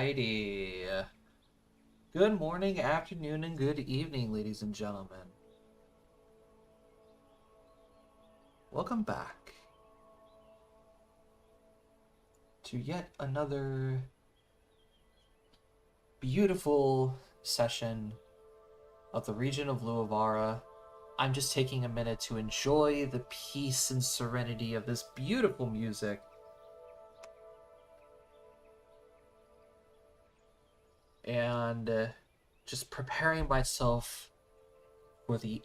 Alrighty. Good morning, afternoon, and good evening, ladies and gentlemen. Welcome back to yet another beautiful session of the region of Luavara. I'm just taking a minute to enjoy the peace and serenity of this beautiful music. And just preparing myself for the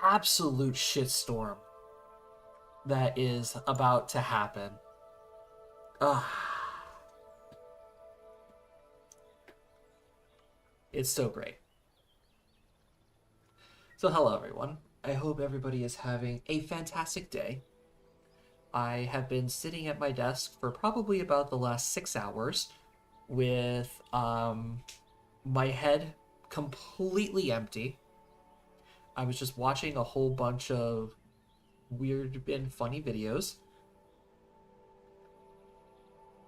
absolute shitstorm that is about to happen. It's so great. So hello everyone. I hope everybody is having a fantastic day. I have been sitting at my desk for probably about the last 6 hours with my head completely empty. I was just watching a whole bunch of weird and funny videos.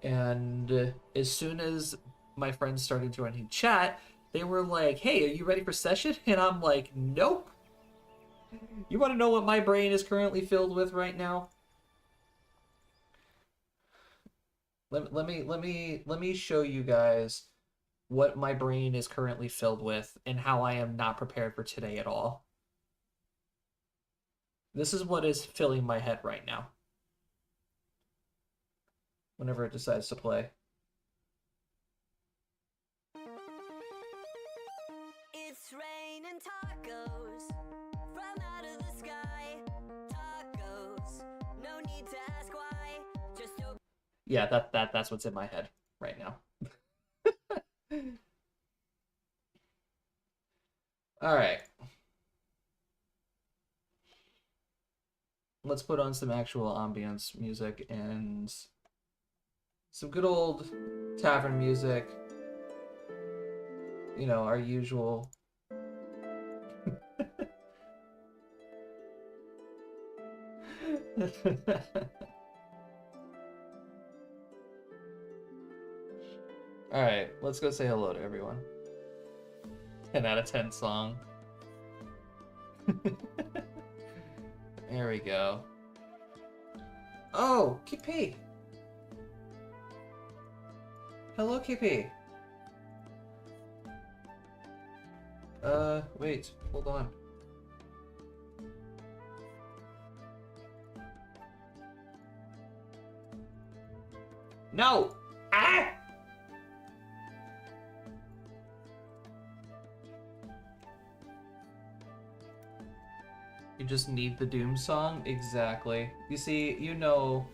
And as soon as my friends started joining chat, they were like, hey, are you ready for session? And I'm like, nope. You want to know what my brain is currently filled with right now? Let me show you guys what my brain is currently filled with and how I am not prepared for today at all. This is what is filling my head right now. Whenever it decides to play. It's raining tacos from out of the sky. Tacos, no need to ask why. Just open. Yeah, that's what's in my head right now. All right. Let's put on some actual ambience music and some good old tavern music. You know, our usual. Alright, let's go say hello to everyone. 10 out of 10 song. There we go. Oh, KP! Hello, KP! Wait, hold on. No! Ah! You just need the Doom song? Exactly. You see, you know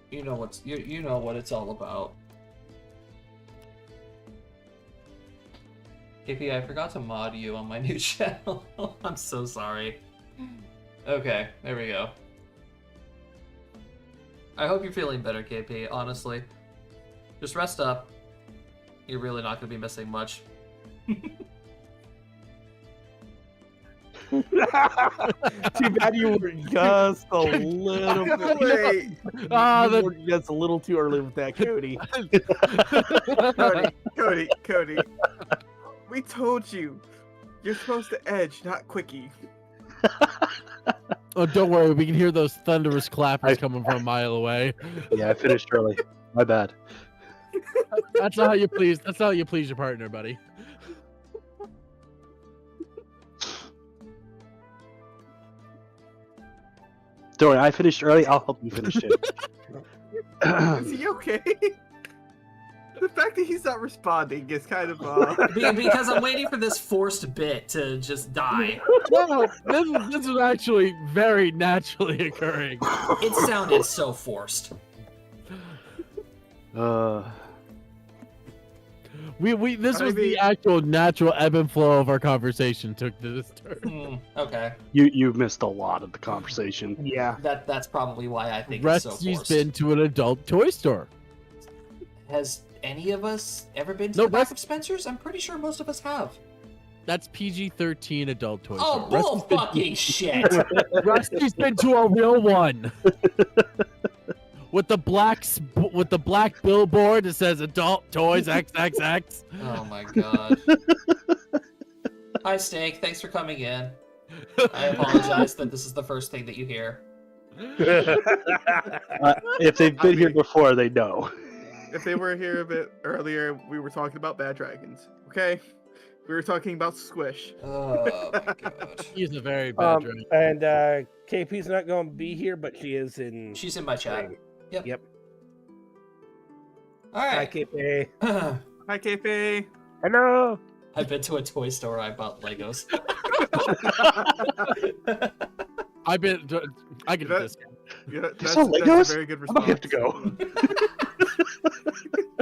what it's all about. KP, I forgot to mod you on my new channel. I'm so sorry. Okay, there we go. I hope you're feeling better, KP, honestly. Just rest up. You're really not going to be missing much. Too bad you were just a little bit. You were just a little too early with that, Cody. Cody. We told you. You're supposed to edge, not quickie. Oh, don't worry. We can hear those thunderous clappers coming from a mile away. Yeah, I finished early. My bad. That's not how you please. That's not how you please your partner, buddy. Don't worry, I finished early. I'll help you finish it. Is he okay? The fact that he's not responding is kind of Because I'm waiting for this forced bit to just die. No, this is actually very naturally occurring. It sounded so forced. This was the actual natural ebb and flow of our conversation took to this turn. Okay. You've missed a lot of the conversation. yeah. That's probably why I think it's so Rusty's forced. been to an adult toy store. Has any of us ever been to No, the back that's- of Spencer's? I'm pretty sure most of us have. That's PG-13 adult toy Oh, store. bull fucking shit! Rusty's been to a real one. with the black billboard that says "Adult Toys XXX." Oh my god. Hi, Steak. Thanks for coming in. I apologize that this is the first thing that you hear. If they've been here before, they know. If they were here a bit earlier, we were talking about bad dragons. Okay, we were talking about Squish. Oh my god. He's a very bad dragon. And KP's not going to be here, but she is in. She's in my chat. Yep. Yep. All Hi, right. KP. Hi, KP. Hello. I've been to a toy store. I bought Legos. I get this. Yeah, They that's, sell that's Legos? a very good I'm response. gonna have to go.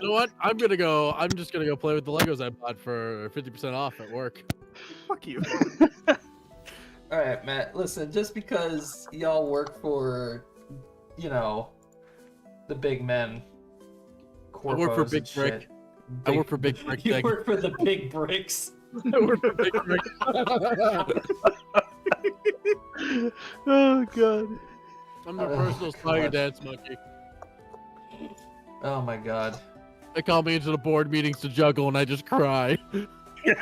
You know what? I'm just gonna go play with the Legos I bought for 50% off at work. Fuck you. All right, Matt. Listen, just because y'all work for, you know, the big men. I work for corpos Big and Brick. shit. I work for Big Brick. You work for the big bricks. I work for Big Brick. Oh god. I'm the personal Spider God. Dance monkey. Oh my god. They call me into the board meetings to juggle, and I just cry. We're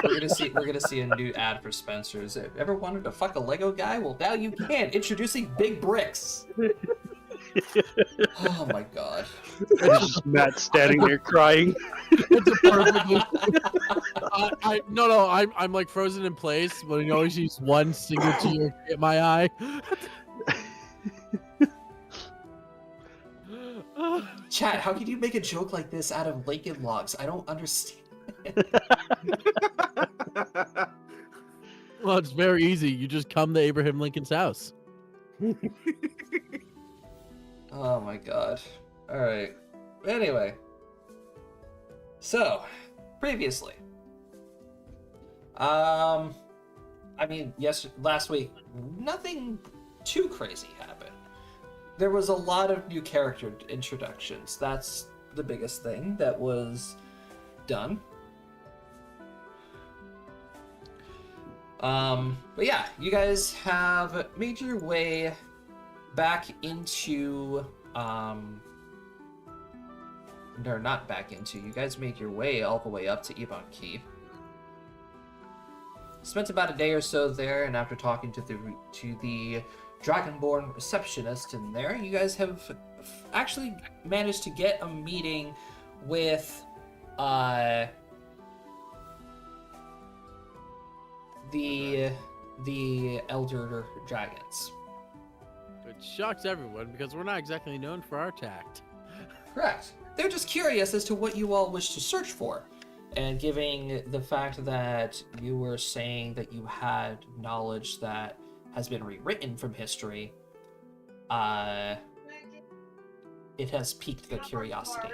gonna see a new ad for Spencer's. Ever wanted to fuck a Lego guy? Well, now you can. Introducing Big Bricks. Oh my god. It's just Matt standing there crying. It's a perfectly. I'm like frozen in place, but I always use one single tear to hit my eye. Chat, how could you make a joke like this out of Lincoln Logs? I don't understand. Well, it's very easy. You just come to Abraham Lincoln's house. Oh my god. Alright. Anyway. So, previously. I mean, last week, nothing too crazy happened. There was a lot of new character introductions. That's the biggest thing that was done. But yeah, you guys have made your way back into, no, not back into, you guys made your way all the way up to Ebon Key. Spent about a day or so there, and after talking to the Dragonborn receptionist in there, you guys have actually managed to get a meeting with, the Elder Dragons. Which shocks everyone because we're not exactly known for our tact. Correct. They're just curious as to what you all wish to search for. And given the fact that you were saying that you had knowledge that has been rewritten from history, it has piqued the curiosity.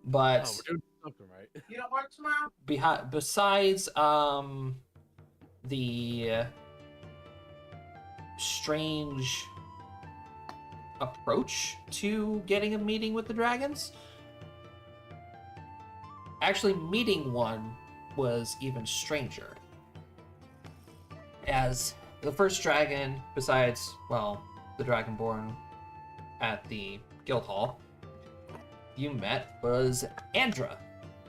But Oh, we're doing something right. You don't work tomorrow? besides the strange approach to getting a meeting with the dragons, actually meeting one was even stranger. As the first dragon, besides, well, the Dragonborn at the guild hall you met was Andra,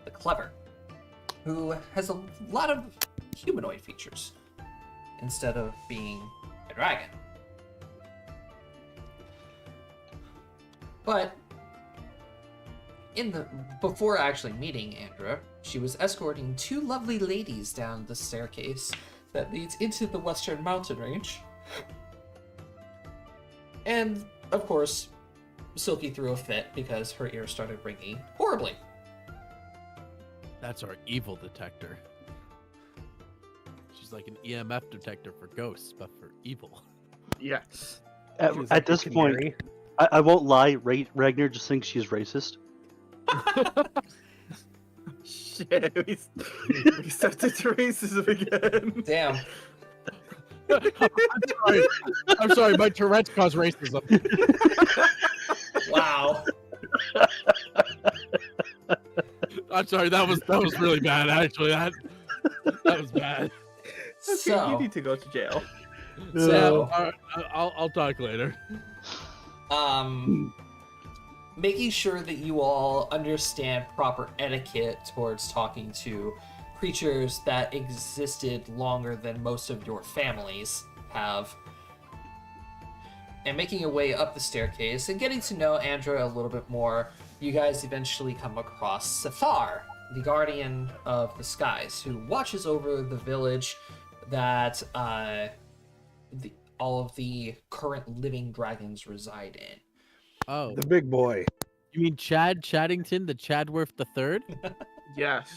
the Clever, who has a lot of humanoid features instead of being a dragon. But before actually meeting Andra, she was escorting two lovely ladies down the staircase that leads into the western mountain range. And of course, Silky threw a fit because her ears started ringing horribly. That's our evil detector. She's like an EMF detector for ghosts, but for evil. Yes. At this point, I won't lie. Ragnar just thinks she's racist. Shit, we stepped into racism again. Damn. I'm sorry, my Tourette's cause racism. Wow. I'm sorry, that was really bad. Actually, that was bad. Okay, So, you need to go to jail. so I'll talk later. um, making sure that you all understand proper etiquette towards talking to creatures that existed longer than most of your families have, and making your way up the staircase and getting to know Andra a little bit more. You guys eventually come across Sethar, the guardian of the skies, who watches over the village that all of the current living dragons reside in. Oh, The big boy. you mean Chad Chaddington, the Chadworth the Third? Yes.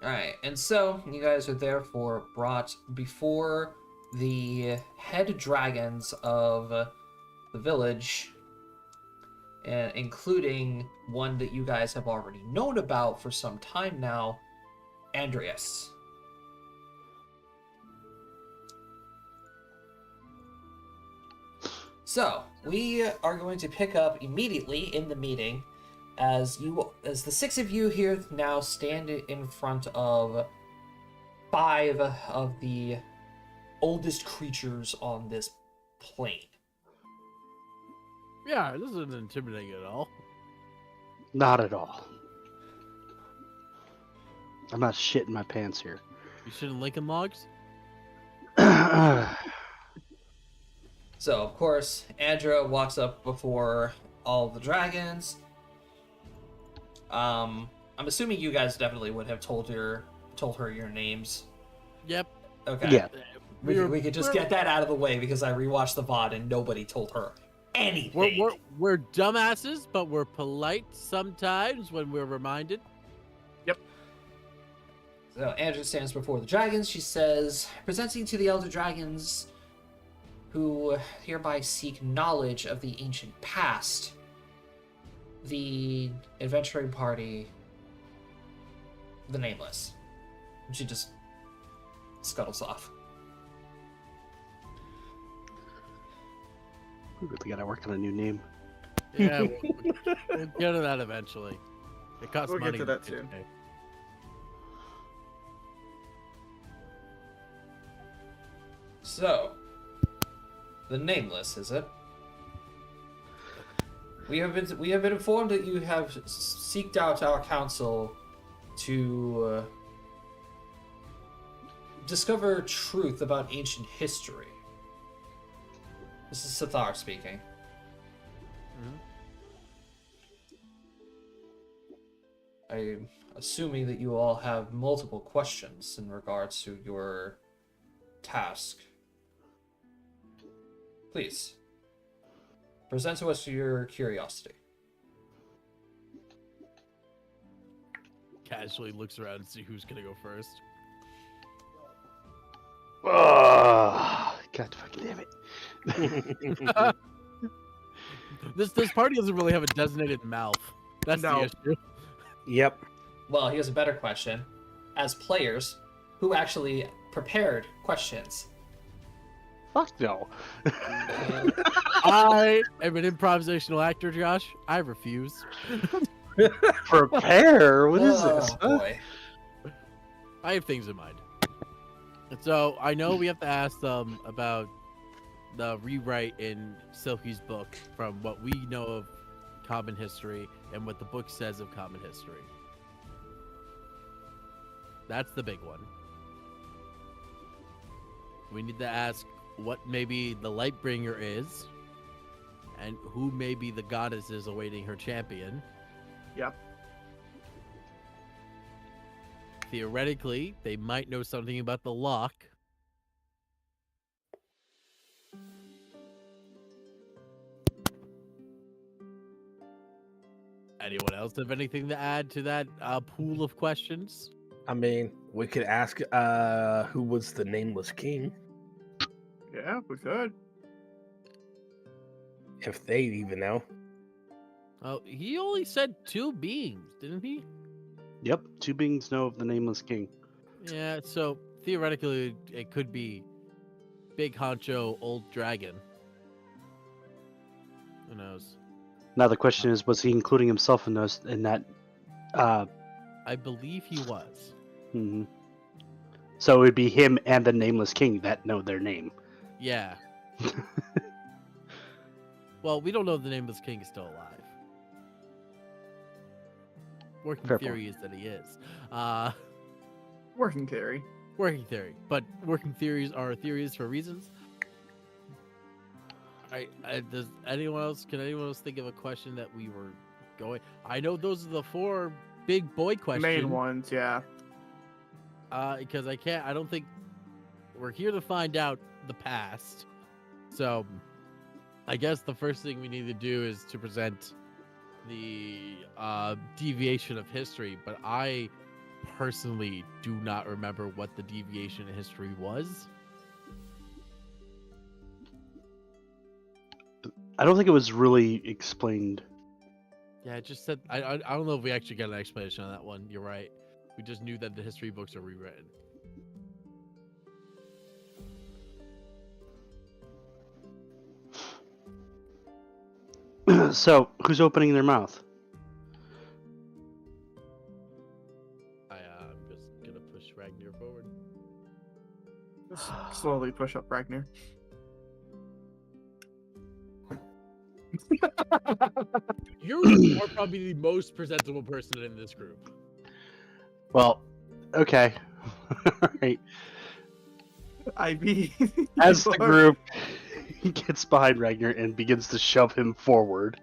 Alright, and so you guys are therefore brought before the head dragons of the village, and including one that you guys have already known about for some time now, Andreas. So, we are going to pick up immediately in the meeting as the six of you here now stand in front of 5 of the oldest creatures on this plane. Yeah, this isn't intimidating at all. Not at all. I'm not shitting my pants here. You shouldn't Lincoln Logs? So, of course, Andra walks up before all the dragons. I'm assuming you guys definitely would have told her your names. Yep. Okay. Yeah. We could just get that out of the way because I rewatched the VOD and nobody told her anything. We're dumbasses, but we're polite sometimes when we're reminded. So Andra stands before the dragons. She says, presenting to the elder dragons who hereby seek knowledge of the ancient past, the adventuring party, the Nameless. And she just scuttles off. We really gotta work on a new name. Yeah, we'll get to that eventually. It costs We'll get money. to that soon. So, the Nameless, is it? We have been informed that you have seeked out our council to discover truth about ancient history. This is Sethar speaking. I'm assuming that you all have multiple questions in regards to your task. Please, present to us your curiosity. Casually looks around and see who's gonna go first. Oh, God fucking damn it. This party doesn't really have a designated mouth. That's No. the issue. Yep. Well, here's a better question. As players, who actually prepared questions? Fuck no. I am an improvisational actor, Josh. I refuse. Prepare? What is Oh, this? Huh? boy. I have things in mind. And so I know we have to ask them about the rewrite in Silky's book from what we know of common history and what the book says of common history. That's the big one. We need to ask what maybe the Lightbringer is and who maybe the goddess is awaiting her champion. Yep. Theoretically, they might know something about the lock. Anyone else have anything to add to that pool of questions? I mean, we could ask who was the nameless king, Yeah, we could. if they even know. Oh, he only said 2 beings, didn't he? Yep, 2 beings know of the nameless king. Yeah, so theoretically, it could be Big Honcho, Old Dragon. Who knows? Now the question is, was he including himself in those in that? I believe he was. Mhm. So it would be him and the nameless king that know their name. Yeah. Well, we don't know if the Nameless King is still alive. Working Fair theory is that he is. Working theory. Working theory. But working theories are theories for reasons. Does anyone else? Can anyone else think of a question that we were going? I know those are the 4 big boy questions. Main ones, yeah. Because I can't. I don't think we're here to find out the past. So, I guess the first thing we need to do is to present the deviation of history. But I personally do not remember what the deviation of history was. I don't think it was really explained. Yeah, it just said I don't know if we actually got an explanation on that one. You're right. We just knew that the history books are rewritten. So, who's opening their mouth? I'm just gonna push Ragnar forward. Just slowly push up Ragnar. You are probably the most presentable person in this group. Well, okay. Alright. I mean, As the group gets behind Ragnar and begins to shove him forward,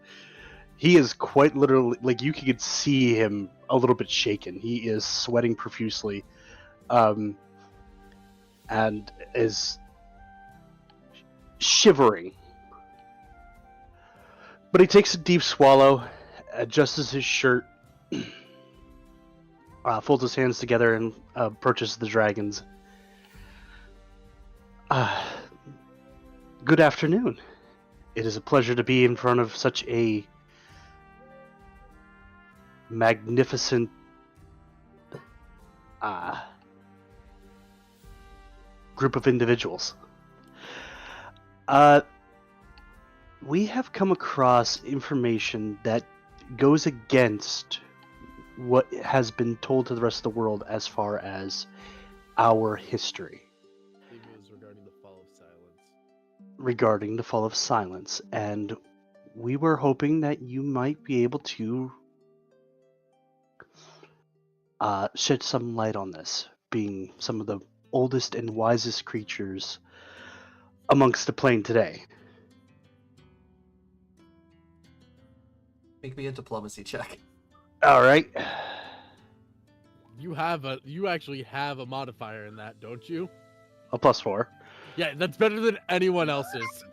he is quite literally, like, you could see him a little bit shaken. He is sweating profusely, and is shivering. But he takes a deep swallow, adjusts his shirt, folds his hands together, and approaches the dragons. Good afternoon. It is a pleasure to be in front of such a magnificent group of individuals. We have come across information that goes against what has been told to the rest of the world as far as our history. I believe it was regarding the fall of silence. Regarding the fall of silence, and we were hoping that you might be able to shed some light on this, being some of the oldest and wisest creatures amongst the plane today. Make me a diplomacy check. All right. You actually have a modifier in that, don't you? A +4. Yeah, that's better than anyone else's.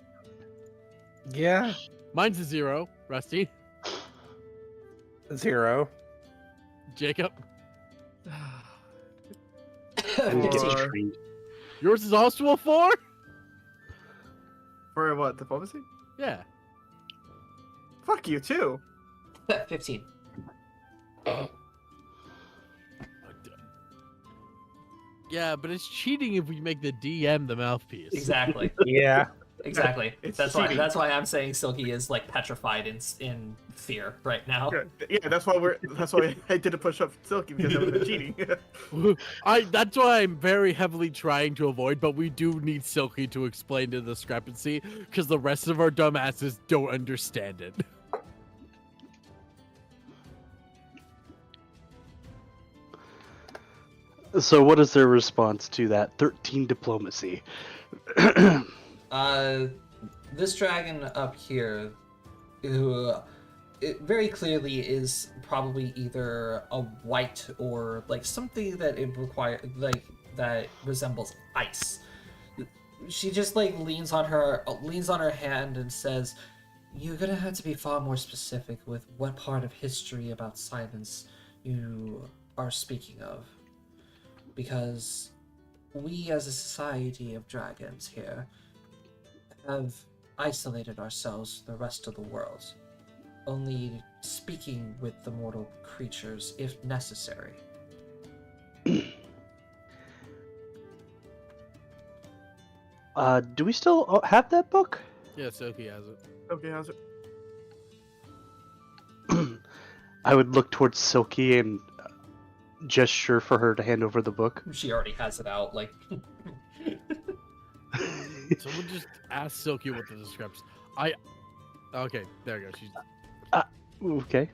Yeah, Mine's a 0. Rusty, 0. Jacob, And gets 4. trained. yours is also a 4. For what? Diplomacy? Yeah. Fuck you too. 15. Yeah, but it's cheating if we make the DM the mouthpiece. Exactly. Yeah. Exactly. It's That's cheating. why I'm saying Silky is like petrified in fear right now. Yeah, that's why I didn't push up Silky because it was cheating. That's why I'm very heavily trying to avoid, but we do need Silky to explain the discrepancy because the rest of our dumbasses don't understand it. So what is their response to that 13 diplomacy? This dragon up here, who it very clearly is probably either a white or like something that it require like that resembles ice. She just like leans on her hand and says, "You're gonna have to be far more specific with what part of history about silence you are speaking of, because we as a society of dragons here have isolated ourselves from the rest of the world, only speaking with the mortal creatures if necessary." Do we still have that book? Yeah, Silky has it. Okay, how's it? I would look towards Silky and gesture for her to hand over the book. She already has it out, like. Someone just asked Silky what the discrepancy. Okay, there you go. She's Okay.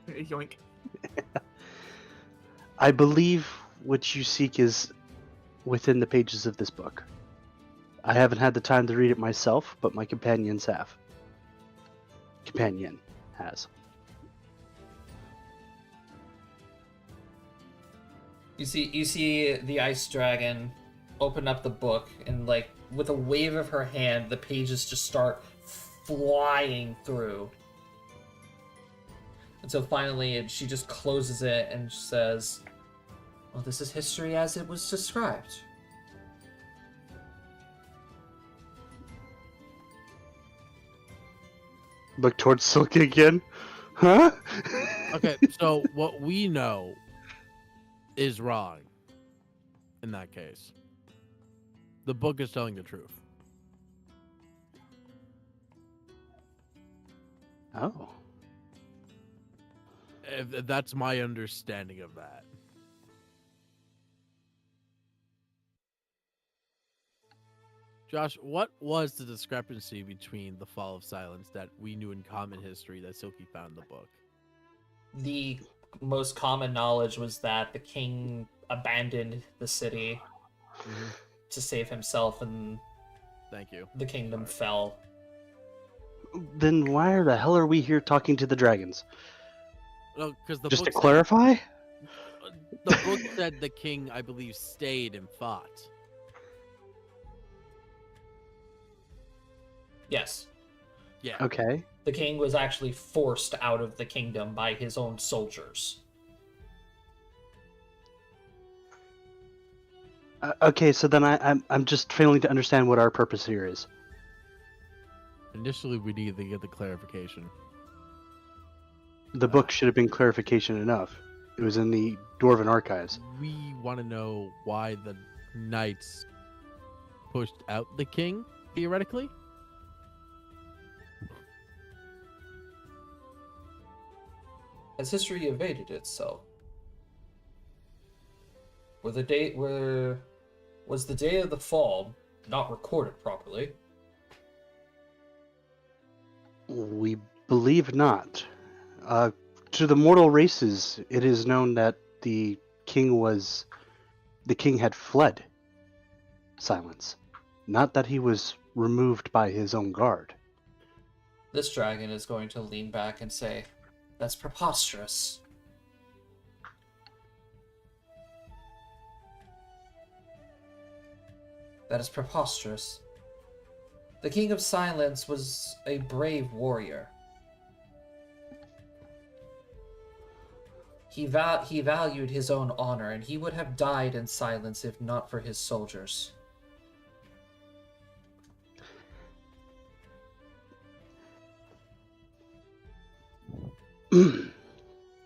Yoink. I believe what you seek is within the pages of this book. I haven't had the time to read it myself, but my companions have. Companion has. You see the ice dragon open up the book, and like with a wave of her hand, the pages just start flying through. And so finally, she just closes it and says, "Well, this is history as it was described." Look towards Silky again. Huh? okay. So what we know is wrong. In that case, the book is telling the truth. Oh. If that's my understanding of that. Josh, what was the discrepancy between the Fall of Silence that we knew in common history that Silky found in the book? The most common knowledge was that the king abandoned the city to save himself, and Thank you. the kingdom fell. Then why the hell are we here talking to the dragons? No, because the Just book to clarify? the book said the king, I believe, stayed and fought. Yes. Yeah. Okay. The king was actually forced out of the kingdom by his own soldiers. Okay, so then I'm just failing to understand what our purpose here is. Initially, we needed to get the clarification. The book should have been clarification enough. It was in the Dwarven archives. We want to know why the knights pushed out the king, theoretically. Has history evaded itself? Was the day of the fall not recorded properly? We believe not. To the mortal races, it is known that the king had fled Silence, not that he was removed by his own guard. This dragon is going to lean back and say, "That's preposterous." That is preposterous. The King of Silence was a brave warrior. He valued his own honor, and he would have died in silence if not for his soldiers.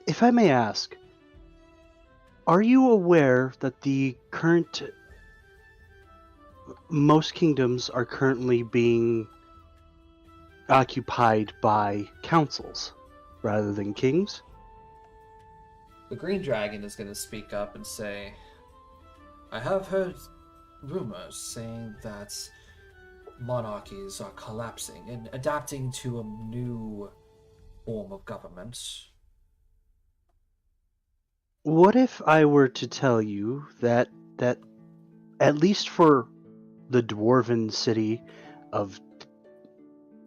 If I may ask, are you aware that most kingdoms are currently being occupied by councils rather than kings? The Green Dragon is going to speak up and say, "I have heard rumors saying that monarchies are collapsing and adapting to a new form of government." What if I were to tell you that at least for the dwarven city of,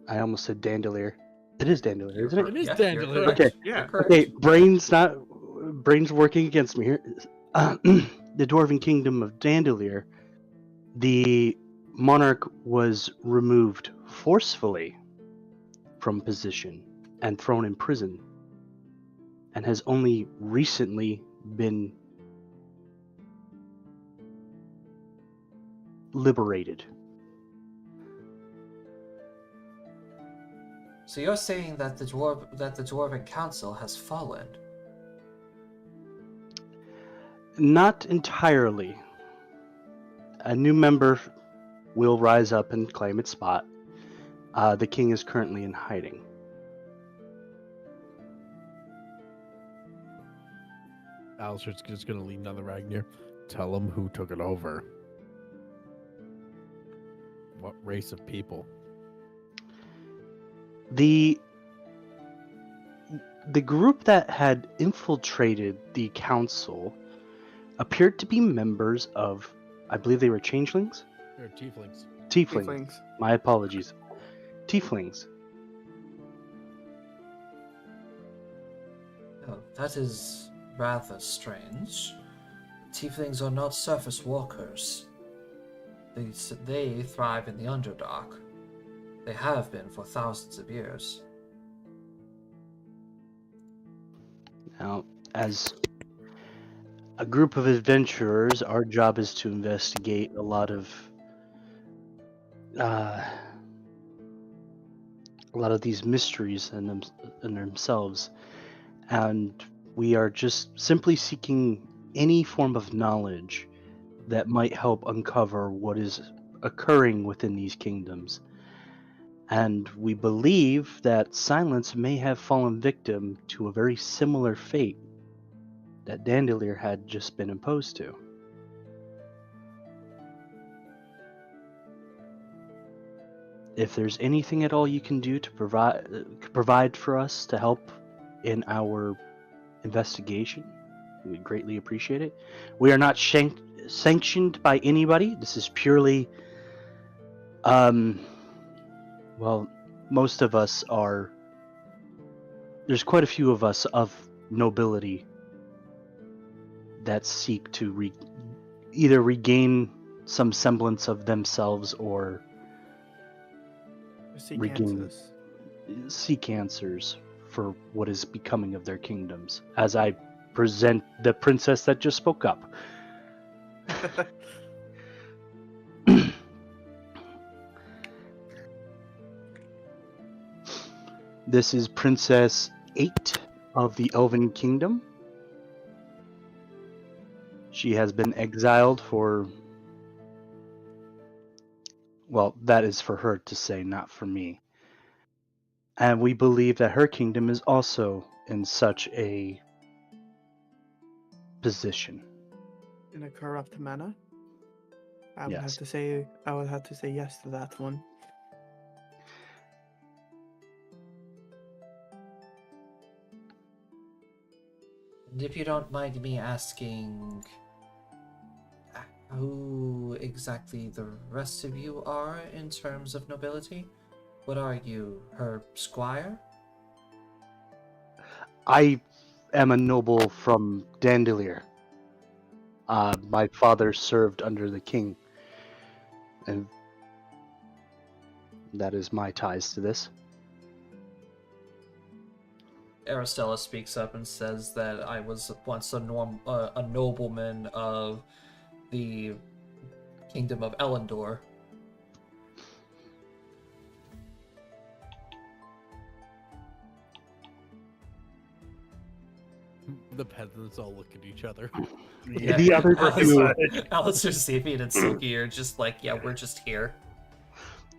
I almost said Dandelier. It is Dandelier, isn't it? It is You're Dandelion. correct. Okay. Yeah. You're correct. Okay, brain's working against me here. The dwarven kingdom of Dandelier, the monarch was removed forcefully from position and thrown in prison, and has only recently been liberated. So you're saying that the Dwarven Council has fallen? Not entirely. A new member will rise up and claim its spot. The king is currently in hiding. Alistair's just going to lean on the Ragnar. Tell him who took it over. What race of people? The group that had infiltrated the council appeared to be members of, I believe they were changelings? They're tieflings. Tieflings. My apologies. Tieflings. Oh, that is rather strange. Tieflings are not surface walkers. They thrive in the Underdark. They have been for thousands of years. Now, as a group of adventurers, our job is to investigate a lot of these mysteries in themselves, and we are just simply seeking any form of knowledge that might help uncover what is occurring within these kingdoms. And we believe that Silence may have fallen victim to a very similar fate that Dandelier had just been imposed to. If there's anything at all you can do to provide for us to help in our investigation, we'd greatly appreciate it. We are not sanctioned by anybody. This is purely, well, most of us are. There's quite a few of us of nobility that seek to either regain some semblance of themselves or seek answers for what is becoming of their kingdoms. As I present the princess that just spoke up. This is Princess 8 of the Elven Kingdom. She has been exiled for... Well, that is for her to say, not for me. And we believe that her kingdom is also in such a position. In a corrupt manner? I would Yes. have to say yes to that one. And if you don't mind me asking, who exactly the rest of you are in terms of nobility? What are you, her squire? I am a noble from Dandelier. My father served under the king, and that is my ties to this. Aristella speaks up and says that I was once a nobleman of the Kingdom of Elendor. The peasants all look at each other. Yeah. The other two, Alistair, Sapien, and Silky are just like, yeah, we're just here.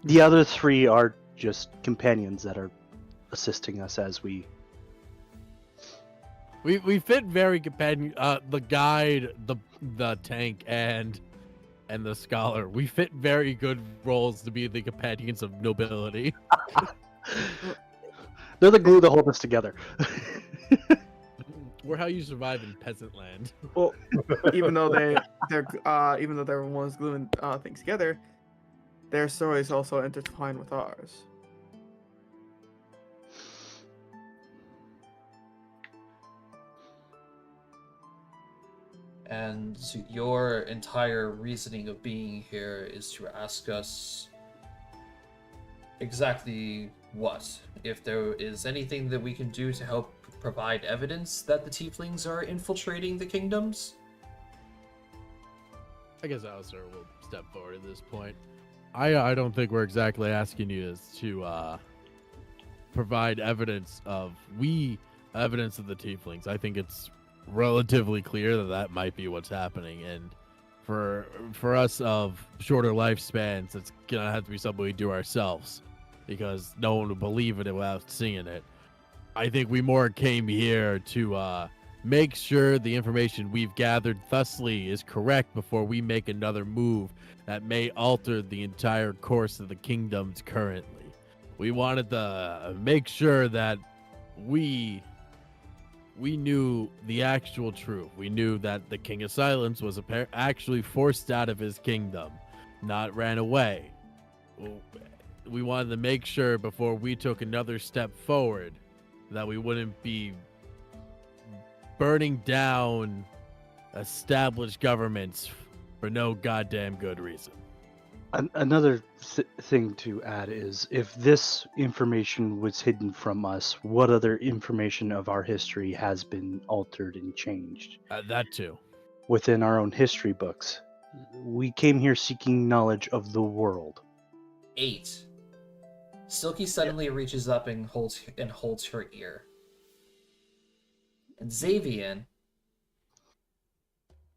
the other three are just companions that are assisting us as we. We fit very companion. The guide, the tank, and the scholar. We fit very good roles to be the companions of nobility. They're the glue that hold us together. We're how you survive in peasant land. Well, even though they're ones gluing things together, their stories also intertwine with ours. And your entire reasoning of being here is to ask us exactly what? If there is anything that we can do to help provide evidence that the tieflings are infiltrating the kingdoms? I guess Alistair will step forward at this point. I don't think we're exactly asking you to provide evidence of the tieflings. I think it's relatively clear that might be what's happening, and for us of shorter lifespans, it's gonna have to be something we do ourselves, because no one would believe it without seeing it. I think we more came here to make sure the information we've gathered thusly is correct before we make another move that may alter the entire course of the kingdoms currently. We wanted to make sure that we knew the actual truth. We knew that the King of Silence was actually forced out of his kingdom, not ran away. We wanted to make sure before we took another step forward that we wouldn't be burning down established governments for no goddamn good reason. Another thing to add is if this information was hidden from us, what other information of our history has been altered and changed? That too. Within our own history books. We came here seeking knowledge of the world. 8. Silky suddenly reaches up and holds her ear. And Xavian,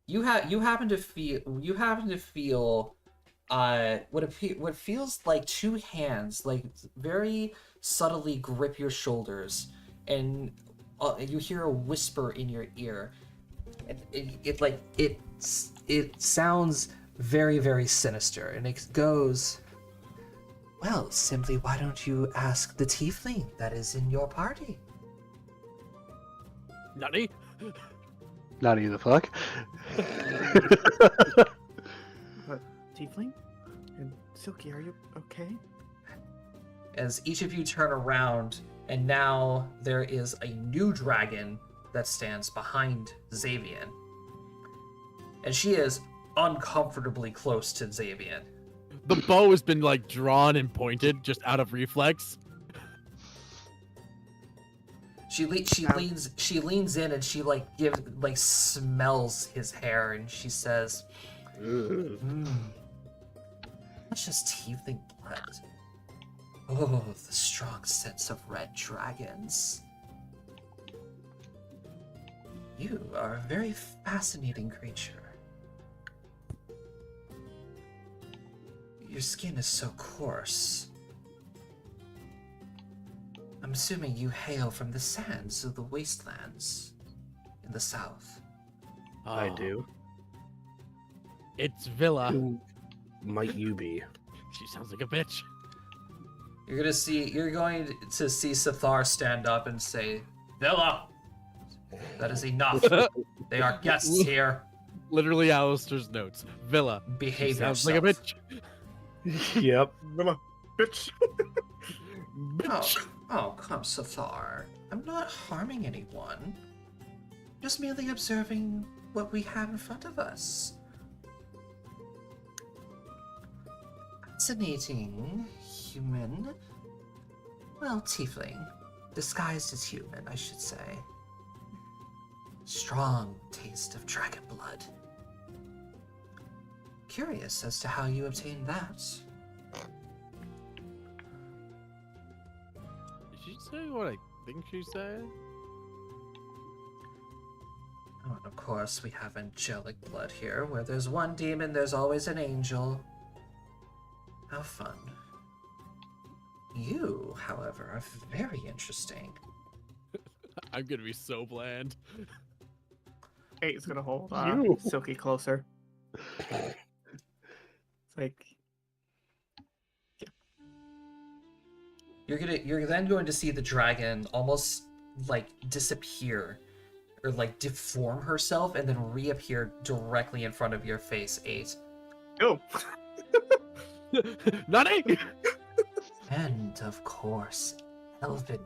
you happen to feel what feels like two hands, like very subtly grip your shoulders, and you hear a whisper in your ear. It sounds very, very sinister, and it goes, "Well, simply why don't you ask the tiefling that is in your party?" Nutty? Nutty the fuck? But Tiefling and Silky, are you okay? As each of you turn around, and now there is a new dragon that stands behind Xavian. And she is uncomfortably close to Xavian. The bow has been like drawn and pointed just out of reflex. She leans in and she smells his hair, and she says, "That's just tiefling blood. Oh, the strong sense of red dragons. You are a very fascinating creature. Your skin is so coarse. I'm assuming you hail from the sands of the wastelands in the south." I do. It's Villa. Who might you be? She sounds like a bitch. You're going to see Sithar stand up and say, "Villa, that is enough. They are guests here. Literally Alistair's notes. Villa. Behave She sounds yourself." like a bitch. Yep. Bitch. Oh, come, Sithar. I'm not harming anyone. Just merely observing what we have in front of us. Fascinating human. Well, tiefling. Disguised as human, I should say. Strong taste of dragon blood. Curious as to how you obtained that. Did she say what I think she said? Oh, and of course, we have angelic blood here. Where there's one demon, there's always an angel. How fun. You, however, are very interesting. I'm gonna be so bland. 8 is gonna hold You. Silky closer. It's like, You're then going to see the dragon almost like disappear or like deform herself and then reappear directly in front of your face, 8. oh, Nutty! And of course, Elvin.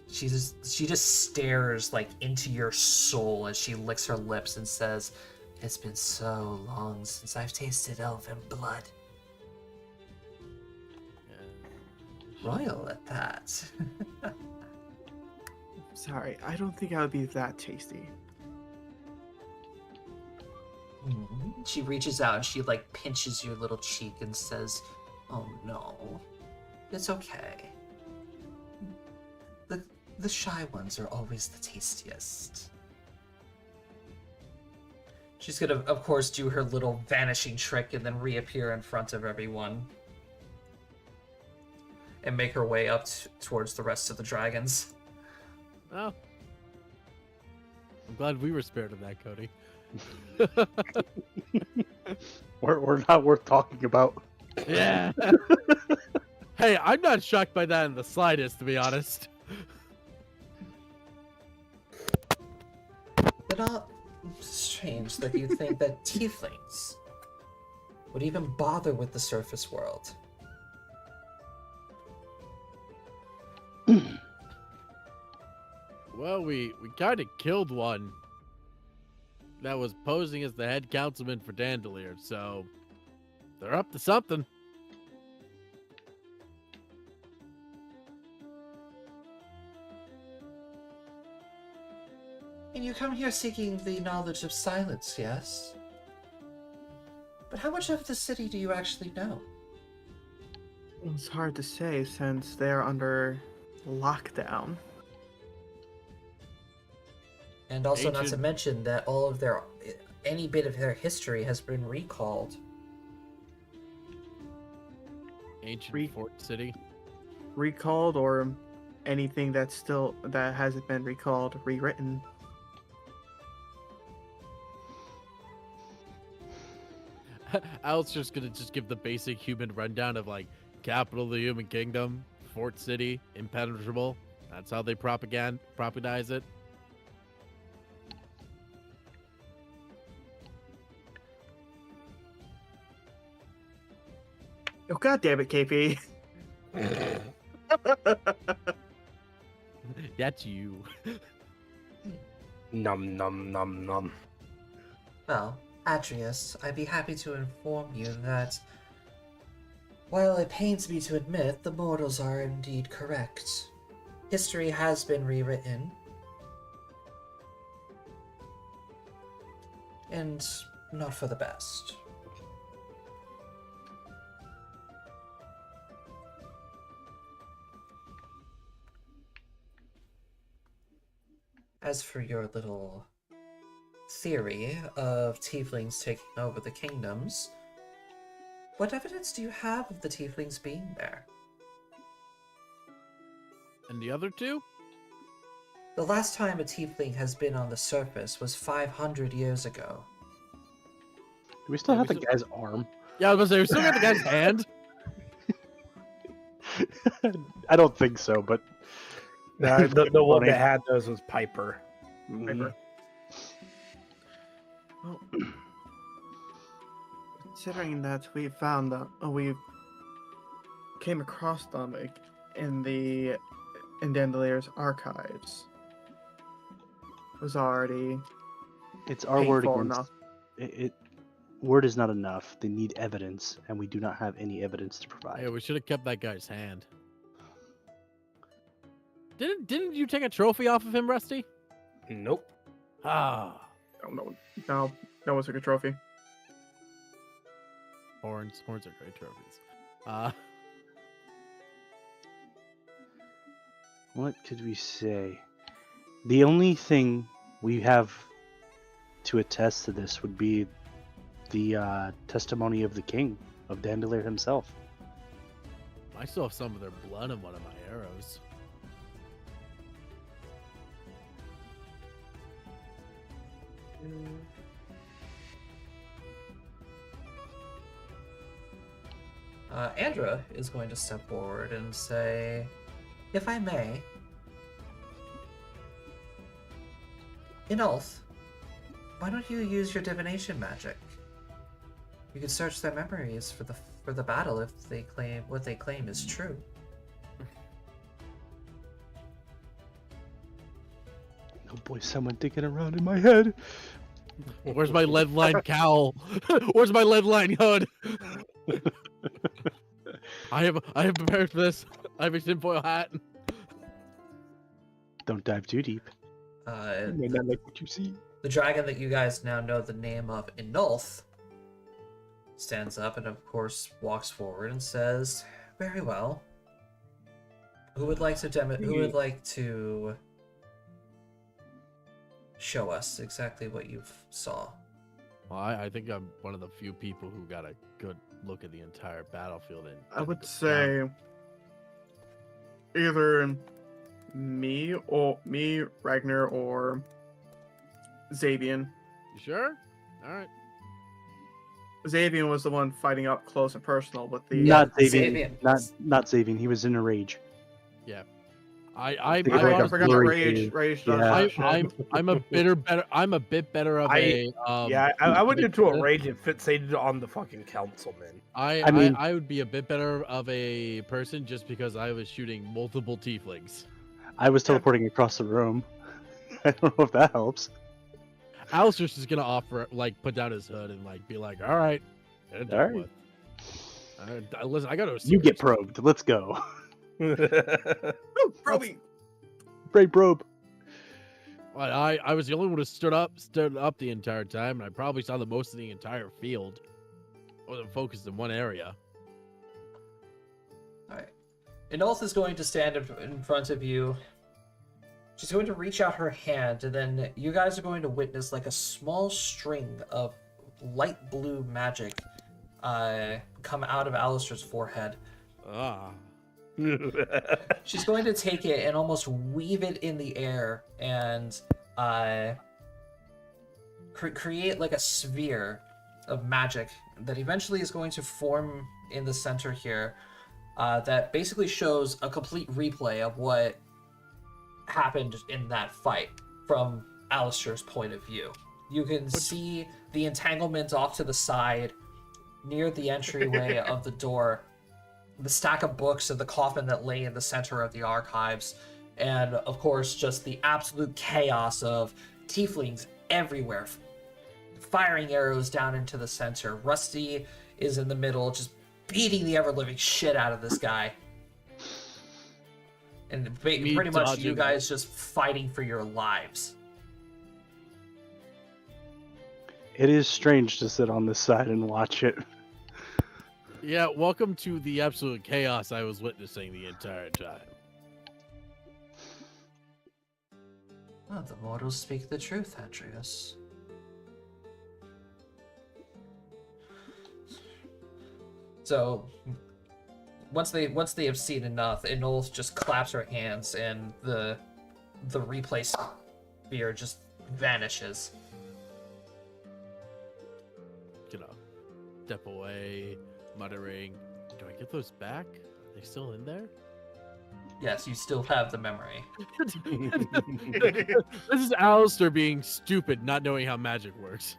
She just stares like into your soul as she licks her lips and says, "It's been so long since I've tasted elven blood. Royal at that." sorry. I don't think I would be that tasty. She reaches out and she like pinches your little cheek and says, "Oh no, it's okay. The shy ones are always the tastiest." She's gonna, of course, do her little vanishing trick and then reappear in front of everyone and make her way up towards the rest of the dragons. Well, I'm glad we were spared of that, Cody. We're not worth talking about. Yeah. Hey, I'm not shocked by that in the slightest, to be honest. But not strange that you think that tieflings would even bother with the surface world. Well, we kind of killed one that was posing as the head councilman for Dandelier, so they're up to something. And you come here seeking the knowledge of silence, yes? But how much of the city do you actually know? It's hard to say since they're under lockdown. And also not to Ancient- mention that all of any bit of their history has been recalled. Ancient Fort City. Recalled or anything that hasn't been recalled, rewritten. Al's just gonna give the basic human rundown of like capital of the human kingdom, Fort City, impenetrable. That's how they propagandize it. Oh god damn it, KP. That's you. Num num num num. Well, Atreus, I'd be happy to inform you that while it pains me to admit, the mortals are indeed correct. History has been rewritten. And not for the best. As for your little theory of tieflings taking over the kingdoms, what evidence do you have of the tieflings being there? And the other two? The last time a tiefling has been on the surface was 500 years ago. Do we still Yeah, have we the still- guy's arm? Yeah, I was gonna say, we still got the guy's hand. I don't think so, but The one Funny. that had those was Piper. Piper. Well, considering that we found we came across them in Dandelier's archives, was already it's our word painful against enough. word is not enough. They need evidence, and we do not have any evidence to provide. Yeah, we should have kept that guy's hand. Didn't you take a trophy off of him, Rusty? Nope. Ah, No one took a trophy. horns are great trophies. What could we say? The only thing we have to attest to this would be the testimony of the king, of Dandelier himself. I still have some of their blood in one of my arrows. Andra is going to step forward and say, if I may, Inulf, why don't you use your divination magic? You could search their memories for the battle if they claim what they claim is true. Oh boy, someone digging around in my head. Where's my lead line cowl? Where's my lead line hood? I have prepared for this. I have a tinfoil hat. Don't dive too deep. May not like what you see. The dragon that you guys now know the name of, Inulf, stands up and of course walks forward and says, "Very well. Who would like to show us exactly what you saw?" Well, I think I'm one of the few people who got a good look at the entire battlefield. And I would say either me, Ragnar, or Xavian. You sure? All right. Xavian was the one fighting up close and personal with the. Not Yeah, Xavian. Xavian. Not Xavian. He was in a rage. Yeah. I Think of I like a forgot that blurry rage. thing. Rage Yeah. does that shit. I'm a bit better of I- a Yeah, I went into a rage and fixated on the fucking councilman. I mean- I would be a bit better of a person just because I was shooting multiple tieflings. I was teleporting across the room. I don't know if that helps. Alistair's just gonna offer, like, put down his hood and like be like, "All right, and All right. what? Listen, I got to. You get probed. Let's go. Oh, Roby. Brave probe. I was the only one who stood up the entire time, and I probably saw the most of the entire field. I wasn't focused in one area. Alright. Enolth is going to stand in front of you. She's going to reach out her hand, and then you guys are going to witness like a small string of light blue magic come out of Alistair's forehead. Ah. She's going to take it and almost weave it in the air and create like a sphere of magic that eventually is going to form in the center here that basically shows a complete replay of what happened in that fight from Alistair's point of view. You can see the entanglement off to the side near the entryway of the door, the stack of books and the coffin that lay in the center of the archives, and of course just the absolute chaos of tieflings everywhere, firing arrows down into the center. Rusty is in the middle, just beating the ever-living shit out of this guy. And Me pretty much dodging you guys just fighting for your lives. It is strange to sit on this side and watch it. Yeah, welcome to the absolute chaos I was witnessing the entire time. Well, the mortals speak the truth, Andreas. So, once they have seen enough, Enolth just claps her hands, and the replay sphere just vanishes. You know, step away, muttering, "Do I get those back? Are they still in there?" Yes, you still have the memory. This is Alistair being stupid, not knowing how magic works.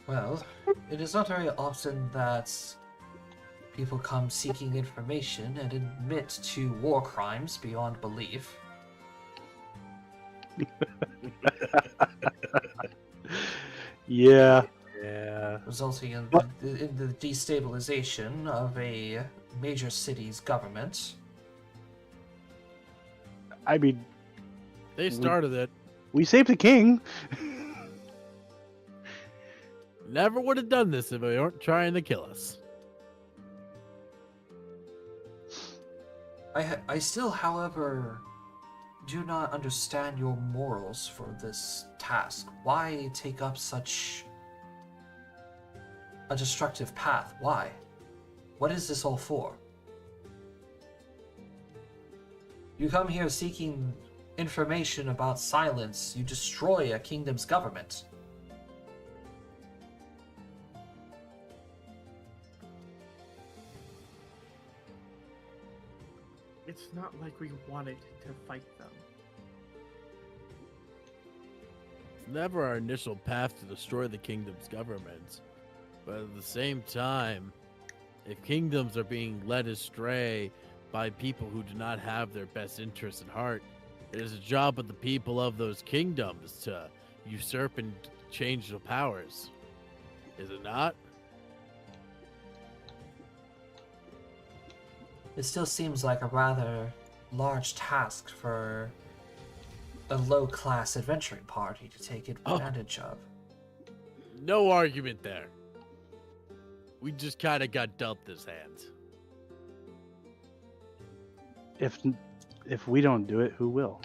Well, it is not very often that people come seeking information and admit to war crimes beyond belief. Yeah. Yeah. Resulting in the destabilization of a major city's government. I mean, They started it. we saved the king. Never would have done this if they weren't trying to kill us. I still, however, do not understand your morals for this task. Why take up such a destructive path? Why? What is this all for? You come here seeking information about silence. You destroy a kingdom's government. It's not like we wanted to fight them. It's never our initial path to destroy the kingdom's government. But at the same time, if kingdoms are being led astray by people who do not have their best interests at heart, it is a job of the people of those kingdoms to usurp and change the powers. Is it not? It still seems like a rather large task for a low-class adventuring party to take advantage of. No argument there. We just kind of got dealt this hand. If we don't do it, who will?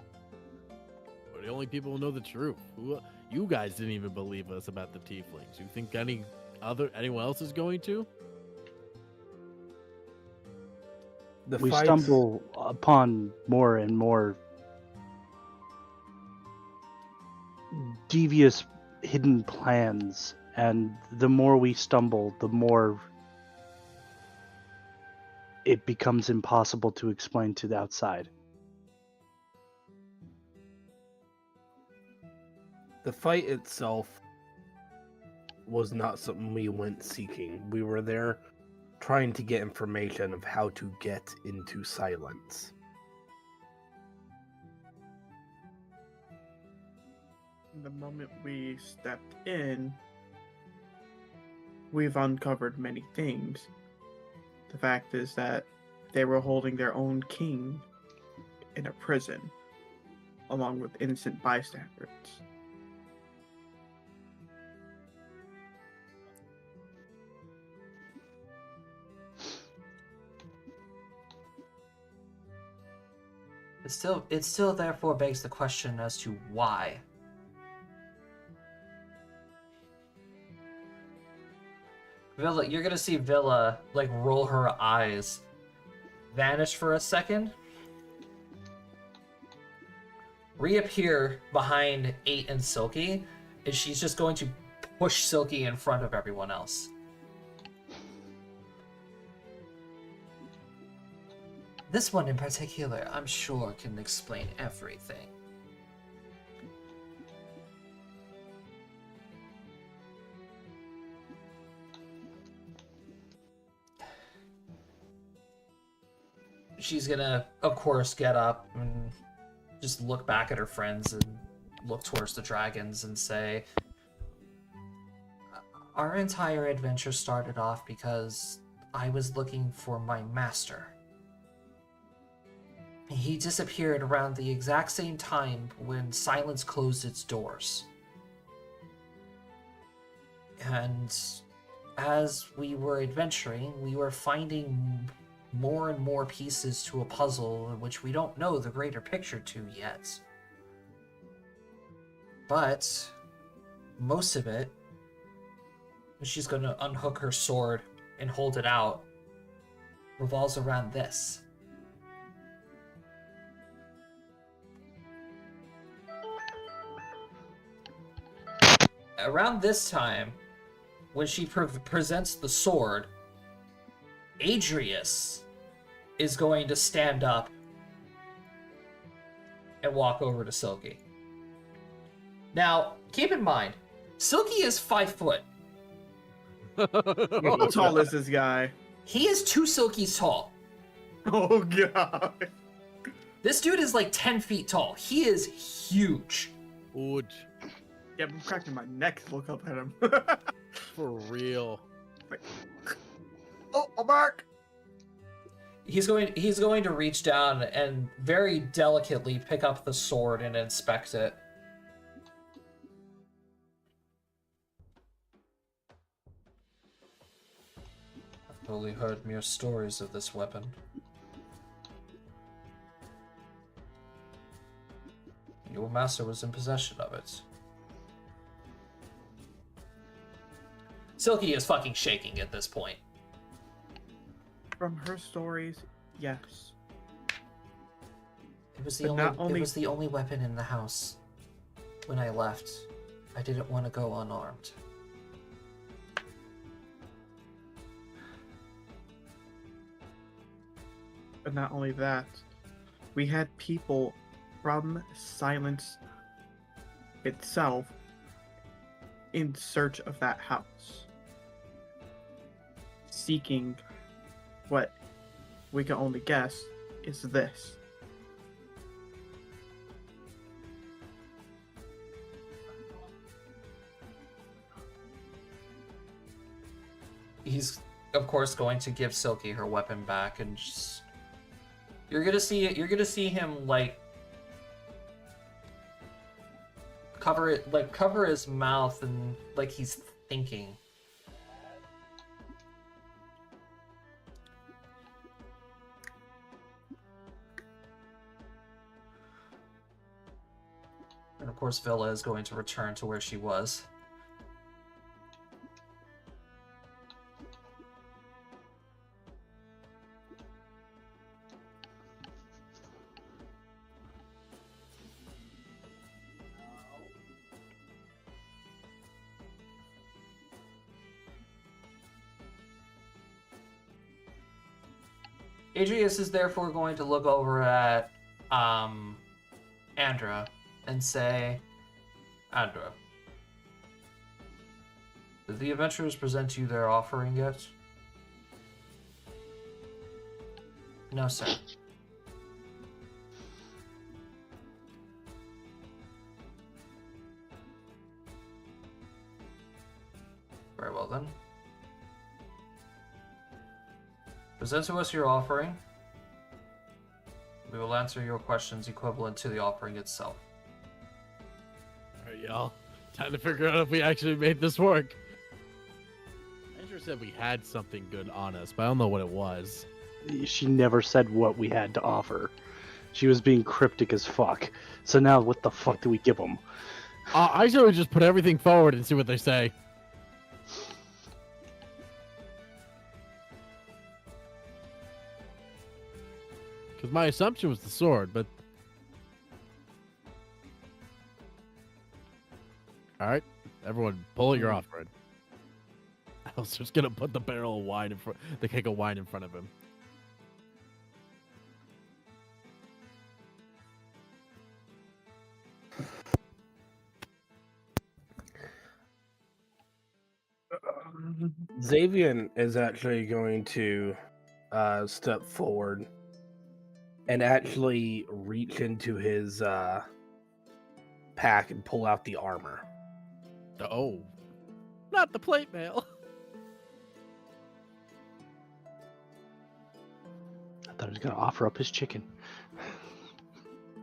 We're the only people who know the truth. You guys didn't even believe us about the tieflings. You think anyone else is going to? The we fights, stumble upon more and more devious hidden plans, and the more we stumble, the more it becomes impossible to explain to the outside. the fight itself was not something we went seeking. We were there trying to get information of how to get into silence. The moment we stepped in, we've uncovered many things. The fact is that they were holding their own king in a prison, along with innocent bystanders. It still therefore begs the question as to why. Villa, you're gonna see Villa like roll her eyes, vanish for a second, reappear behind 8 and Silky, and she's just going to push Silky in front of everyone else. This one in particular, I'm sure, can explain everything. She's gonna, of course, get up and just look back at her friends and look towards the dragons and say, our entire adventure started off because I was looking for my master. He disappeared around the exact same time when Silence closed its doors. And as we were adventuring, we were finding more and more pieces to a puzzle in which we don't know the greater picture to yet. But most of it, she's going to unhook her sword and hold it out, revolves around this. Around this time, when she presents the sword, Adrius is going to stand up and walk over to Silky. Now, keep in mind, Silky is 5 foot. How tall is this guy? He is 2 Silkies tall. Oh god. This dude is like 10 feet tall. He is huge. Would Yeah, I'm cracking my neck to look up at him. for real. Oh, I'm back. He's going to reach down and very delicately pick up the sword and inspect it. I've only heard mere stories of this weapon. Your master was in possession of it. Silky is fucking shaking at this point. From her stories, yes. It was But not only- it was the only weapon in the house. When I left, I didn't want to go unarmed. But not only that, we had people from Silence itself in search of that house, seeking what we can only guess is this. He's, of course, going to give Silky her weapon back, and just... You're gonna see him, like, cover his mouth and, like, he's thinking. And of course, Villa is going to return to where she was. Adrius is therefore going to look over at Andra and say, Andra, did the adventurers present you their offering yet? No, sir. Very well then. Present to us your offering. We will answer your questions equivalent to the offering itself. Alright, y'all. Time to figure out if we actually made this work. Andrew said we had something good on us, but I don't know what it was. She never said what we had to offer. She was being cryptic as fuck. So now what the fuck do we give them? I should just put everything forward and see what they say. Because my assumption was the sword, but... Alright, everyone, pull your offering. I was just gonna put the barrel of wine in front, the keg of wine in front of him. Xavier is actually going to step forward and actually reach into his pack and pull out the armor. Oh. Not the plate mail. I thought he was gonna offer up his chicken.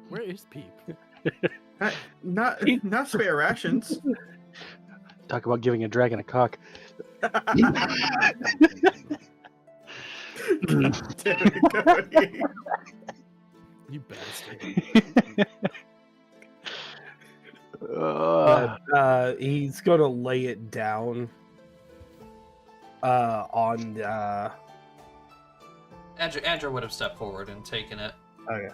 Where is Peep? Not spare rations. Talk about giving a dragon a cock. Damn it, Cody. You bastard. But he's gonna lay it down on Andrew would have stepped forward and taken it. okay.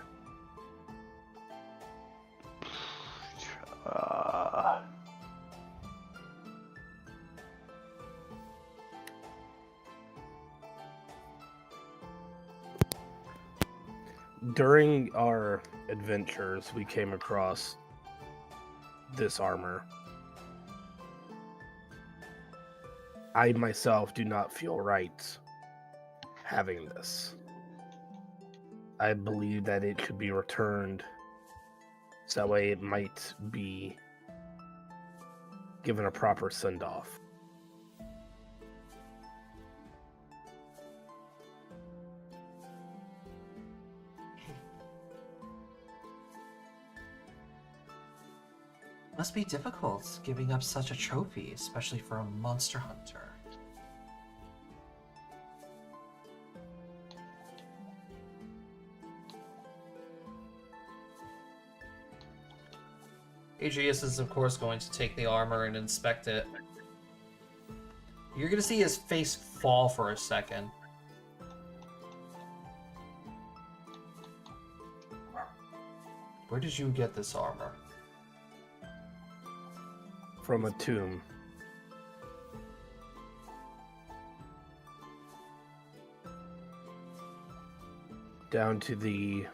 During our adventures, we came across this armor. I myself do not feel right having this. I believe that it should be returned so that way it might be given a proper send-off. Must be difficult giving up such a trophy, especially for a monster hunter. Aegeus is, of course, going to take the armor and inspect it. You're going to see his face fall for a second. Where did you get this armor? From a tomb. Down to the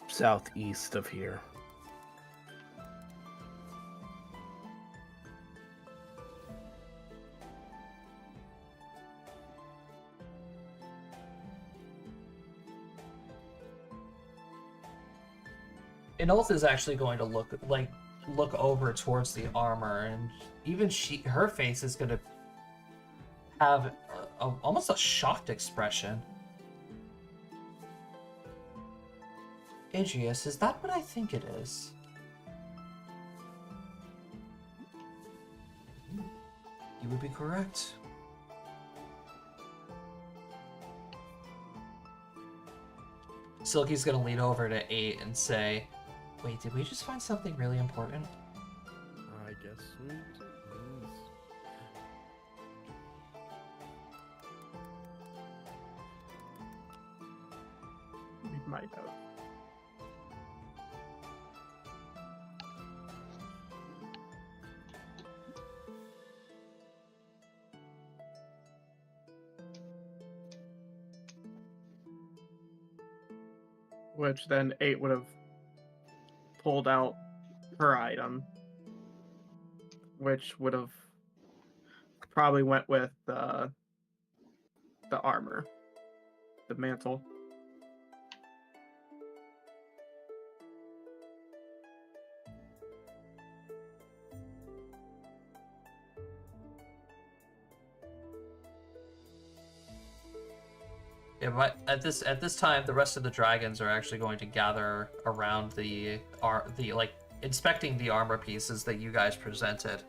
southeast of here. Inolth is actually going to look over towards the armor, and even her face is going to have almost a shocked expression. Aegeus, is that what I think it is? You would be correct. Silky's gonna lean over to 8 and say, wait, did we just find something really important? I guess we did. We might have. Which then 8 would have pulled out her item, which would have probably went with the armor, the mantle. Yeah, but at this time, the rest of the dragons are actually going to gather around the like inspecting the armor pieces that you guys presented.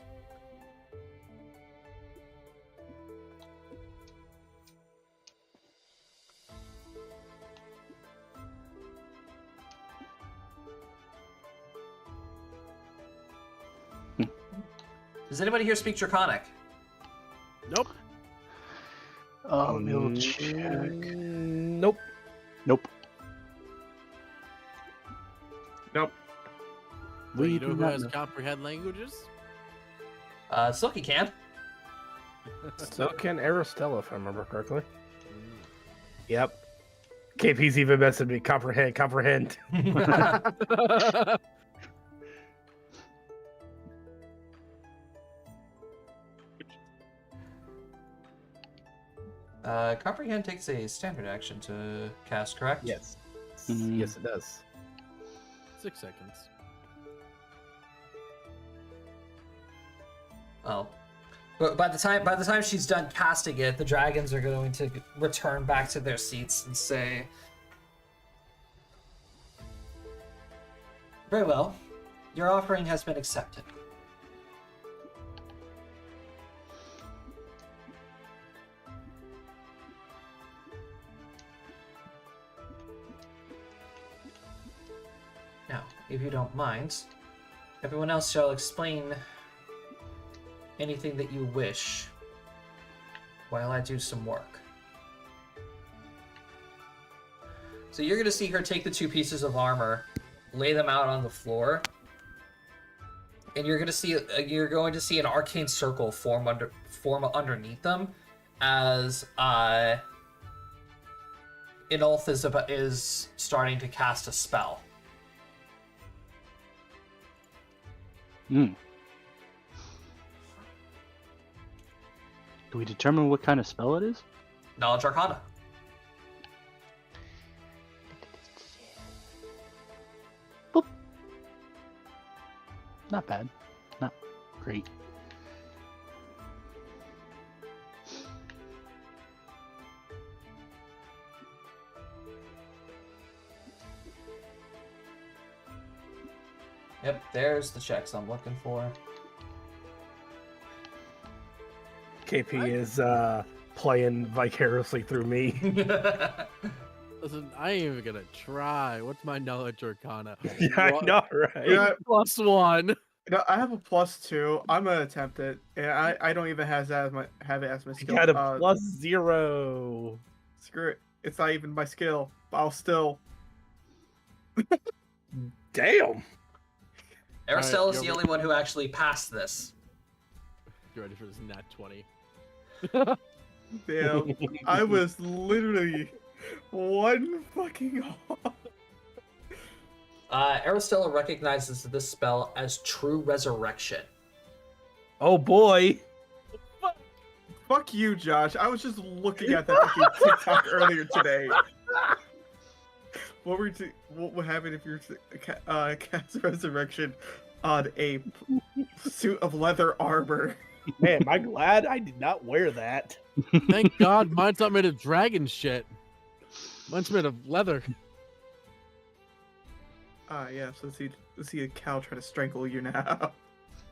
Does anybody here speak Draconic? Nope. Let me check. Nope. Nope. Nope. Well, We you know do who not has know. comprehend languages? Silky can. So can Aristella, if I remember correctly. Yep. KP's even messaged me. Comprehend. Comprehend takes a standard action to cast, correct? Yes. Mm. Yes, it does. 6 seconds. Oh. But by the time she's done casting it, the dragons are going to return back to their seats and say, "Very well. Your offering has been accepted." Now, if you don't mind, everyone else shall explain anything that you wish while I do some work. So you're going to see her take the 2 pieces of armor, lay them out on the floor, and you're going to see an arcane circle form underneath them as Inulf is starting to cast a spell. Hmm. Do we determine what kind of spell it is? Knowledge Arcana. Boop. Not bad. Not great. Yep, there's the checks I'm looking for. KP is playing vicariously through me. Listen, I ain't even gonna try. What's my knowledge arcana? Yeah, I know, right? Yeah, +1. no, I have a +2. I'm gonna attempt it. Yeah, I don't even have it as my You skill. got a +0. Screw it. It's not even my skill. But I'll still. Damn. Aristella's you're the only one who actually passed this. You ready for this nat 20? Damn. I was literally one fucking off. Aristella recognizes this spell as True Resurrection. Oh boy. Fuck you, Josh. I was just looking at that fucking TikTok earlier today. What would happen if you cast Resurrection on a suit of leather armor? Man, am I glad I did not wear that. Thank God mine's not made of dragon shit. Mine's made of leather. Yeah, so let's see a cow try to strangle you now.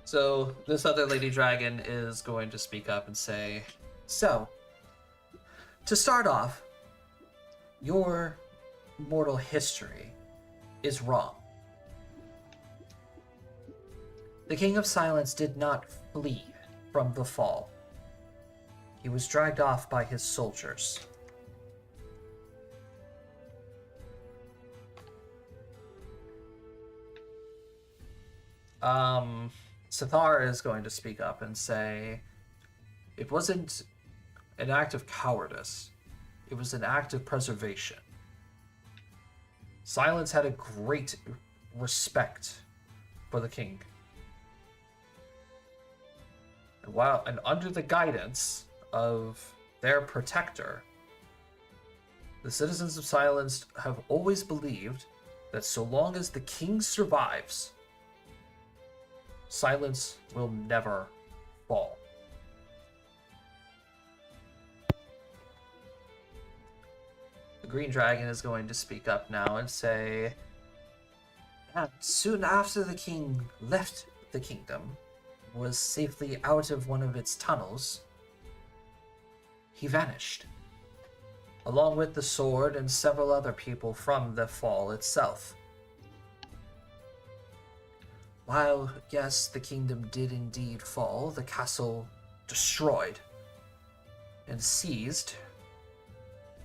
So this other lady dragon is going to speak up and say, "So, to start off, your mortal history is wrong. The King of Silence did not flee from the fall. He was dragged off by his soldiers. Sithar is going to speak up and say, it wasn't an act of cowardice. It was an act of preservation. Silence had a great respect for the king. And under the guidance of their protector, the citizens of Silence have always believed that so long as the king survives, Silence will never fall. The Green Dragon is going to speak up now and say, "And soon after the king left the kingdom, was safely out of one of its tunnels, he vanished, along with the sword and several other people from the fall itself. While, yes, the kingdom did indeed fall, the castle destroyed and seized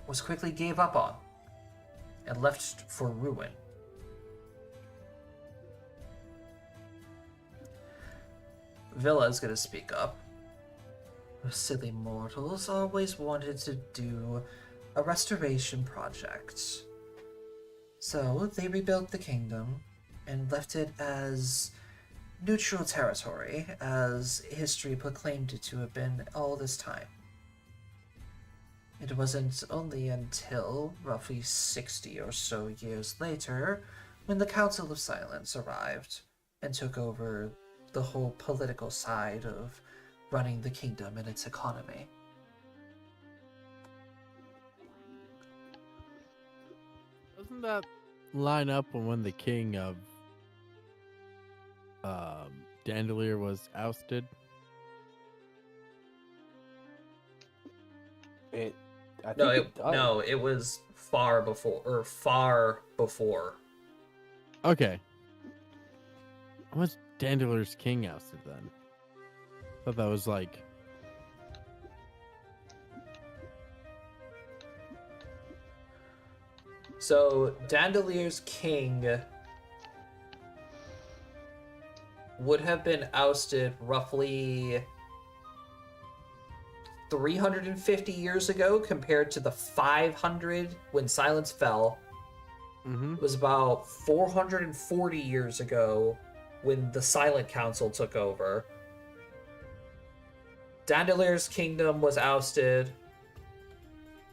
was quickly gave up on and left for ruin. Villa is going to speak up. Silly mortals always wanted to do a restoration project. So they rebuilt the kingdom and left it as neutral territory, as history proclaimed it to have been all this time. It wasn't only until roughly 60 or so years later when the Council of Silence arrived and took over the whole political side of running the kingdom and its economy." Doesn't that line up with when the king of Dandelier was ousted? No, it was far before. Okay. When was Dandelier's king ousted then? I thought that was like... So Dandelier's king would have been ousted roughly 350 years ago compared to the 500 when Silence fell. Mm-hmm. It was about 440 years ago when the Silent Council took over. Dandelier's kingdom was ousted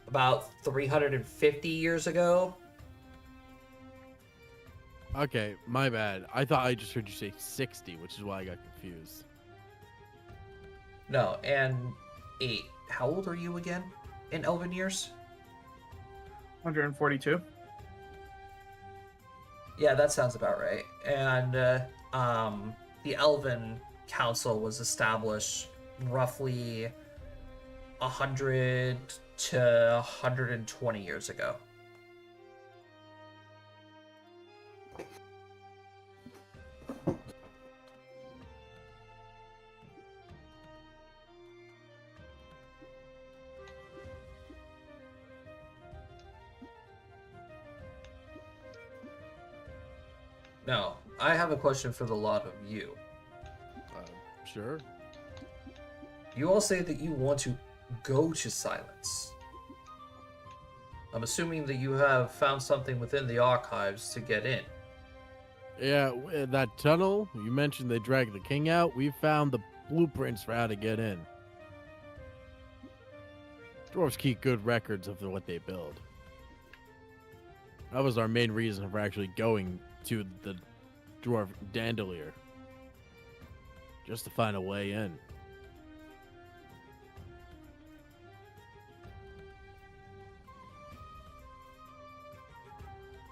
about 350 years ago. Okay, my bad. I thought I just heard you say 60, which is why I got confused. No, and 8. How old are you again in Elven years? 142. Yeah, that sounds about right. And the Elven Council was established roughly 100 to 120 years ago. Now, I have a question for the lot of you. Sure. You all say that you want to go to Silence. I'm assuming that you have found something within the archives to get in. Yeah, that tunnel, you mentioned they dragged the king out. We found the blueprints for how to get in. Dwarves keep good records of what they build. That was our main reason for actually going to the dwarf Dandelier. Just to find a way in.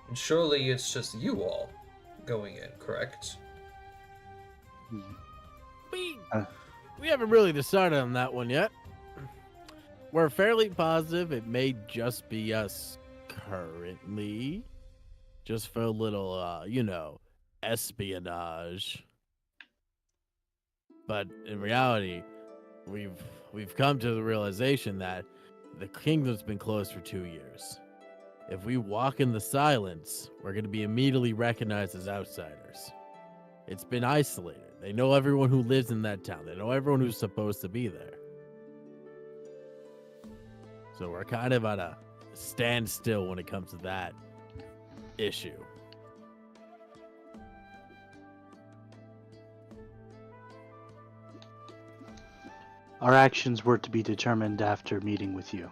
And surely it's just you all going in, correct? We haven't really decided on that one yet. We're fairly positive it may just be us currently. Just for a little, espionage. But in reality, we've come to the realization that the kingdom's been closed for 2 years. If we walk in the Silence, we're going to be immediately recognized as outsiders. It's been isolated. They know everyone who lives in that town. They know everyone who's supposed to be there. So we're kind of at a standstill when it comes to that. issue. Our actions were to be determined after meeting with you.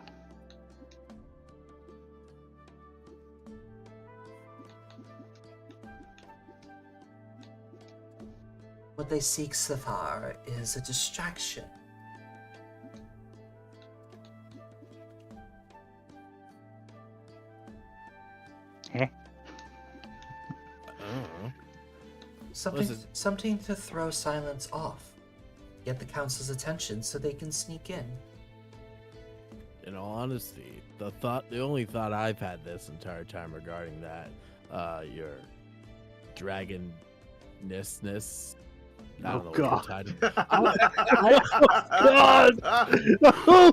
What they seek, Sithar, is a distraction. Eh? Something to throw silence off. Get the council's attention so they can sneak in. In all honesty, the only thought I've had this entire time regarding that, your dragonness. I don't know God. what your title. Oh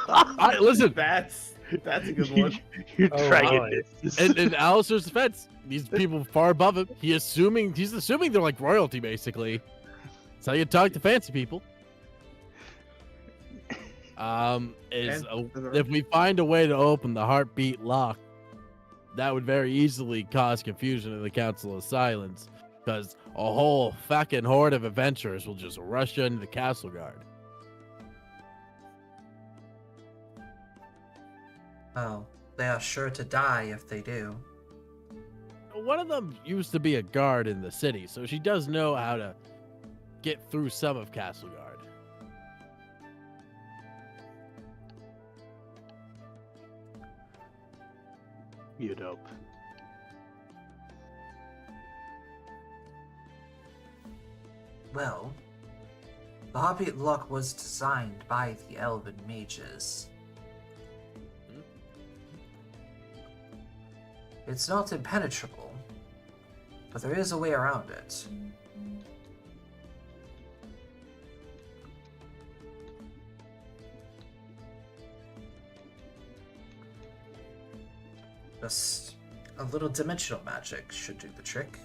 God! Listen, That's a good one. You're Oh, dragging boy. this. in Alistair's defense, these people far above him. He's assuming they're like royalty, basically. That's how you talk to fancy people. If we find a way to open the heartbeat lock, that would very easily cause confusion in the Council of Silence, because a whole fucking horde of adventurers will just rush into the castle guard. Oh, they are sure to die if they do. One of them used to be a guard in the city, so she does know how to get through some of Castle Guard. You'd hope. Well, the Heartbeat Lock was designed by the Elven Mages. It's not impenetrable, but there is a way around it. Just a little dimensional magic should do the trick.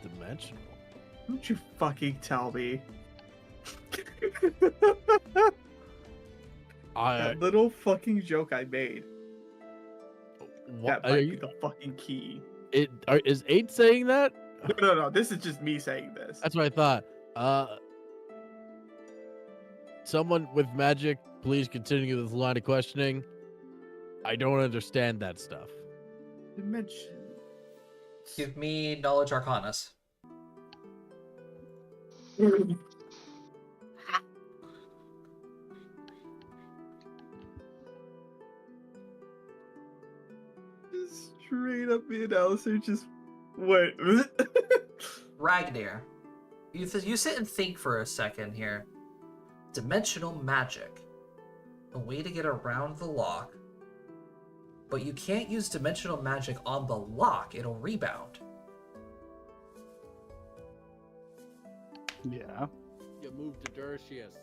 Dimensional. Don't you fucking tell me. That little fucking joke I made. What, That might be the fucking key. Is 8 saying that? No. This is just me saying this. That's what I thought. Someone with magic, please continue this line of questioning. I don't understand that stuff. Dimension. Give me Knowledge Arcanas. Straight up me and Alistair just wait. Ragnar, you sit and think for a second here. Dimensional magic. A way to get around the lock. But you can't use dimensional magic on the lock, it'll rebound. Yeah. You moved to Dercius.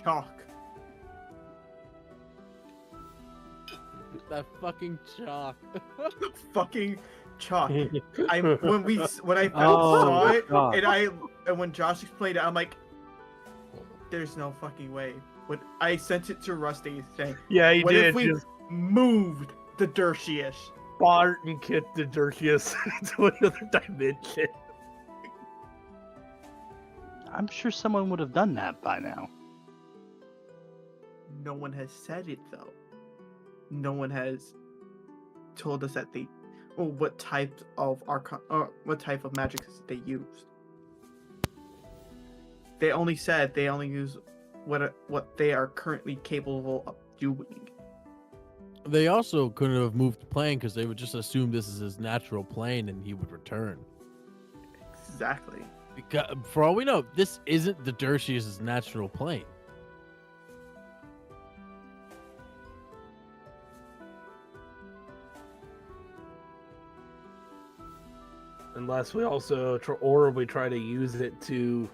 Chalk. That fucking chalk. Fucking chalk. When I first Oh, saw it, God. and when Josh explained it, I'm like, there's no fucking way. When I sent it to Rusty saying, Yeah, he what did. if we Just moved the Dercius? Bart and Kit the Dirtiest to another dimension. I'm sure someone would have done that by now. No one has said it though. No one has told us that what type of magic they used. They only said they only use what they are currently capable of doing. They also couldn't have moved the plane because they would just assume this is his natural plane and he would return. Exactly. Because, for all we know, this isn't the Dercius' natural plane. Unless we also, or we try to use it to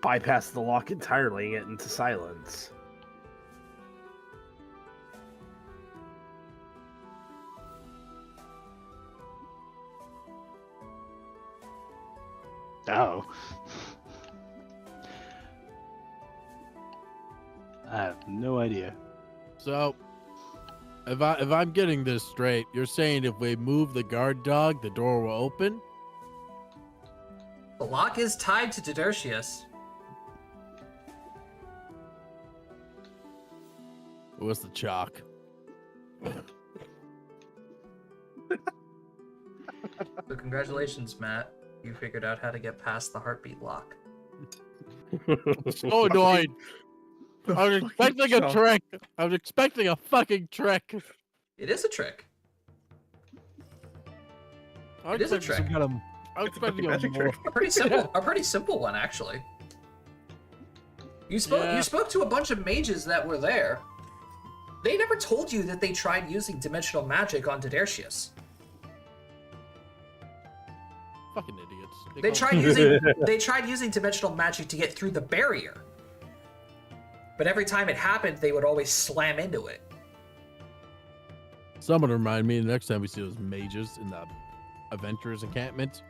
bypass the lock entirely and get into silence. now. I have no idea. So, if I'm getting this straight, you're saying if we move the guard dog, the door will open? The lock is tied to Didertius. What's the chalk? So congratulations, Matt. You figured out how to get past the heartbeat lock. So annoyed. The I was fucking expecting a chalk. trick. I was expecting a fucking trick. It is a trick. I was It is a expecting trick. some kind of. I was It's a fucking expecting a magic more. trick. A pretty simple, a pretty simple one actually. You spoke, Yeah. you spoke to a bunch of mages that were there. They never told you that they tried using dimensional magic on Didertius. Fucking idiots. They tried using dimensional magic to get through the barrier. But every time it happened, they would always slam into it. Someone remind me next time we see those mages in the Adventurers encampment,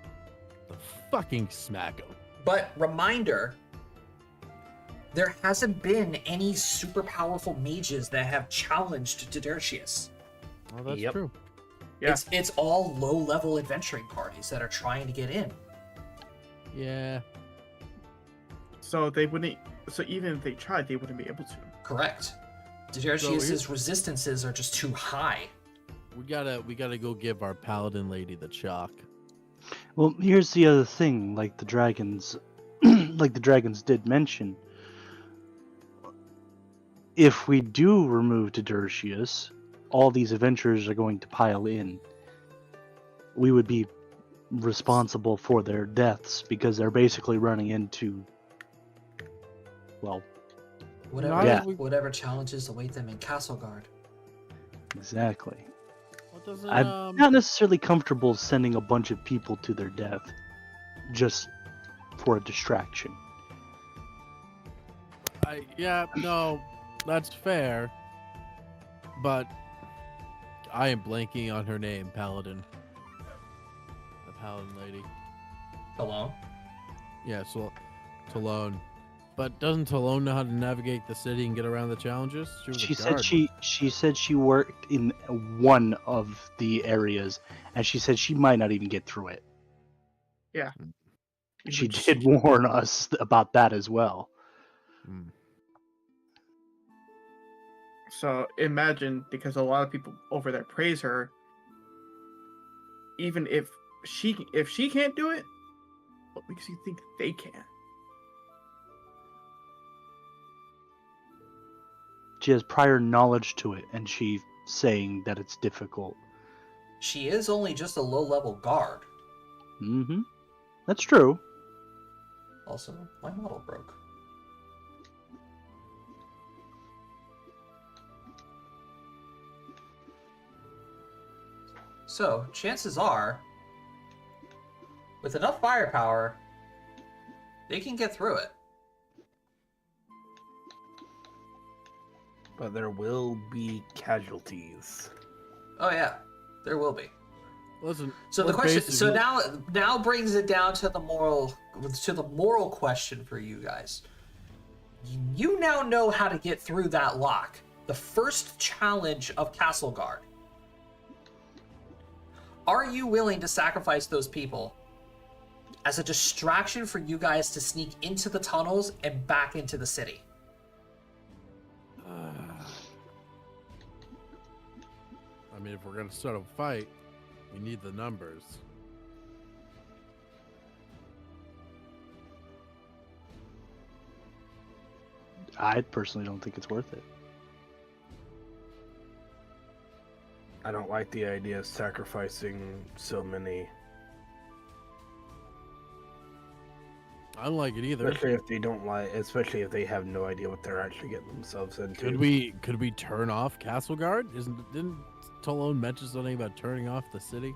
the fucking smack them. But reminder, there hasn't been any super powerful mages that have challenged Didertius. Oh, that's Yep. true. Yeah. It's all low-level adventuring parties that are trying to get in. Yeah. So they wouldn't. So even if they tried, they wouldn't be able to. Correct. So Didertius's resistances are just too high. We gotta go give our paladin lady the chalk. Well, here's the other thing, like the dragons did mention. If we do remove Didertius, all these adventurers are going to pile in. We would be responsible for their deaths because they're basically running into, well, Whatever, Yeah. whatever challenges await them in Castleguard. exactly. What doesn't I'm not necessarily comfortable sending a bunch of people to their death just for a distraction. no, that's fair. But I am blanking on her name, Paladin. The Paladin lady. Alone. Yeah, so Talone. But doesn't Talone know how to navigate the city and get around the challenges? Was a She said guard. she said she worked in one of the areas, and she said she might not even get through it. She Which- did warn us about that as well. Hmm. So imagine, because a lot of people over there praise her. Even if she can't do it, what makes you think they can? She has prior knowledge to it, and she's saying that it's difficult. She is only just a low-level guard. Mm-hmm. That's true. Also, my model broke. So, chances are, with enough firepower, they can get through it. But there will be casualties. Oh yeah, there will be. Listen. So the we're question, so basically- now brings it down to the moral question for you guys. You now know how to get through that lock. The first challenge of Castleguard. Are you willing to sacrifice those people as a distraction for you guys to sneak into the tunnels and back into the city? I mean, if we're gonna start a fight, we need the numbers. I personally don't think it's worth it. I don't like the idea of sacrificing so many, I don't like it either. especially if they don't like, especially if they have no idea what they're actually getting themselves into. Could we turn off Castleguard? Didn't Talone mention something about turning off the city?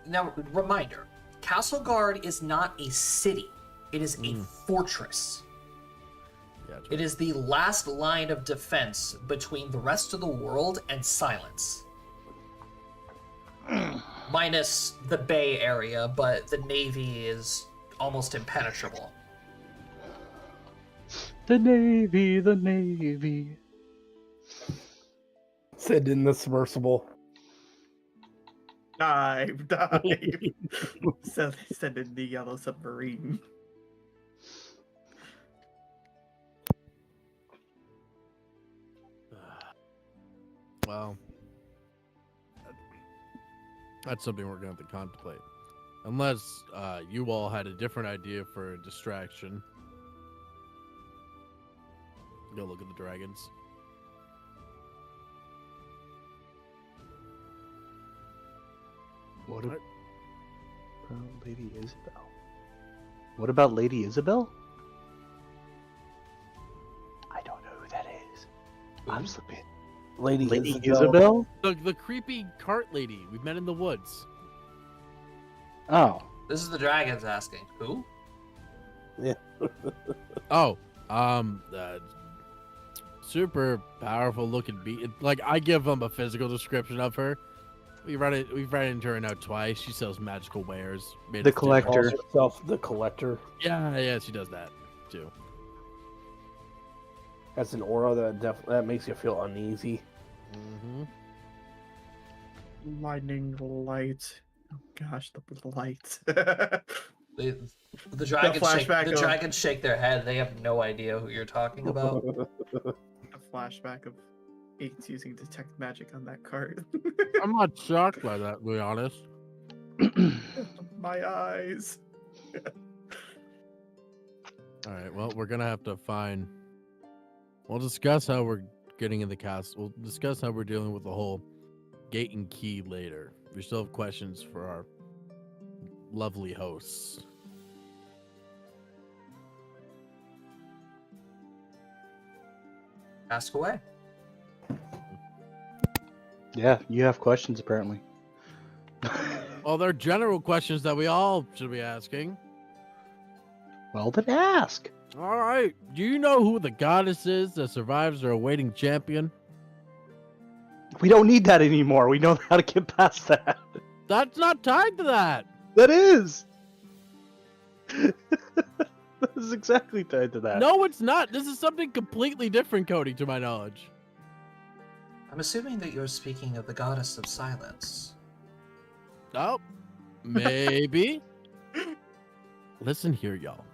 Now, reminder, Castleguard is not a city. It is a fortress. Yeah. True. It is the last line of defense between the rest of the world and silence. minus the Bay Area, but the Navy is almost impenetrable. The Navy, the Navy. Send in the submersible. Dive. Send in the yellow submarine. Well, that's something we're going to have to contemplate. Unless you all had a different idea for a distraction. Go look at the dragons. What about Lady Isabel? What about Lady Isabel? I don't know who that is. I'm slipping. Lady Isabel? The creepy cart lady we met in the woods. Oh. This is the dragons asking. Who? Oh, super powerful looking like I give them a physical description of her. We've run into her now twice. She sells magical wares. The collector. Calls herself the collector. Yeah, she does that too. That's an aura that makes you feel uneasy. Mm-hmm. Lightning light. Oh gosh, the light. The flashback of- dragons shake their head. They have no idea who you're talking about. A flashback of 8 using detect magic on that card. I'm not shocked by that, to be honest. My eyes. All right, well, we're gonna have to find. We'll discuss how we're getting in the castle. We'll discuss how we're dealing with the whole gate and key later. We still have questions for our lovely hosts. Ask away. Yeah, you have questions apparently. Well, they're general questions that we all should be asking. Well, then ask. All right. Do you know who the goddess is that survives their awaiting champion? We don't need that anymore. We know how to get past that. That's not tied to that. That is. That is exactly tied to that. No, it's not. This is something completely different, Cody, to my knowledge. I'm assuming that you're speaking of the goddess of silence. Oh, maybe. Listen here, y'all.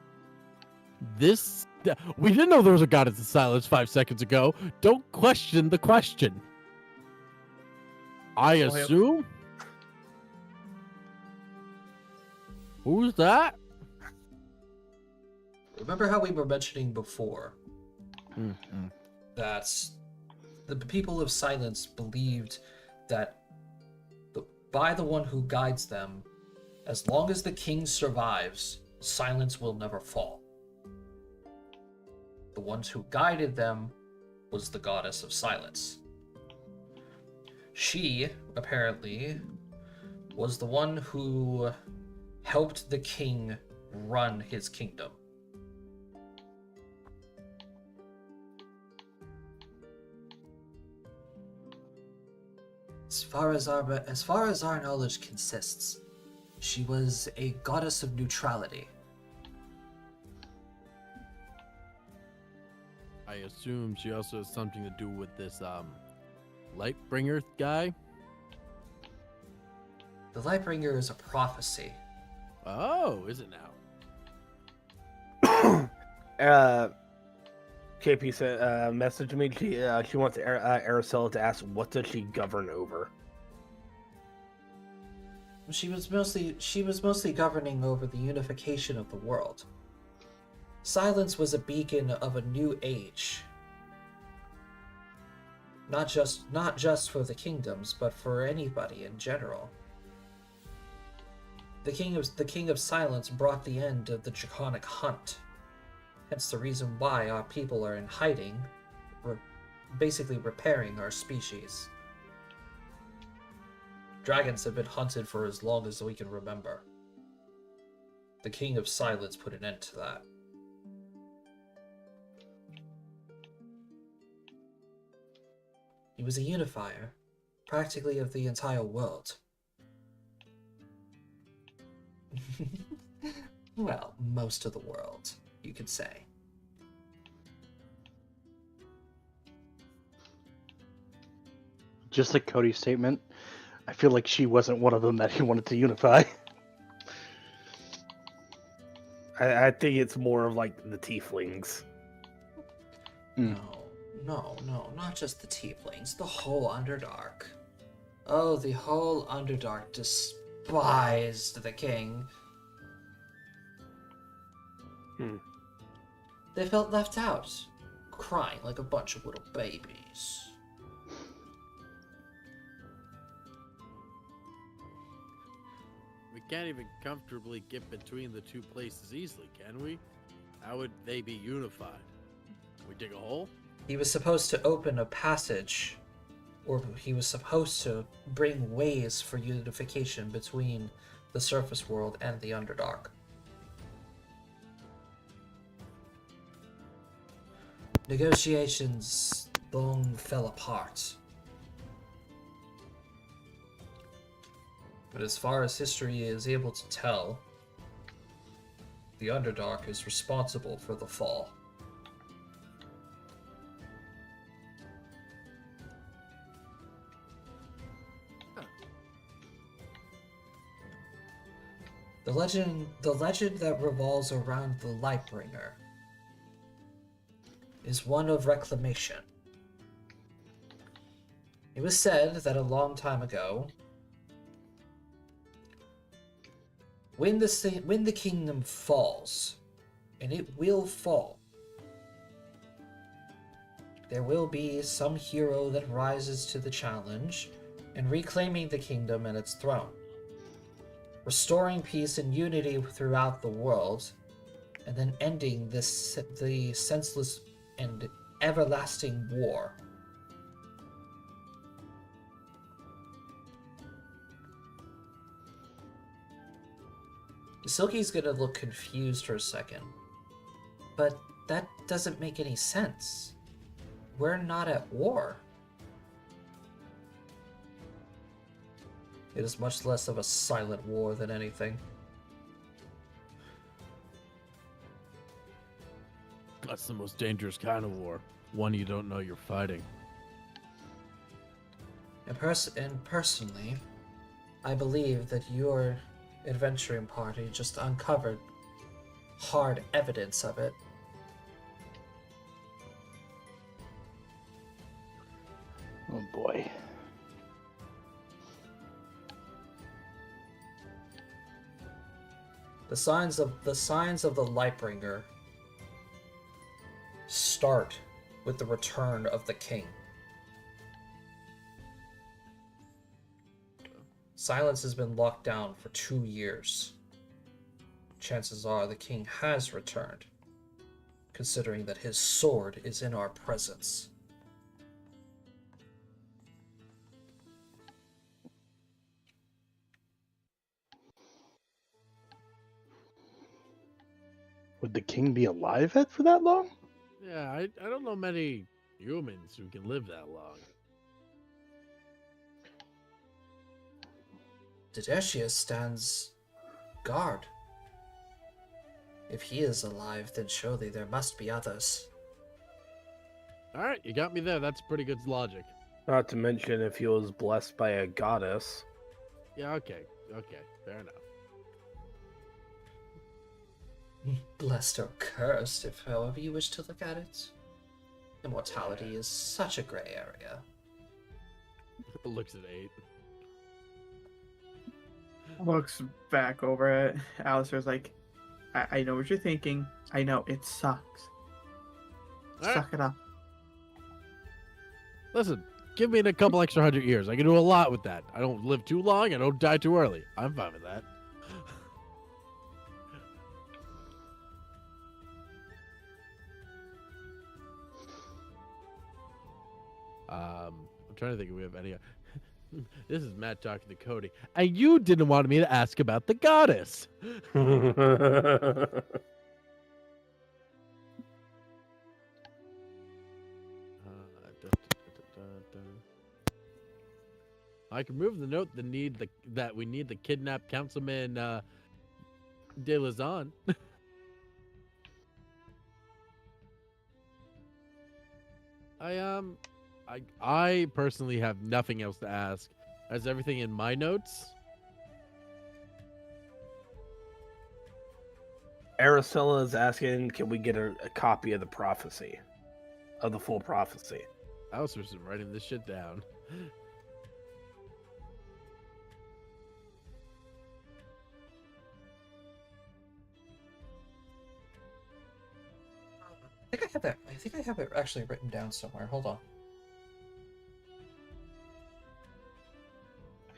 We didn't know there was a goddess of silence 5 seconds ago. Don't question the question. I assume. Who's that? Remember how we were mentioning before Mm-hmm. that the people of silence believed that by the one who guides them, as long as the king survives, silence will never fall. The ones who guided them was the goddess of silence. She, apparently, was the one who helped the king run his kingdom. As far as our knowledge consists, she was a goddess of neutrality. I assume she also has something to do with this Lightbringer guy. The Lightbringer is a prophecy. Oh, is it now? KP said, message me. She wants Araceli to ask, what does she govern over? She was mostly governing over the unification of the world. Silence was a beacon of a new age. Not just for the kingdoms, but for anybody in general. The King of Silence brought the end of the draconic hunt. Hence the reason why our people are in hiding, basically repairing our species. Dragons have been hunted for as long as we can remember. The King of Silence put an end to that. He was a unifier, practically of the entire world. Well, most of the world, you could say. Just like Cody's statement, I feel like she wasn't one of them that he wanted to unify. I think it's more of like the tieflings. Mm. No, not just the tieflings, the whole Underdark. Oh, the whole Underdark despised the king. They felt left out, crying like a bunch of little babies. We can't even comfortably get between the two places easily, can we? How would they be unified? We dig a hole? He was supposed to open a passage, or he was supposed to bring ways for unification between the surface world and the Underdark. Negotiations long fell apart. But as far as history is able to tell, the Underdark is responsible for the fall. The legend that revolves around the Lightbringer is one of reclamation. It was said that a long time ago, when the kingdom falls, and it will fall, there will be some hero that rises to the challenge in reclaiming the kingdom and its throne, restoring peace and unity throughout the world, and then ending the senseless and everlasting war. Silky's gonna look confused for a second, but that doesn't make any sense. We're not at war. It is much less of a silent war than anything. That's the most dangerous kind of war. One you don't know you're fighting. And personally, I believe that your adventuring party just uncovered hard evidence of it. Oh boy. The signs of the Lightbringer start with the return of the king. Silence has been locked down for 2 years. Chances are the king has returned, considering that his sword is in our presence. Would the king be alive yet for that long? Yeah, I don't know many humans who can live that long. Dedecius stands guard. If he is alive, then surely there must be others. All right, you got me there. That's pretty good logic. Not to mention if he was blessed by a goddess. Yeah, okay, fair enough. Blessed or cursed, if however you wish to look at it. Immortality is such a gray area. Looks at 8. Looks back over it. Alistair's like, I know what you're thinking. I know, it sucks. All Suck it up. Listen, give me a couple extra 100 years. I can do a lot with that. I don't live too long. I don't die too early. I'm fine with that. I'm trying to think if we have any. This is Matt talking to Cody. And you didn't want me to ask about the goddess. I can move the note that we need the kidnapped councilman De Lazan. I personally have nothing else to ask. As everything in my notes. Aracilla is asking, can we get a copy of the prophecy? Of the full prophecy. I was just writing this shit down. I think I have that. I think I have it actually written down somewhere. Hold on.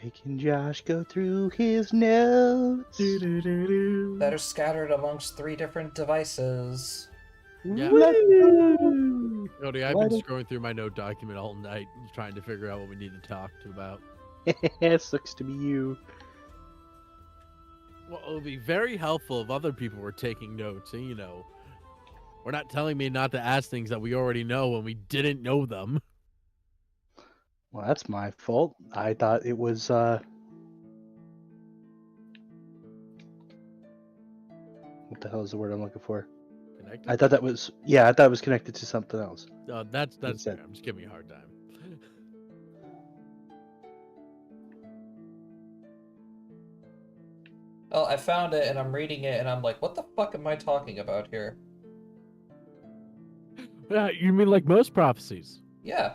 Making Josh go through his notes. That are scattered amongst 3 different devices. Yeah. Woo! Cody, I've been scrolling through my note document all night trying to figure out what we need to talk to about. Sucks to be you. Well, it would be very helpful if other people were taking notes, and you know, we're not telling me not to ask things that we already know when we didn't know them. Well, that's my fault. I thought it was what the hell is the word I'm looking for? Connected? I thought that was I thought it was connected to something else. That's That's fair. it. I'm just giving you a hard time. Oh, I found it and I'm reading it and I'm like, what the fuck am I talking about here? Yeah, you mean like most prophecies? Yeah.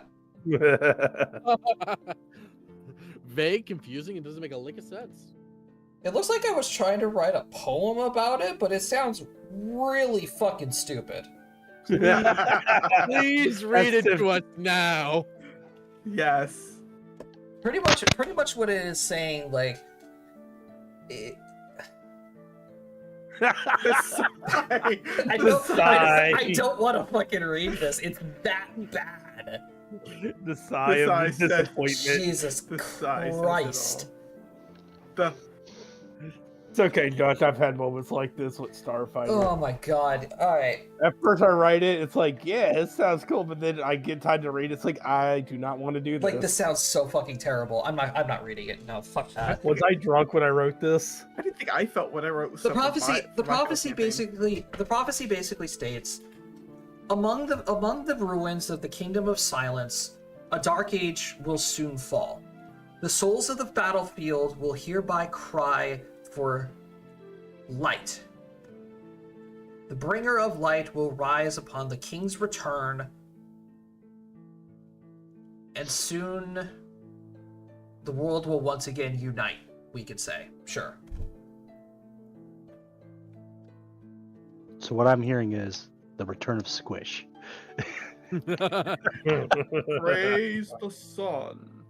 Vague, confusing, and doesn't make a lick of sense. It looks like I was trying to write a poem about it, but it sounds really fucking stupid. Please read it to us now. Yes. Pretty much what it is saying, like, Sigh. I don't want to fucking read this. It's that bad. The sigh The of sigh said, disappointment. Jesus The sigh says it Christ. all. It's okay, Josh. I've had moments like this with Starfighter. Oh my god. Alright. At first, I write it. It's like, yeah, it sounds cool, but then I get time to read. It's like, I do not want to do this. Like, this sounds so fucking terrible. I'm not reading it. No, fuck that. Was I drunk when I wrote this? I didn't think I felt when I wrote The stuff for prophecy campaign. basically states, among the ruins of the Kingdom of Silence, a dark age will soon fall. The souls of the battlefield will hereby cry for light. The bringer of light will rise upon the king's return, and soon the world will once again unite, we could say. Sure. So what I'm hearing is the return of Squish. Praise the sun.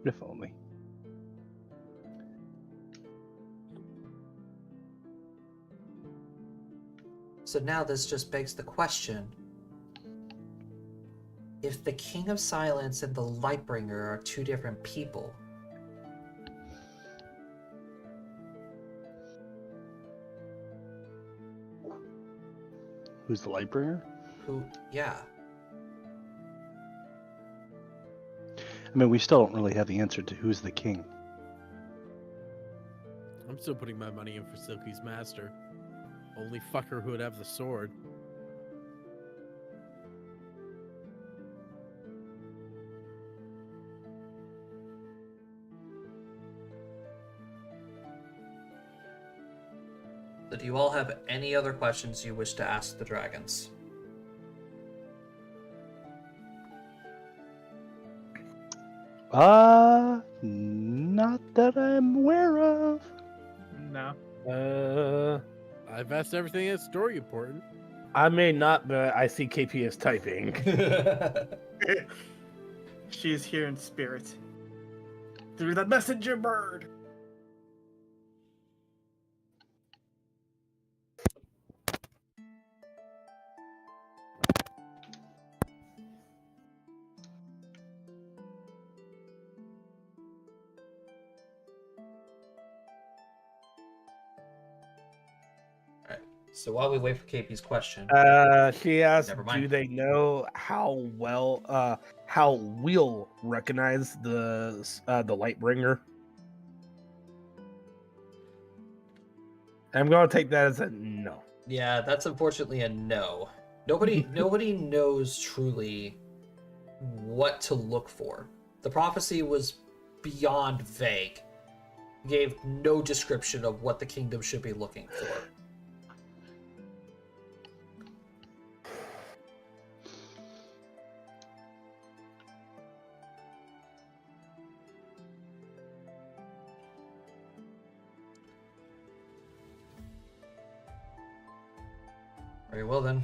If only. So now this just begs the question, if the King of Silence and the Lightbringer are 2 different people, Who's the Lightbringer? who, yeah. I mean, we still don't really have the answer to who's the king. I'm still putting my money in for Silky's master. Only fucker who would have the sword. So do you all have any other questions you wish to ask the dragons? Not that I'm aware of. No. I've asked everything that's story important. I may not, but I see KP is typing. She is here in spirit. Through the messenger bird. So while we wait for KP's question, She asked, Never mind. do they know how we'll recognize the Lightbringer? I'm going to take that as a no. Yeah, that's unfortunately a no. Nobody knows truly what to look for. The prophecy was beyond vague. Gave no description of what the kingdom should be looking for. Very well then.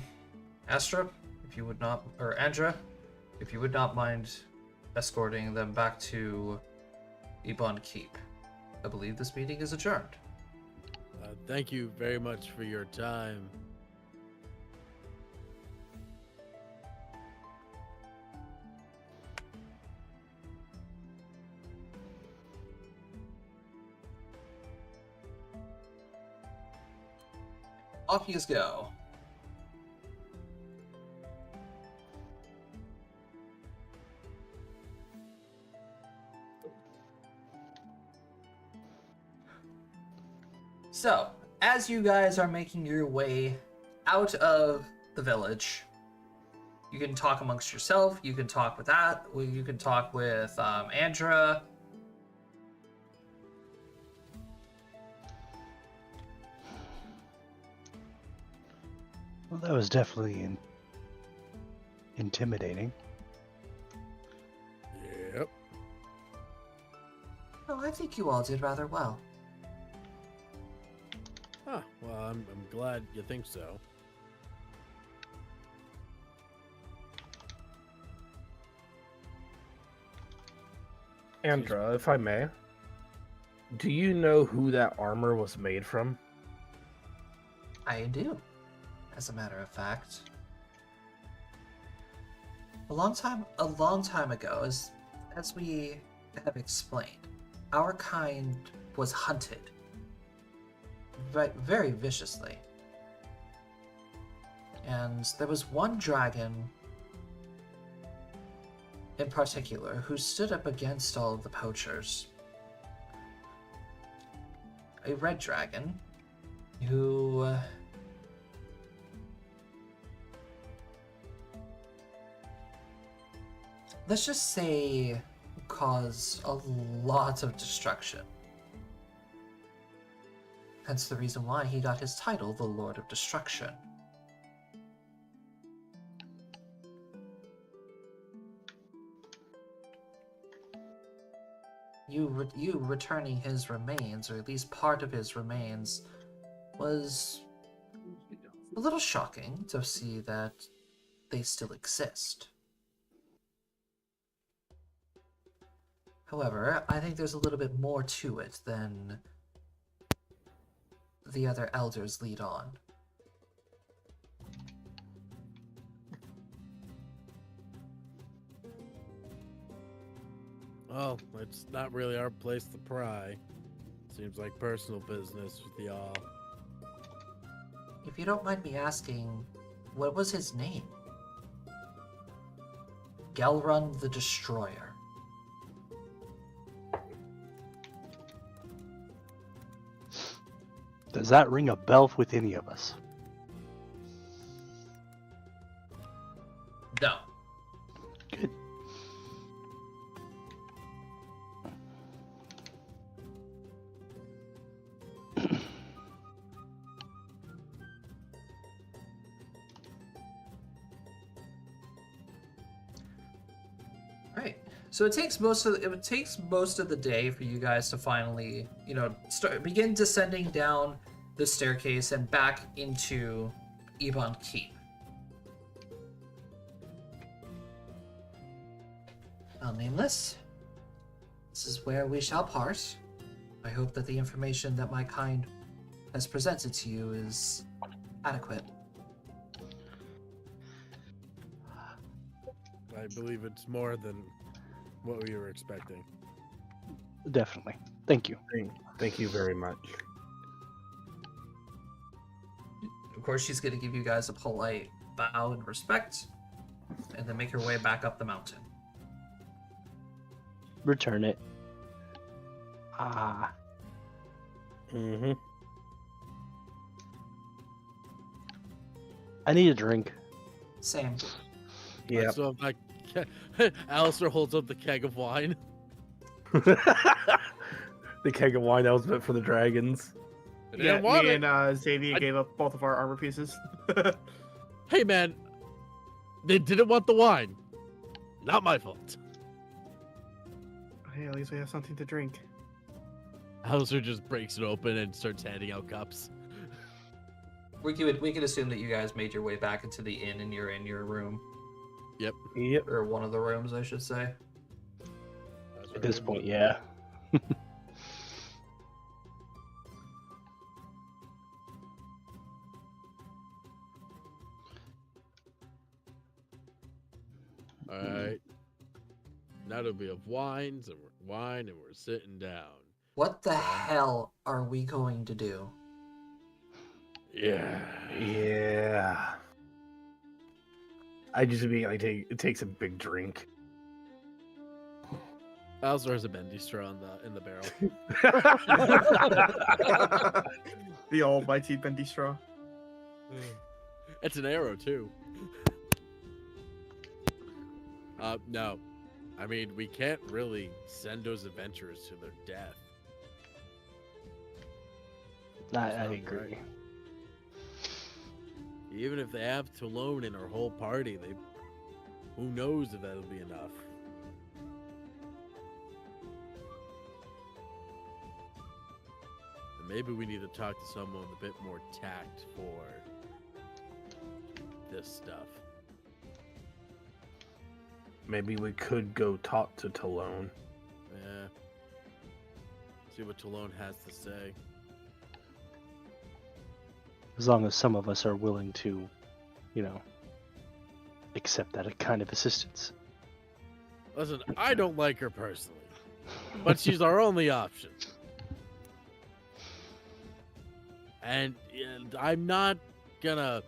Astra, if you would not, or Andra, if you would not mind escorting them back to Ibon Keep. I believe this meeting is adjourned. Thank you very much for your time. Off you go. So, as you guys are making your way out of the village, you can talk amongst yourself, you can talk with you can talk with Andra. Well, that was definitely intimidating. Yep. Oh, I think you all did rather well. Huh. Well, I'm glad you think so. Andra, if I may, do you know who that armor was made from? I do, as a matter of fact. A long time ago, as we have explained, our kind was hunted very viciously. And there was one dragon in particular who stood up against all of the poachers. A red dragon who let's just say caused a lot of destruction. Hence the reason why he got his title, the Lord of Destruction. You returning his remains, or at least part of his remains, was a little shocking to see that they still exist. However, I think there's a little bit more to it than the other elders lead on. Well, it's not really our place to pry. Seems like personal business with y'all. If you don't mind me asking, what was his name? Gelrun the Destroyer. Does that ring a bell with any of us? No. Good. Right. So it takes most of the day for you guys to finally, begin descending down the staircase and back into Ebon Keep. Well, Nameless, this is where we shall part. I hope that the information that my kind has presented to you is adequate. I believe it's more than what we were expecting. Definitely. Thank you. Thank you very much. Of course, she's going to give you guys a polite bow and respect, and then make her way back up the mountain. Return it. Ah. Mm-hmm. I need a drink. Same. Yeah. So I'm like, Alistair holds up the keg of wine. The keg of wine that was meant for the dragons. I Yeah, didn't want me it. and Xavier I- gave up both of our armor pieces. Hey man, they didn't want the wine. Not my fault. Hey, at least we have something to drink. Alistair just breaks it open and starts handing out cups. We could assume that you guys made your way back into the inn and you're in your room. Yep. Yep. Or one of the rooms, I should say. At this point, yeah. All right. Now it'll be of wine, and we're sitting down. What the hell are we going to do? Yeah. Yeah. I just immediately it takes a big drink. Alistair has a bendy straw in the barrel. The almighty bendy straw. It's an arrow too. No. I mean, we can't really send those adventurers to their death. I Sounds agree. right. Even if they have Tulone in our whole party, who knows if that'll be enough. And maybe we need to talk to someone with a bit more tact for this stuff. Maybe we could go talk to Talone. Yeah. See what Tulone has to say. As long as some of us are willing to, accept that kind of assistance. Listen, I don't like her personally, but she's our only option. And I'm not gonna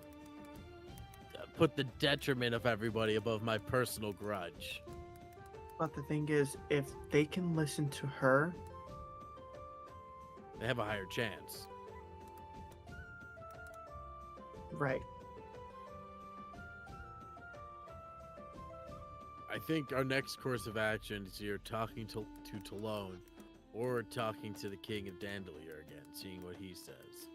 put the detriment of everybody above my personal grudge. But the thing is, if they can listen to her, They have a higher chance. right? I think our next course of action is either talking to Tulone or talking to the King of Dandelier again, seeing what he says.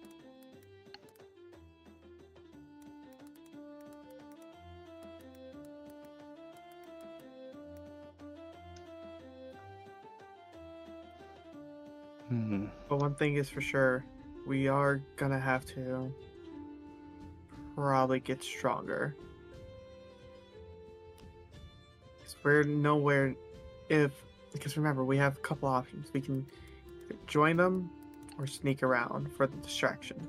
Hmm. But one thing is for sure, we are gonna have to probably get stronger. 'Cause we're nowhere because remember, we have a couple options. We can either join them or sneak around for the distraction.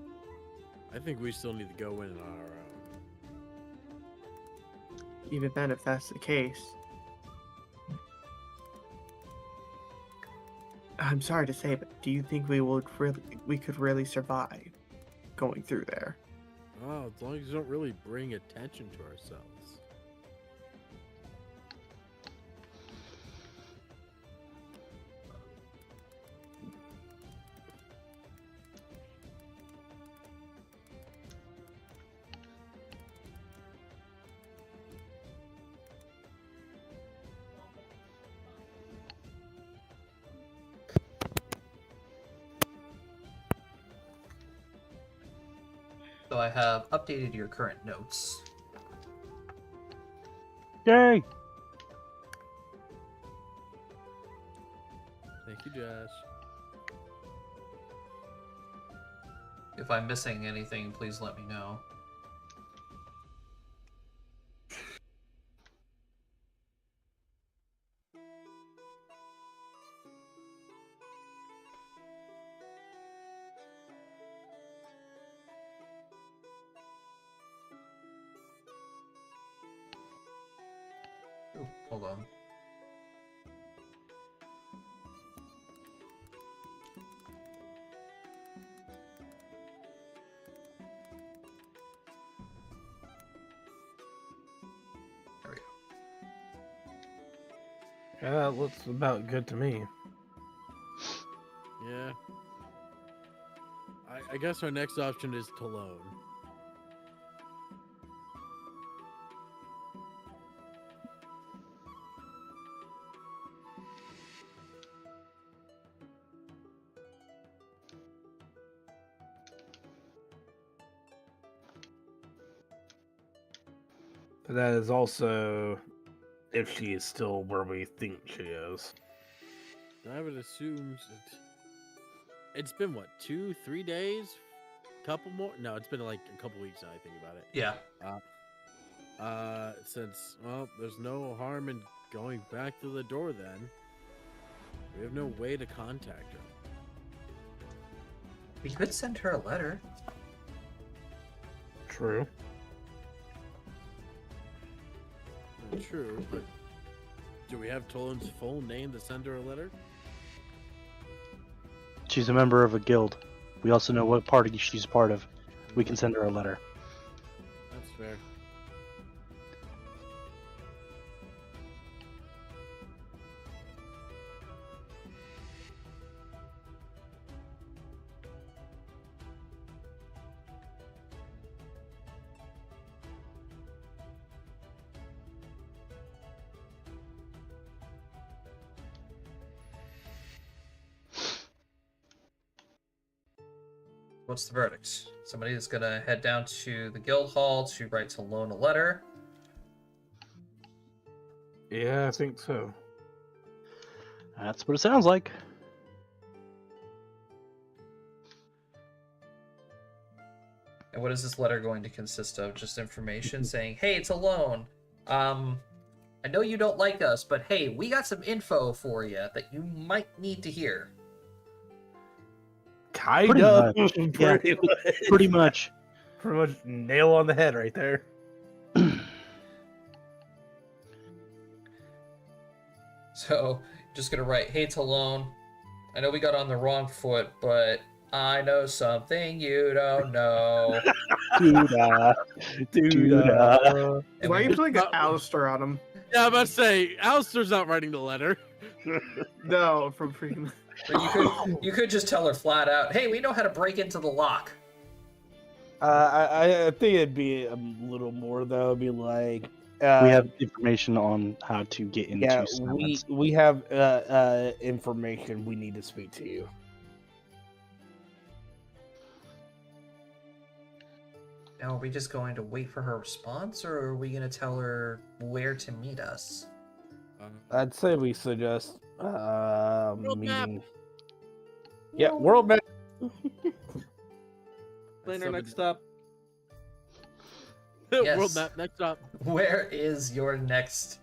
I think we still need to go in on our own. Even then, if that's the case, I'm sorry to say, but do you think we could really survive going through there? Oh, as long as you don't really bring attention to ourselves. So I have updated your current notes. Yay! Thank you, Josh. If I'm missing anything, please let me know. Oh, hold on. There we go. Yeah, that looks about good to me. Yeah. I guess our next option is Tulone. But that is also if she is still where we think she is. I would assume it's been what, 2-3 days? Couple more? No, it's been like a couple weeks now. I think about it. Yeah. Since there's no harm in going back to the door. Then we have no way to contact her. We could send her a letter. True. True, but do we have Tolan's full name to send her a letter? She's a member of a guild. We also know what party she's part of. We can send her a letter. That's fair. What's the verdict? Somebody is gonna head down to the guild hall to write to Lone a letter. Yeah, I think so. That's what it sounds like. And what is this letter going to consist of? Just information saying, hey, it's Alone. I know you don't like us, but hey, we got some info for you that you might need to hear. Kind Pretty of. much. Pretty much. Pretty much. Pretty much nail on the head right there. So, just gonna write, hey, it's Alone. I know we got on the wrong foot, but I know something you don't know. Duda. Duda. And Why are we- you putting an Alistair on him? Yeah, I'm about to say, Alistair's not writing the letter. No, from freaking. But you could just tell her flat out, hey, we know how to break into the lock. I think it'd be a little more though. It'd be like We have information on how to get into yeah, silence. we have information. We need to speak to you. Now, are we just going to wait for her response, or are we going to tell her where to meet us? I'd say we suggest World map. meeting. Yeah, world map. Later, next stop. Yes. World map, next up. Where is your next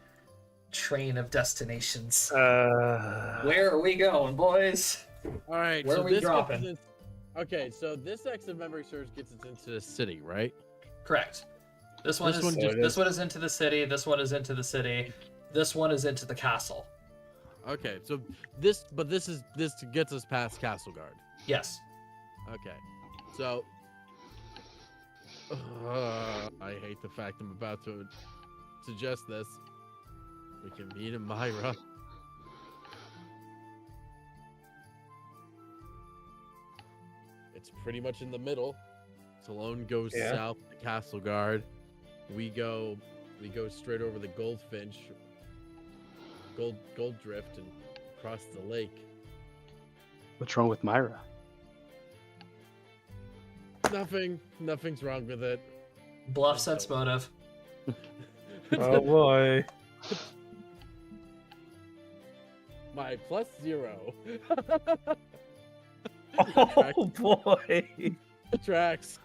train of destinations? Where are we going, boys? All right, Where so are we this gets dropping? us in- Okay, so this X of memory serves gets us into the city, right? Correct. This one This is one just- this one is into the city. This one is into the city. This one is into the castle. Okay, so this gets us past Castle Guard. Yes. Okay, so I hate the fact I'm about to suggest this. We can meet in Myra. It's pretty much in the middle. Salone goes Yeah. south to Castle Guard. We go straight over the Goldfinch, Gold Drift, and across the lake. What's wrong with Myra? Nothing's wrong with it. Bluff sets motive. Oh boy. My +0. Oh boy. Tracks.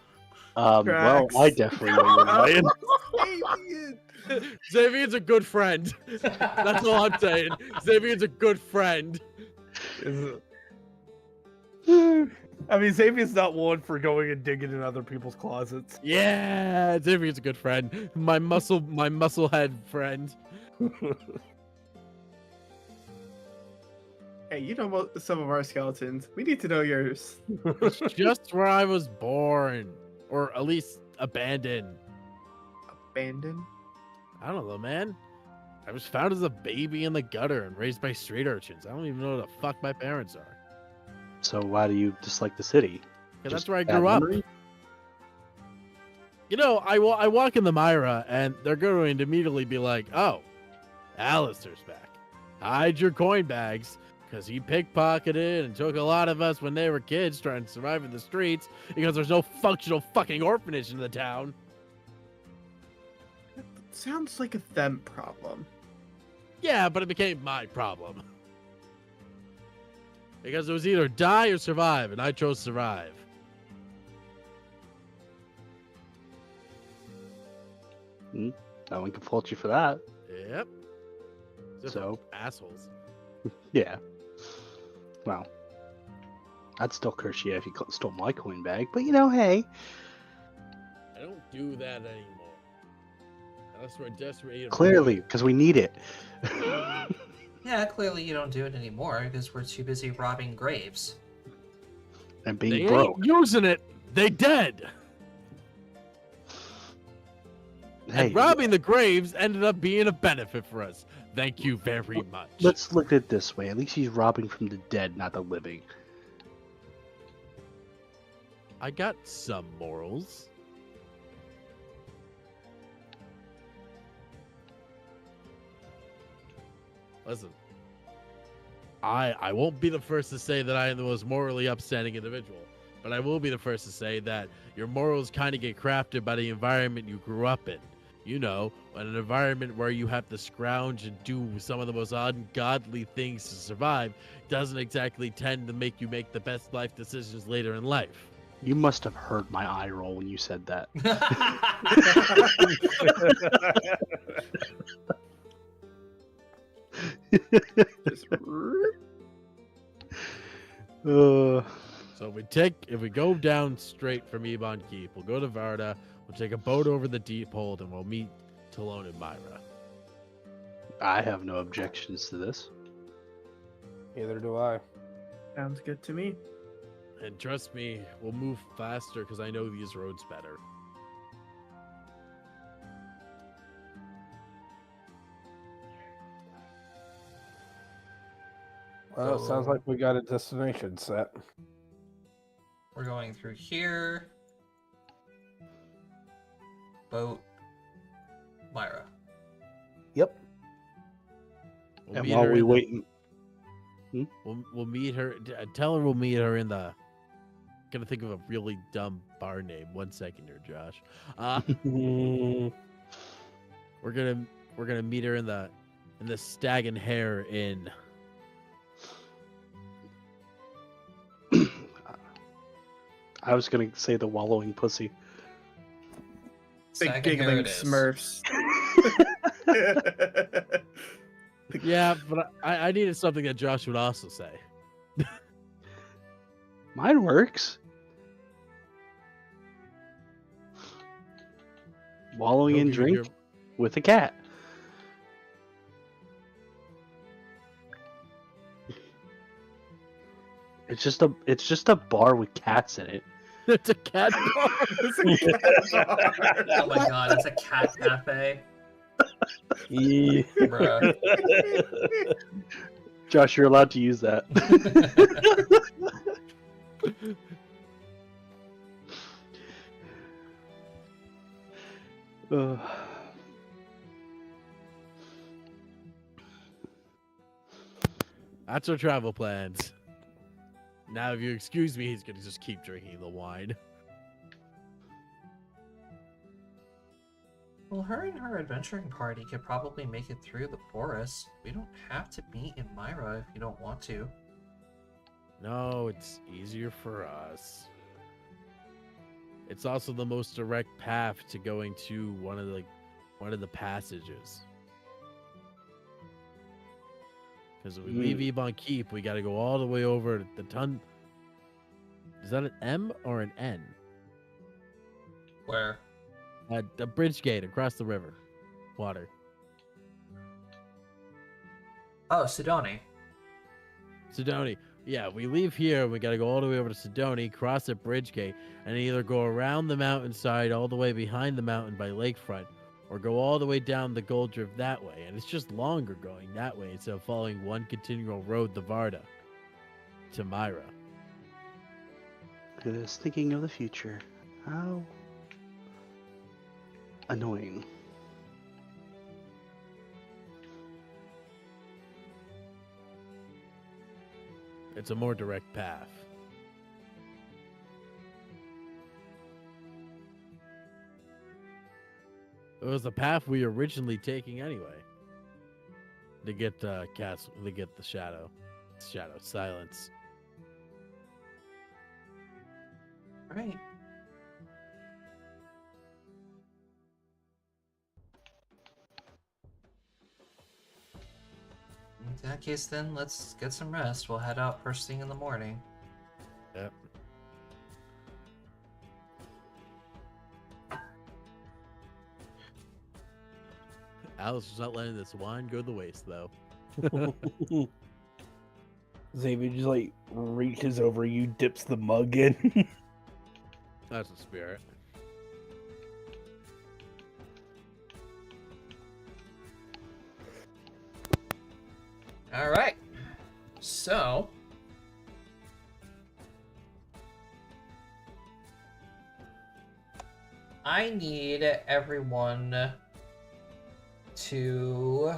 Well, Tracks. I definitely know you're lying. Xavier's a good friend. That's all I'm saying. Xavier's a good friend. I mean, Xavier's not one for going and digging in other people's closets. Yeah, Xavier's a good friend. My musclehead friend. Hey, you know about some of our skeletons. We need to know yours. It's just where I was born, or at least abandoned. Abandoned? I don't know, man. I was found as a baby in the gutter and raised by street urchins. I don't even know who the fuck my parents are. So why do you dislike the city? Yeah, Just that's where I bad grew up. memory? You know, I walk in the Myra, and they're going to immediately be like, "Oh, Alistair's back. Hide your coin bags, because he pickpocketed and took a lot of us when they were kids trying to survive in the streets because there's no functional fucking orphanage in the town." sounds like a them problem. Yeah, but it became my problem. Because it was either die or survive, and I chose survive. No one can fault you for that. Yep. Except So- for assholes. Yeah. Well, I'd still curse you if you stole my coin bag, but hey. I don't do that anymore. Unless we're desperate. Clearly, because we need it. Yeah, clearly you don't do it anymore because we're too busy robbing graves. And being They broke. ain't using it. They dead. Hey, And robbing the graves ended up being a benefit for us. Thank you very much. let's look at it this way. At least he's robbing from the dead, not the living. I got some morals. Listen, I won't be the first to say that I am the most morally upstanding individual, but I will be the first to say that your morals kind of get crafted by the environment you grew up in. You know, an environment where you have to scrounge and do some of the most ungodly things to survive doesn't exactly tend to make you make the best life decisions later in life. You must have heard my eye roll when you said that. Just Uh, So if we go down straight from Ebon Keep, we'll go to Varda, we'll take a boat over the Deep Hold, and we'll meet Talon and Myra. I have no objections to this. Neither do I. sounds good to me. And trust me, we'll move faster because I know these roads better. Well, it sounds like we got a destination set. We're going through here. Boat. Myra. Yep. We'll And meet while her we in the- wait, We'll meet her. Tell her we'll meet her in the. Gonna think of a really dumb bar name. 1 second here, Josh. Mm, We're gonna meet her in the Stag and Hare Inn. I was gonna say the wallowing pussy. Big Second, here giggling it is. Smurfs. Yeah, but I needed something that Josh would also say. Mine works. Wallowing Hope in you can drink hear- with a cat. It's just a bar with cats in it. It's a cat bar. Oh my god, it's a cat cafe. yeah. Bruh. Josh, you're allowed to use that. Ugh. That's our travel plans. Now, if you excuse me, he's gonna just keep drinking the wine. Well, her and her adventuring party could probably make it through the forest. We don't have to meet in Myra if you don't want to. No, it's easier for us. It's also the most direct path to going to one of the passages. Because if we leave Ebon Keep, we got to go all the way over to the ton. Is that an M or an N? Where? The bridge gate across the river, water. Oh, Sidoni. Sidoni. Yeah, we leave here. We got to go all the way over to Sidoni, cross the bridge gate, and either go around the mountainside all the way behind the mountain by lakefront, or go all the way down the Gold Drift that way. And it's just longer going that way instead of following one continual road, the Varda, to Myra. It is thinking of the future. How annoying. It's a more direct path. It was the path we were originally taking anyway. To get castle, to get the shadow silence. Right. In that case, then let's get some rest. We'll head out first thing in the morning. Yep. Alice is not letting this wine go to waste, though. Xavier just like reaches over you, dips the mug in. That's a spirit. All right. So, I need everyone to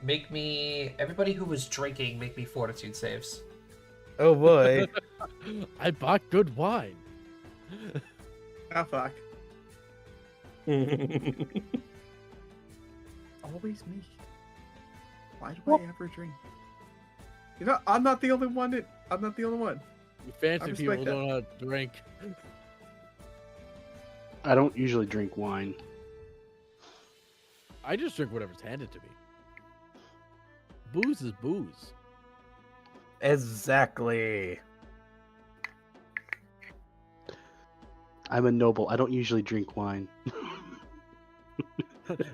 make me, everybody who was drinking, make me fortitude saves. Oh boy. I bought good wine. Ah, fuck. Always me. Why do I ever drink? You know, I'm not the only one. I'm not the only one. You fancy respect people that. don't know how to drink. I don't usually drink wine. I just drink whatever's handed to me. Booze is booze. Exactly. I'm a noble. I don't usually drink wine.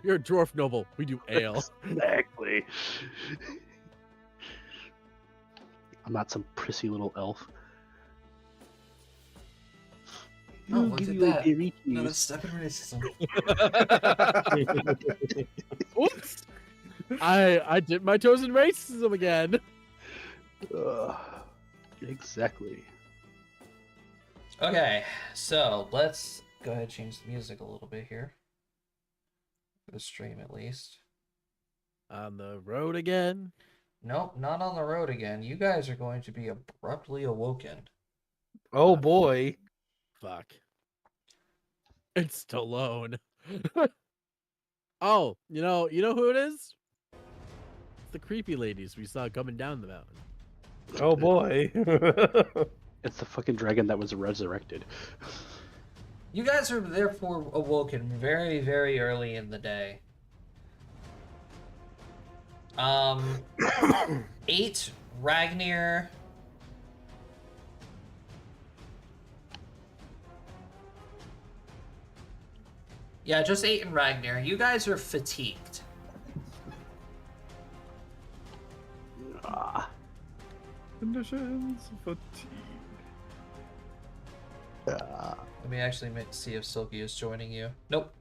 You're a dwarf noble. We do ale. Exactly. I'm not some prissy little elf. Oh, I'll look give at you a that. berry Another juice. step in racism. Oops. I dipped my toes in racism again. Exactly. Okay, so let's go ahead and change the music a little bit here. For the stream, at least. On the road again. Nope, not on the road again. You guys are going to be abruptly awoken. Oh boy. Fuck. It's Stallone. Oh, you know who it is? It's the creepy ladies we saw coming down the mountain. Oh boy. It's the fucking dragon that was resurrected. You guys are therefore awoken very, very early in the day. 8, Ragnar. Yeah, just 8 and Ragnar. You guys are fatigued. Ah. Conditions fatigue. Let me actually see if Silky is joining you. Nope.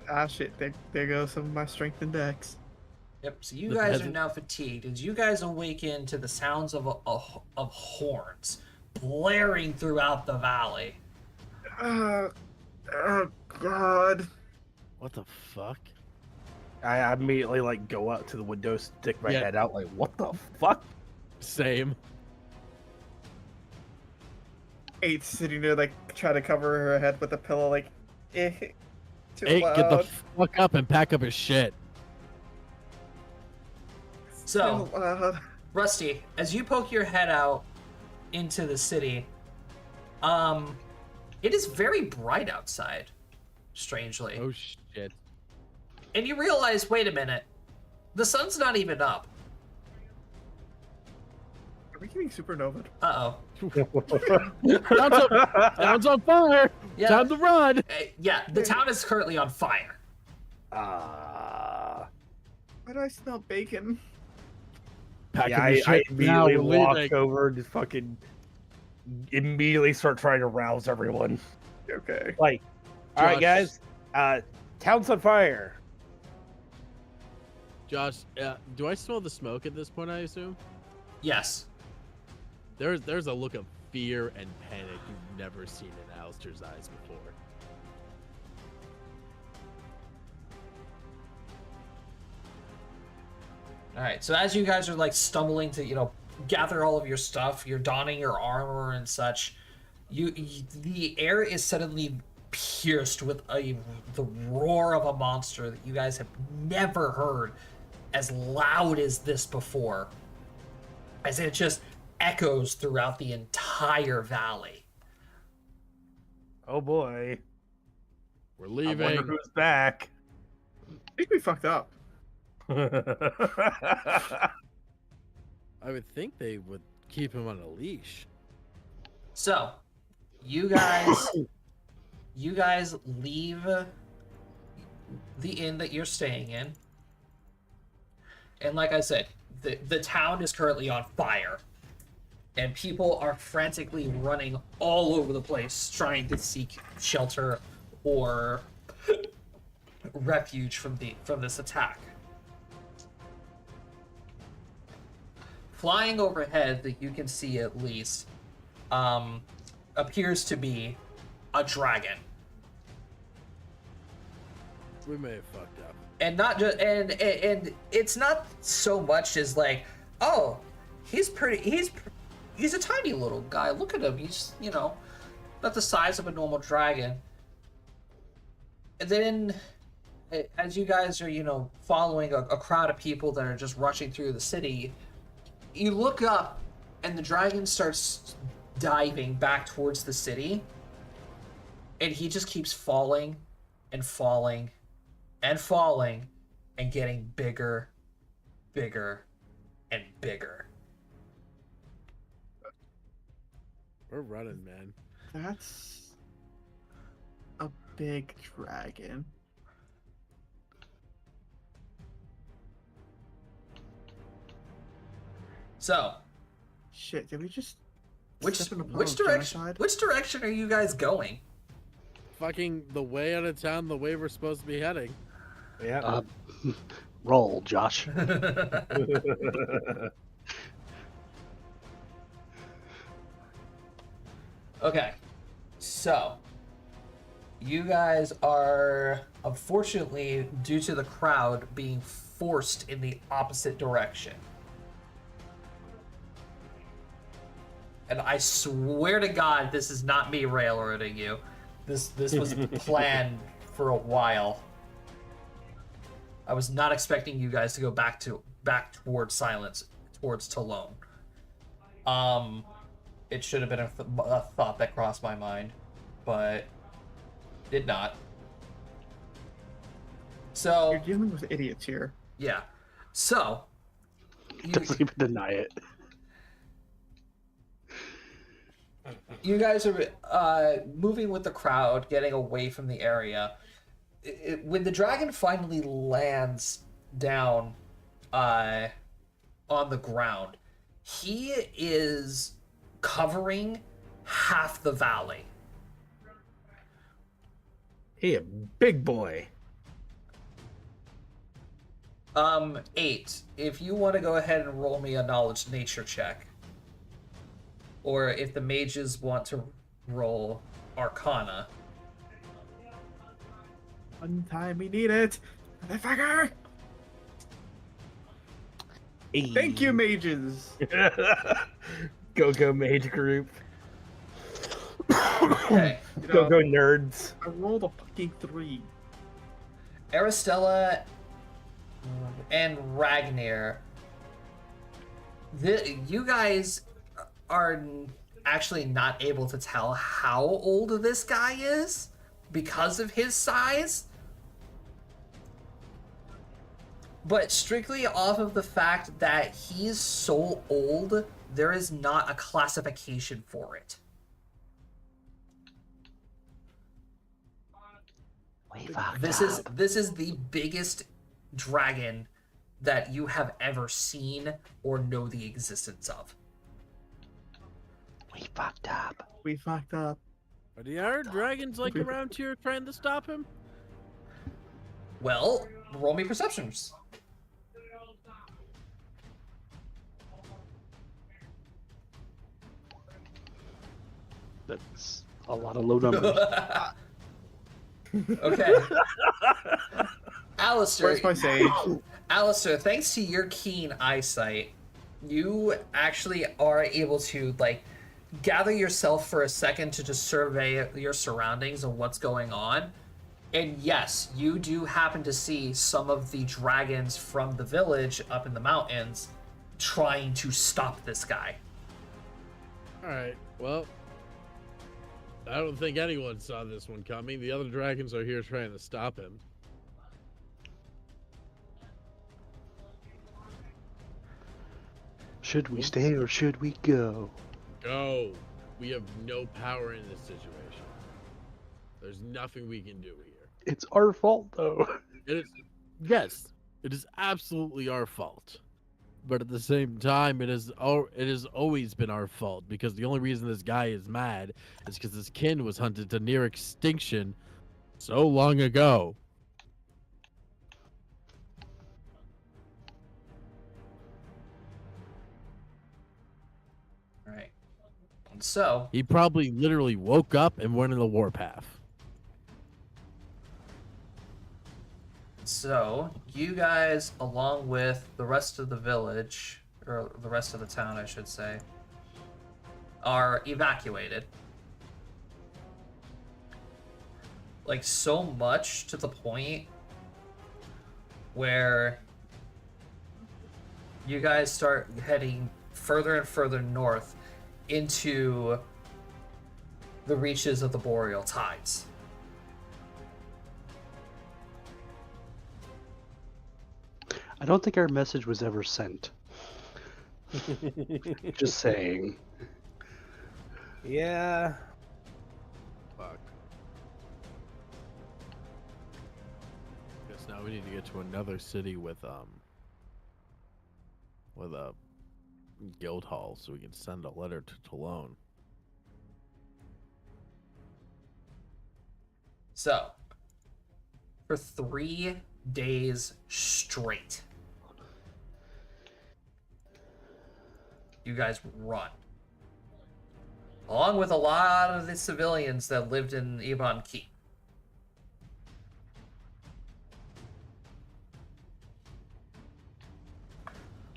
Ah, shit. There goes some of my strength and dex. Yep, so you The guys are peasant- now fatigued as you guys awaken to the sounds of horns blaring throughout the valley. Oh, God. What the fuck? I immediately like go out to the window, stick my Yeah. head out, like, what the fuck? Same. 8 sitting there, like, trying to cover her head with a pillow, like, too Hey, loud. get the fuck up and pack up his shit. So, Too loud. Rusty, as you poke your head out into the city, it is very bright outside, strangely. Oh shit. And you realize, wait a minute, the sun's not even up. Are we getting supernova? Uh-oh. Town's on fire. Yeah. Time to run. Yeah, the town is currently on fire. Ah. Why do I smell bacon? Pack Yeah, up your I shit. Now immediately we're walk leaving. over and just fucking immediately start trying to rouse everyone. Okay. Like, all right, Josh. guys, town's on fire. Josh, do I smell the smoke at this point? I assume Yes. there's a look of fear and panic you've never seen in Alistair's eyes before. All right. So as you guys are like stumbling to, gather all of your stuff, you're donning your armor and such. The air is suddenly pierced with the roar of a monster that you guys have never heard as loud as this before, as it just echoes throughout the entire valley. Oh boy. We're I wonder leaving. who's back. I think we fucked up. I would think they would keep him on a leash. So, you guys leave the inn that you're staying in. And like I said, the town is currently on fire. And people are frantically running all over the place trying to seek shelter or refuge from this attack. Flying overhead that you can see at least appears to be a dragon. We may have fucked up. And not just and it's not so much as like, oh, he's a tiny little guy. Look at him. He's, about the size of a normal dragon. And then as you guys are, following a crowd of people that are just rushing through the city, you look up and the dragon starts diving back towards the city. And he just keeps falling and falling and falling and getting bigger, bigger, and bigger. We're running, man. That's a big dragon. So, Shit, did we just which step in a pile which of direction genocide? which direction are you guys going? Fucking the way out of town, the way we're supposed to be heading. Yeah. Roll, Josh. Okay, so you guys are, unfortunately, due to the crowd, being forced in the opposite direction. And I swear to God, this is not me railroading you. This was planned for a while. I was not expecting you guys to go back towards Silence, towards Talone. It should have been a thought that crossed my mind, but did not. So You're dealing with idiots here. yeah, so Doesn't even deny it. you guys are moving with the crowd, getting away from the area. When the dragon finally lands down on the ground, he is covering half the valley. He a big boy. 8. If you want to go ahead and roll me a knowledge nature check. Or if the mages want to roll Arcana. One time we need it. Motherfucker! Hey. Thank you, mages. Go mage group. Okay. Go nerds. I rolled a fucking 3. Aristella and Ragnar, you guys are actually not able to tell how old this guy is because of his size. But strictly off of the fact that he's so old, there is not a classification for it. This is the biggest dragon that you have ever seen or know the existence of. We fucked up. We fucked up. Are the other dragons like around here trying to stop him? Well, roll me perceptions. That's a lot of low numbers. Okay. Alistair, Where's my sage? Alistair, thanks to your keen eyesight, you actually are able to like gather yourself for a second to just survey your surroundings and what's going on. And yes, you do happen to see some of the dragons from the village up in the mountains trying to stop this guy. All right. Well, I don't think anyone saw this one coming. The other dragons are here trying to stop him. Should we stay or should we go? Go. We have no power in this situation. There's nothing we can do here. It's our fault, though. It is, yes, it is absolutely our fault. But at the same time, it has always been our fault, because the only reason this guy is mad is because his kin was hunted to near extinction so long ago. Right. And so, He probably literally woke up and went in the warpath. you guys, along with the rest of the village, or the rest of the town, I should say, are evacuated. Like, so much to the point where you guys start heading further and further north into the reaches of the boreal tides. I don't think our message was ever sent. Just saying. Yeah. Fuck. Guess now we need to get to another city with a guild hall so we can send a letter to Talone. So, for 3 days straight, you guys run. Along with a lot of the civilians that lived in Ebon Keep.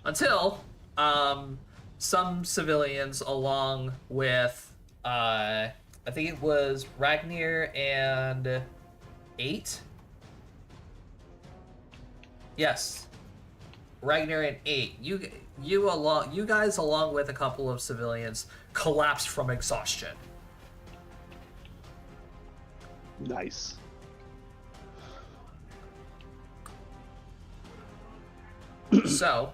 Until, some civilians along with, I think it was Ragnar and 8. Yes, Ragnar and 8. You guys, along with a couple of civilians, collapsed from exhaustion. Nice. So,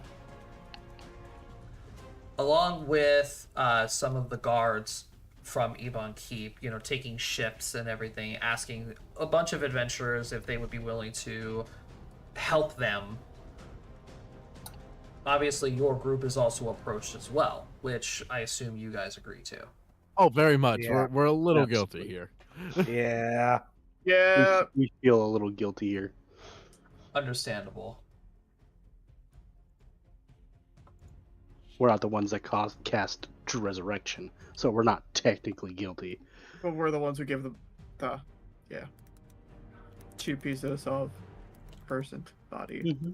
along with some of the guards from Ebon Keep, taking ships and everything, asking a bunch of adventurers if they would be willing to help them. Obviously, your group is also approached as well, which I assume you guys agree to. Oh, very much. Yeah, We're a little absolutely. guilty here. Yeah. Yeah. We feel a little guilty here. Understandable. We're not the ones that cast True Resurrection, so we're not technically guilty. But we're the ones who give the 2 pieces of person body. Mm-hmm.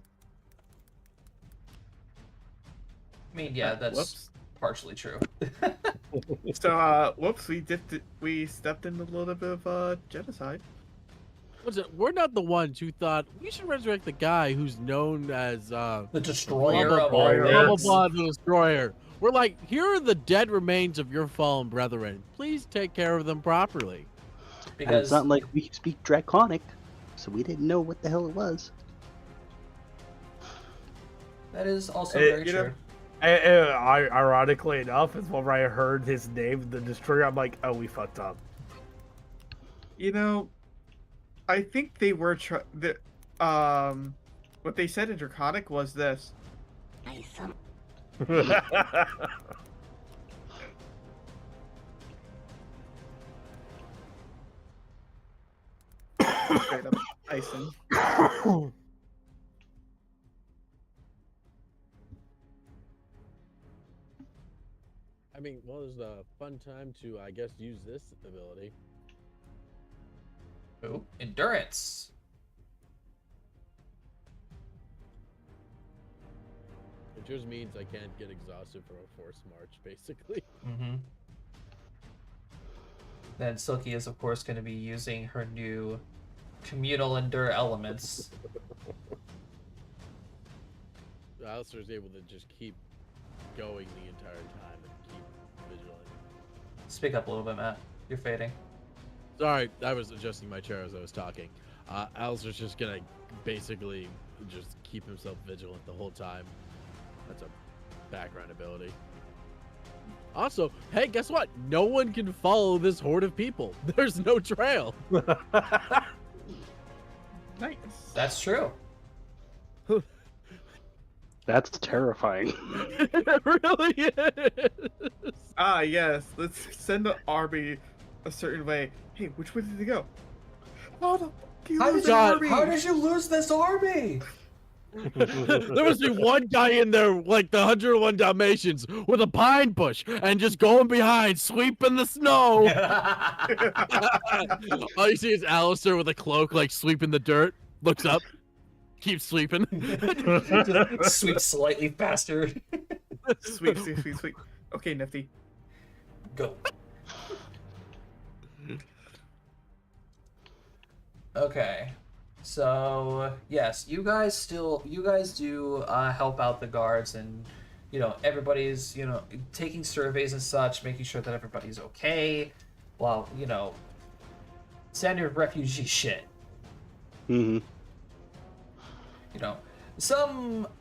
I mean, yeah, that's Whoops. partially true. So, whoops, we stepped in a little bit of genocide. Listen, we're not the ones who thought we should resurrect the guy who's known as The destroyer blah, of blah, all blah, blah, things. blah, the destroyer. We're like, here are the dead remains of your fallen brethren. Please take care of them properly. And Because it's not like we speak Draconic, so we didn't know what the hell it was. that is also Hey, very you know- true. Ironically enough, is whenever I heard his name, the Destroyer, I'm like, oh, we fucked up. I think they were what they said in Draconic was this. Straight up icing. I mean, well, it's a fun time to, I guess, use this ability. Ooh, endurance. which just means I can't get exhausted from a forced march, basically. Mm-hmm. Then Silky is, of course, going to be using her new communal endure elements. Alistair's able to just keep going the entire time and keep vigilant. Speak up a little bit, Matt. You're fading. Sorry, I was adjusting my chair as I was talking. Alistair's just gonna basically just keep himself vigilant the whole time. That's a background ability. Also, hey, guess what? No one can follow this horde of people. There's no trail. Nice. That's true. That's terrifying. It really is. Ah, yes. Let's send the army a certain way. Hey, which way did they go? Oh, the How did you lose this army? There must be one guy in there, like the 101 Dalmatians, with a pine bush and just going behind, sweeping the snow. All you see is Alistair with a cloak, like sweeping the dirt. Looks up, keeps sweeping. Just sweep slightly faster. Sweep. Okay, Nifty. Go. Okay. So, yes, you guys do help out the guards, and, everybody's, taking surveys and such, making sure that everybody's okay, while, standard refugee shit. Mm-hmm.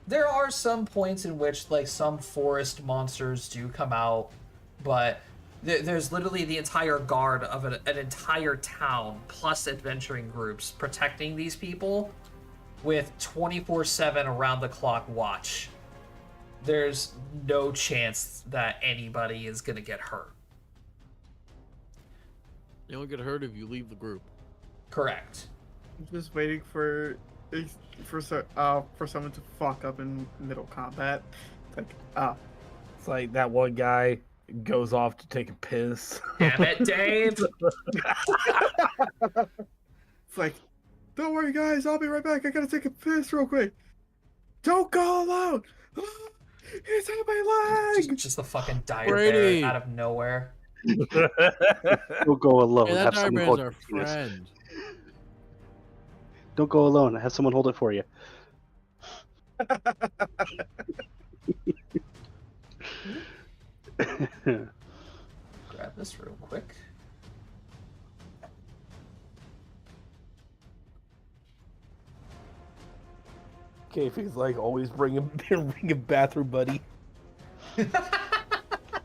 There are some points in which, like, some forest monsters do come out, but there's literally the entire guard of an entire town, plus adventuring groups, protecting these people with 24/7 around-the-clock watch. There's no chance that anybody is going to get hurt. You don't get hurt if you leave the group. Correct. I'm just waiting for someone to fuck up in middle combat. It's like that one guy goes off to take a piss. Damn it, Dave! It's like, don't worry, guys. I'll be right back. I gotta take a piss real quick. Don't go alone. It's on my leg. Just the fucking dire Brady. bear out of nowhere. Don't go alone. Hey, that Have someone Direbear's hold our it for you. friend. Don't go alone. Have someone hold it for you. Grab this real quick. Okay, feels like always bring a bathroom buddy.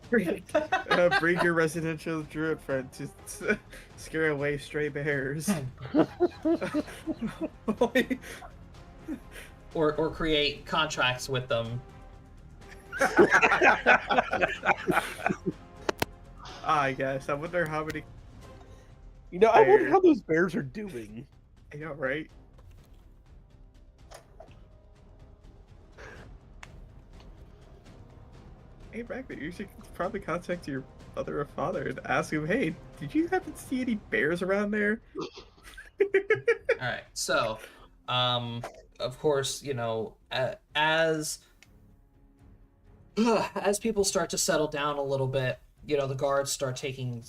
Bring your residential druid friend to scare away stray bears. Or create contracts with them. I guess. I wonder how many. I wonder how those bears are doing. I know, right? Hey, Ragbit, you should probably contact your mother or father and ask him, hey, did you happen to see any bears around there? Alright, so, of course, as people start to settle down a little bit, the guards start taking,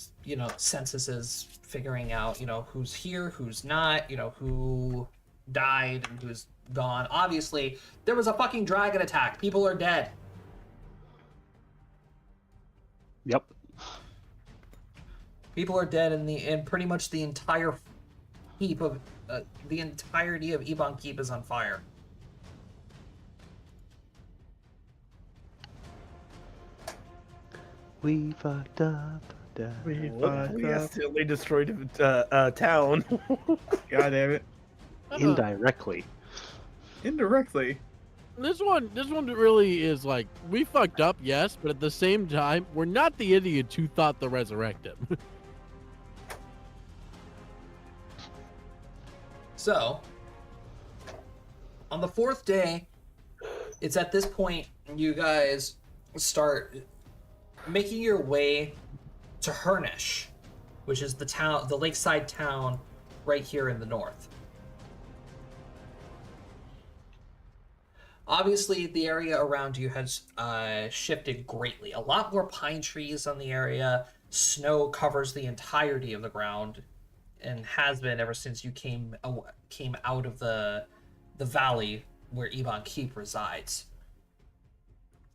censuses, figuring out, who's here, who's not, who died and who's gone. Obviously, there was a fucking dragon attack. People are dead. Yep. People are dead, and pretty much the entire heap of the entirety of Ebon Keep is on fire. We fucked up. We accidentally destroyed a town. God damn it. Indirectly. Indirectly. This one really is like, we fucked up, yes, but at the same time, we're not the idiots who thought to resurrect him. So, on the fourth day, it's at this point you guys start making your way to Hernish, which is the lakeside town right here in the north. Obviously, the area around you has shifted greatly. A lot more pine trees on the area. Snow covers the entirety of the ground, and has been ever since you came out of the valley where Iban Keep resides.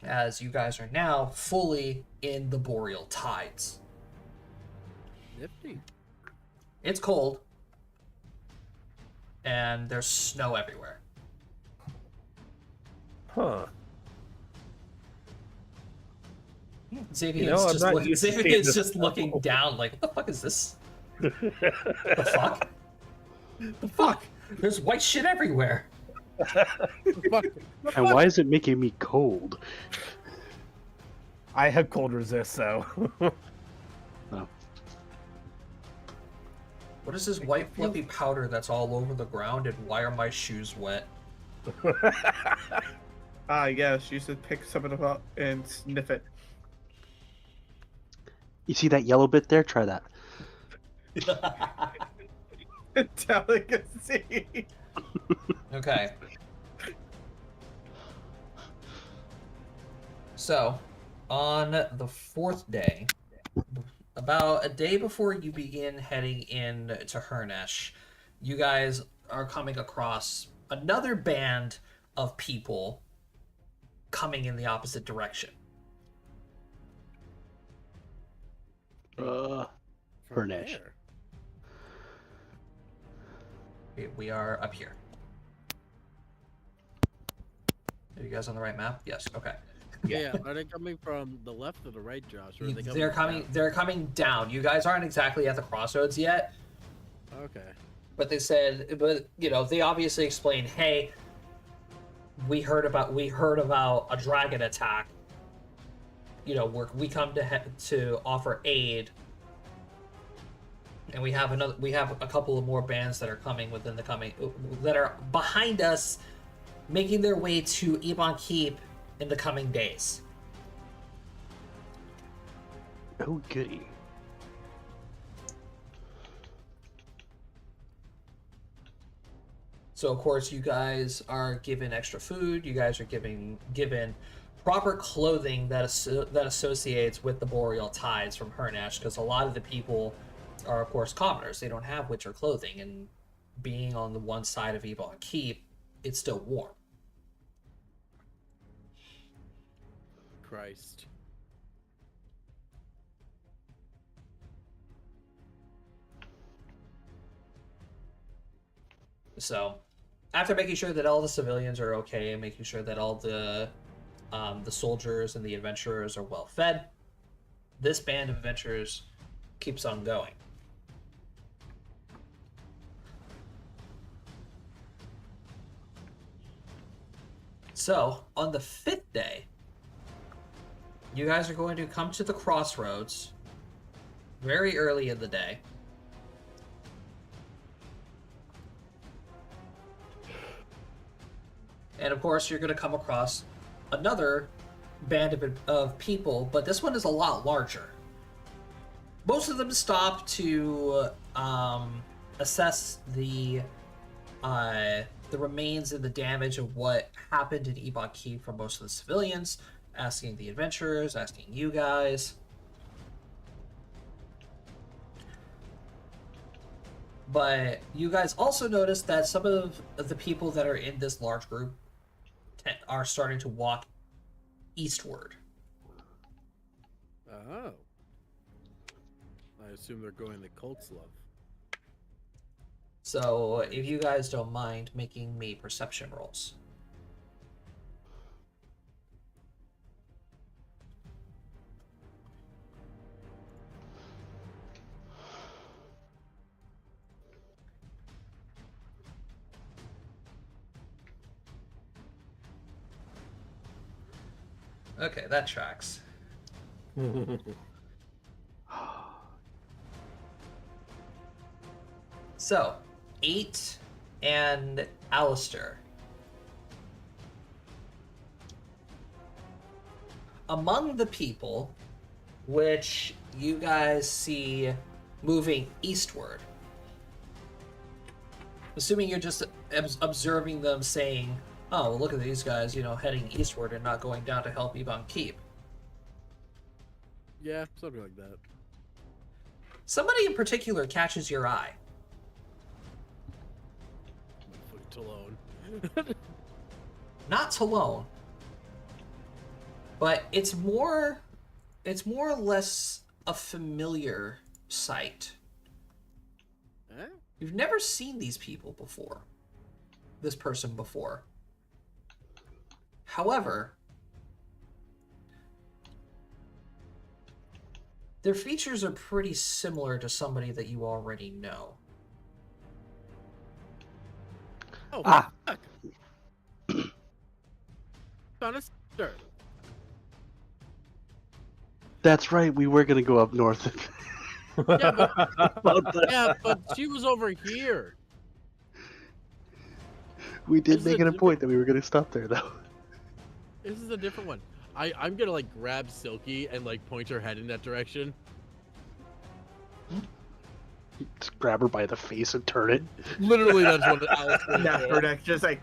As you guys are now fully in the boreal tides. Nifty. It's cold, and there's snow everywhere. Huh. Xavier's I'm not used to seeing this just snow. looking down like, what the fuck is this? The fuck? The fuck? There's white shit everywhere. And why is it making me cold? I have cold resist, so. No. What is this white fluffy powder that's all over the ground, and why are my shoes wet? Yes, you should pick some of it up and sniff it. You see that yellow bit there? Try that. Delicacy. Okay. So, on the fourth day, about a day before you begin heading in to Hernesh, you guys are coming across another band of people coming in the opposite direction. From Hernesh. where? We are up here. Are you guys on the right map? Yes. Okay. Yeah. Are they coming from the left or the right, Josh? Or are they They're coming. down? They're coming down. You guys aren't exactly at the crossroads yet, Okay. but they said. But they obviously explained. Hey, we heard about a dragon attack. We come to offer aid, and we have a couple of more bands that are coming that are behind us, making their way to Iban Keep in the coming days. Oh, goody. So of course you guys are given extra food. You guys are given proper clothing that associates with the boreal tides from Hernesh, because a lot of the people are of course commoners. They don't have winter clothing, and being on the one side of Iban Keep, it's still warm. Christ. So, after making sure that all the civilians are okay and making sure that all the soldiers and the adventurers are well fed, this band of adventurers keeps on going. So, on the fifth day, you guys are going to come to the crossroads very early in the day. And of course, you're going to come across another band of people, but this one is a lot larger. Most of them stop to assess the remains and the damage of what happened in Iban Keep for most of the civilians, asking the adventurers, asking you guys. But you guys also notice that some of the people that are in this large group are starting to walk eastward. Oh. I assume they're going the cult's love. So, if you guys don't mind making me perception rolls. Okay, that tracks. So, 8 and Alistair. Among the people which you guys see moving eastward, assuming you're just observing them saying, oh, well, look at these guys, heading eastward and not going down to help Ivan Keep. Yeah, something like that. Somebody in particular catches your eye. Talone. Not Talone, but it's more or less a familiar sight. Eh? You've never seen these people before. This person before. However, their features are pretty similar to somebody that you already know. Oh, Ah. fuck. Found a sister. That's right. We were gonna go up north. Yeah, but she was over here. We did This is make a it a different- point that we were gonna stop there, though. This is a different one. I'm gonna like grab Silky and like point her head in that direction. Just grab her by the face and turn it. Literally, that's what Alice was Yeah, for. her neck just like.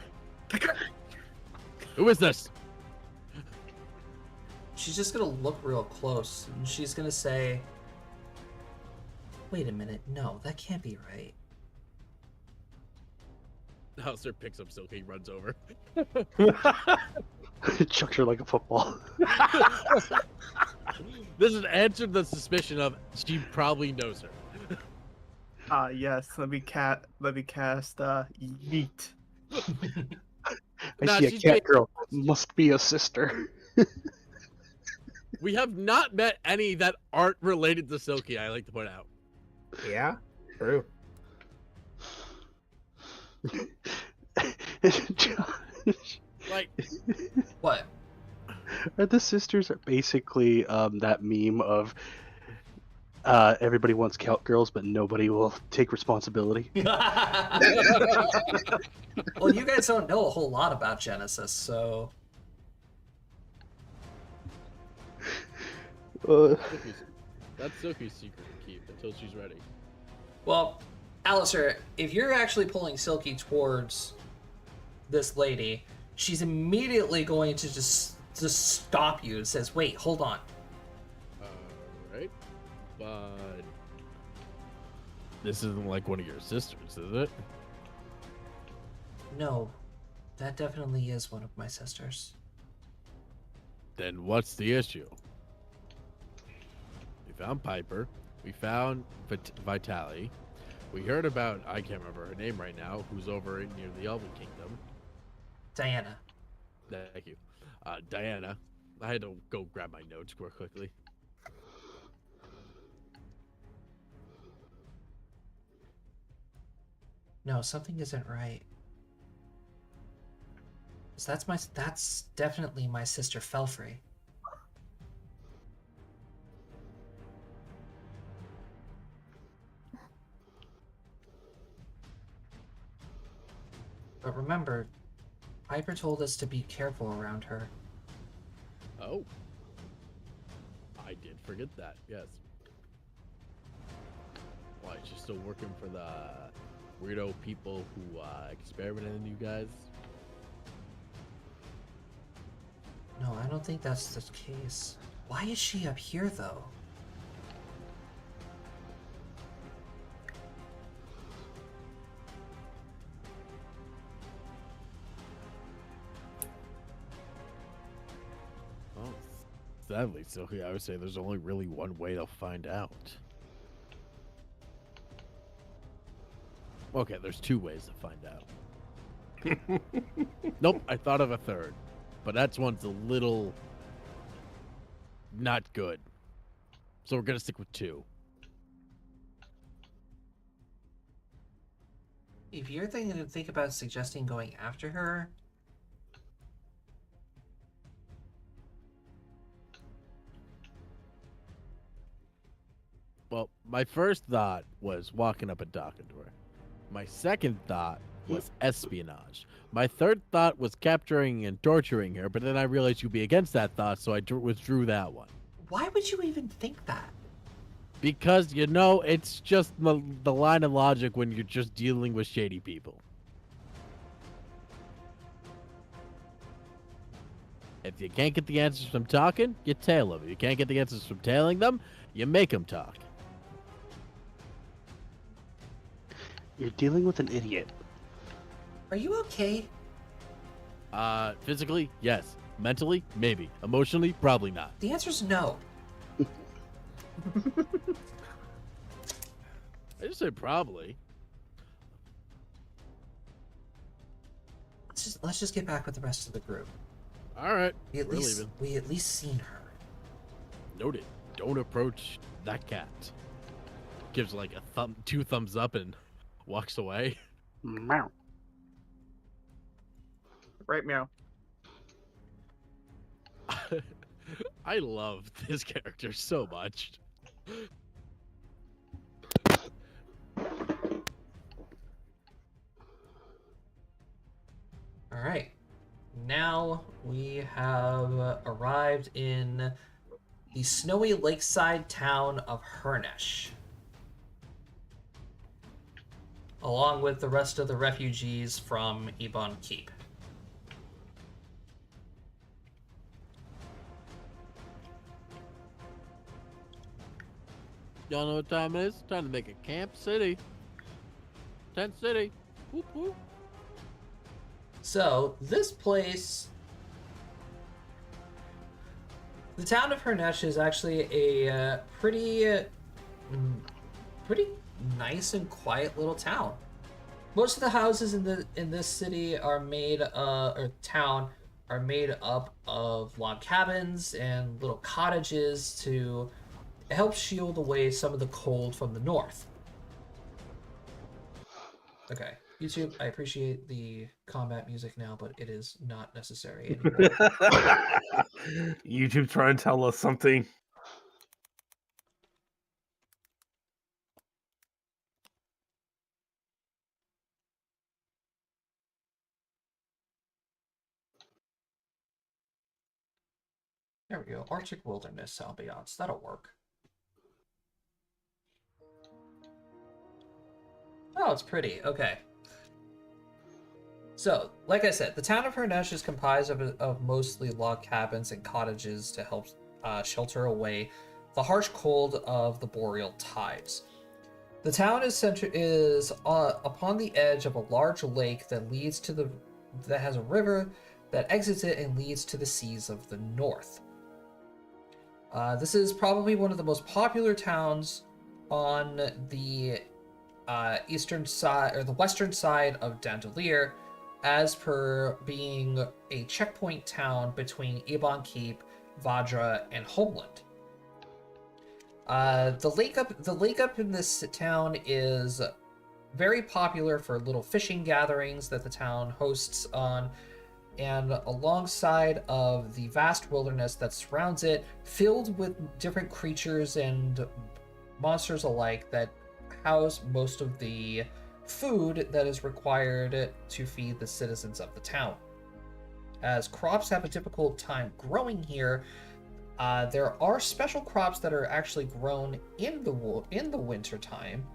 Who is this? She's just gonna look real close, and she's gonna say, "Wait a minute, no, that can't be right." Alistair picks up Silky, runs over. Chucks her like a football. This has answered the suspicion of she probably knows her. Yes. Let me cast. Yeet. I Nah, see a she's cat big- girl. Must be a sister. We have not met any that aren't related to Silky, I like to point out. Yeah, true. Like, What? Are the sisters basically that meme of everybody wants cat girls, but nobody will take responsibility? Well, you guys don't know a whole lot about Genesis, so that's Silky's secret to keep until she's ready. well, Alistair, if you're actually pulling Silky towards this lady, she's immediately going to just stop you and says, "Wait, hold on." Alright. But this isn't like one of your sisters, is it? No, that definitely is one of my sisters. Then what's the issue? We found Piper. We found Vitali. We heard about, I can't remember her name right now, who's over near the Elven Kingdom. Diana. Thank you. Diana. I had to go grab my notes real quickly. No, something isn't right. 'Cause that's definitely my sister Felfrey. But remember, Piper told us to be careful around her. Oh. I did forget that, yes. Why, she's still working for the weirdo people who experimented on you guys? No, I don't think that's the case. Why is she up here, though? Oh, sadly, Silky, I would say there's only really one way to find out. Okay, there's two ways to find out. Nope, I thought of a third. But that's one's a little not good. So we're gonna stick with two. If you're think about suggesting going after her, Well, my first thought was walking up and talking to her. My second thought was espionage. My third thought was capturing and torturing her, but then I realized you'd be against that thought, so I withdrew that one. why would you even think that? Because, you know, it's just the line of logic when you're just dealing with shady people. If you can't get the answers from talking, you tail them. If you can't get the answers from tailing them, you make them talk. You're dealing with an idiot. Are you okay? Physically, yes. Mentally, maybe. Emotionally, probably not. The answer's no. I just said probably. Let's just get back with the rest of the group. All right, We at we're least leaving. seen her. Noted. Don't approach that cat. Gives like a two thumbs up and walks away. Meow. Right, meow. I love this character so much. All right. Now we have arrived in the snowy lakeside town of Hernesh, along with the rest of the refugees from Ebon Keep. Y'all know what time it is? Time to make a camp city. Tent city. Whoop whoop. So, this place... The town of Hernesh is actually a pretty nice and quiet little town. Most of the houses in this city are made or town are made up of log cabins and little cottages to help shield away some of the cold from the north. Okay, YouTube, I appreciate the combat music now, but it is not necessary anymore. YouTube trying to tell us something. There we go. Arctic Wilderness ambiance. That'll work. Oh, it's pretty. Okay. So, like I said, the town of Hernesh is comprised of mostly log cabins and cottages to help shelter away the harsh cold of the boreal tides. The town is upon the edge of a large lake that leads to that has a river that exits it and leads to the seas of the north. This is probably one of the most popular towns on the eastern side or the western side of Dandelier, as per being a checkpoint town between Ebon Keep, Vadra, and Homeland. The lake up in this town is very popular for little fishing gatherings that the town hosts on, and alongside of the vast wilderness that surrounds it, filled with different creatures and monsters alike that house most of the food that is required to feed the citizens of the town. As crops have a difficult time growing here, there are special crops that are actually grown in the winter time,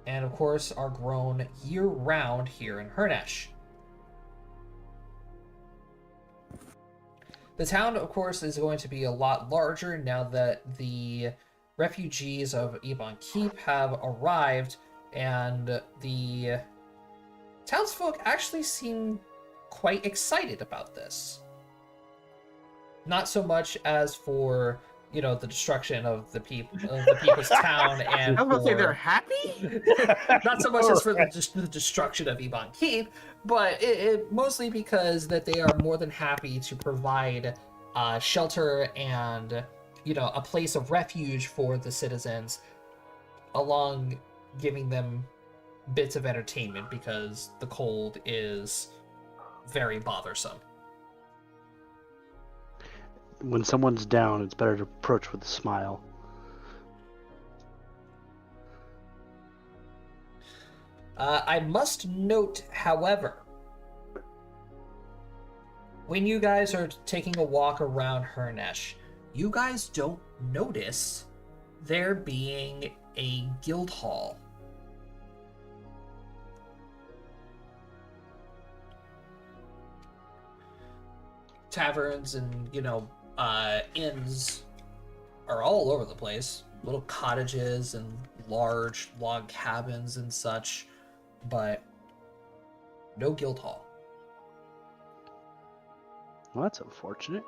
and of course are grown year-round here in Hernesh. The town, of course, is going to be a lot larger now that the refugees of Ebon Keep have arrived, and the townsfolk actually seem quite excited about this. Not so much as for, the destruction of the people's town, and I was gonna say for- they're happy. not so much as for the destruction of Ebon Keep, but it mostly because that they are more than happy to provide shelter and a place of refuge for the citizens, along giving them bits of entertainment because the cold is very bothersome. When someone's down, it's better to approach with a smile. I must note, however, when you guys are taking a walk around Hernesh, you guys don't notice there being a guild hall. taverns and, inns are all over the place. Little cottages and large log cabins and such, but no guild hall. Well, that's unfortunate.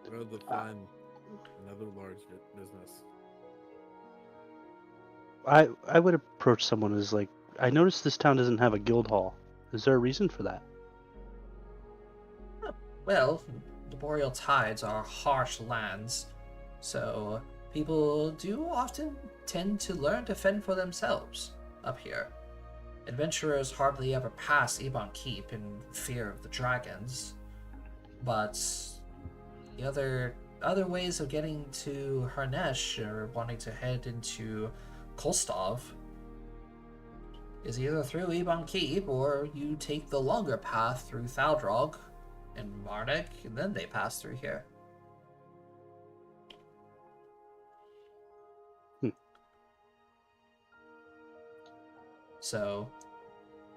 Where to find another large business? I would approach someone who's like, I noticed this town doesn't have a guild hall. Is there a reason for that? Well, the Boreal Tides are harsh lands, so people do often tend to learn to fend for themselves up here. Adventurers hardly ever pass Ebon Keep in fear of the dragons, but the other ways of getting to Harnesh or wanting to head into Kolstov is either through Ebon Keep or you take the longer path through Thaldrog and Mardek, and then they pass through here. So,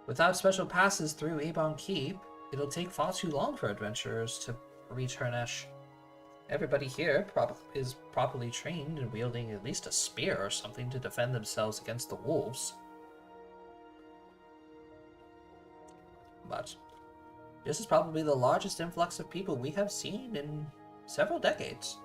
without special passes through Ebon Keep, it'll take far too long for adventurers to reach Harnesh. Everybody here is properly trained in wielding at least a spear or something to defend themselves against the wolves. But this is probably the largest influx of people we have seen in several decades.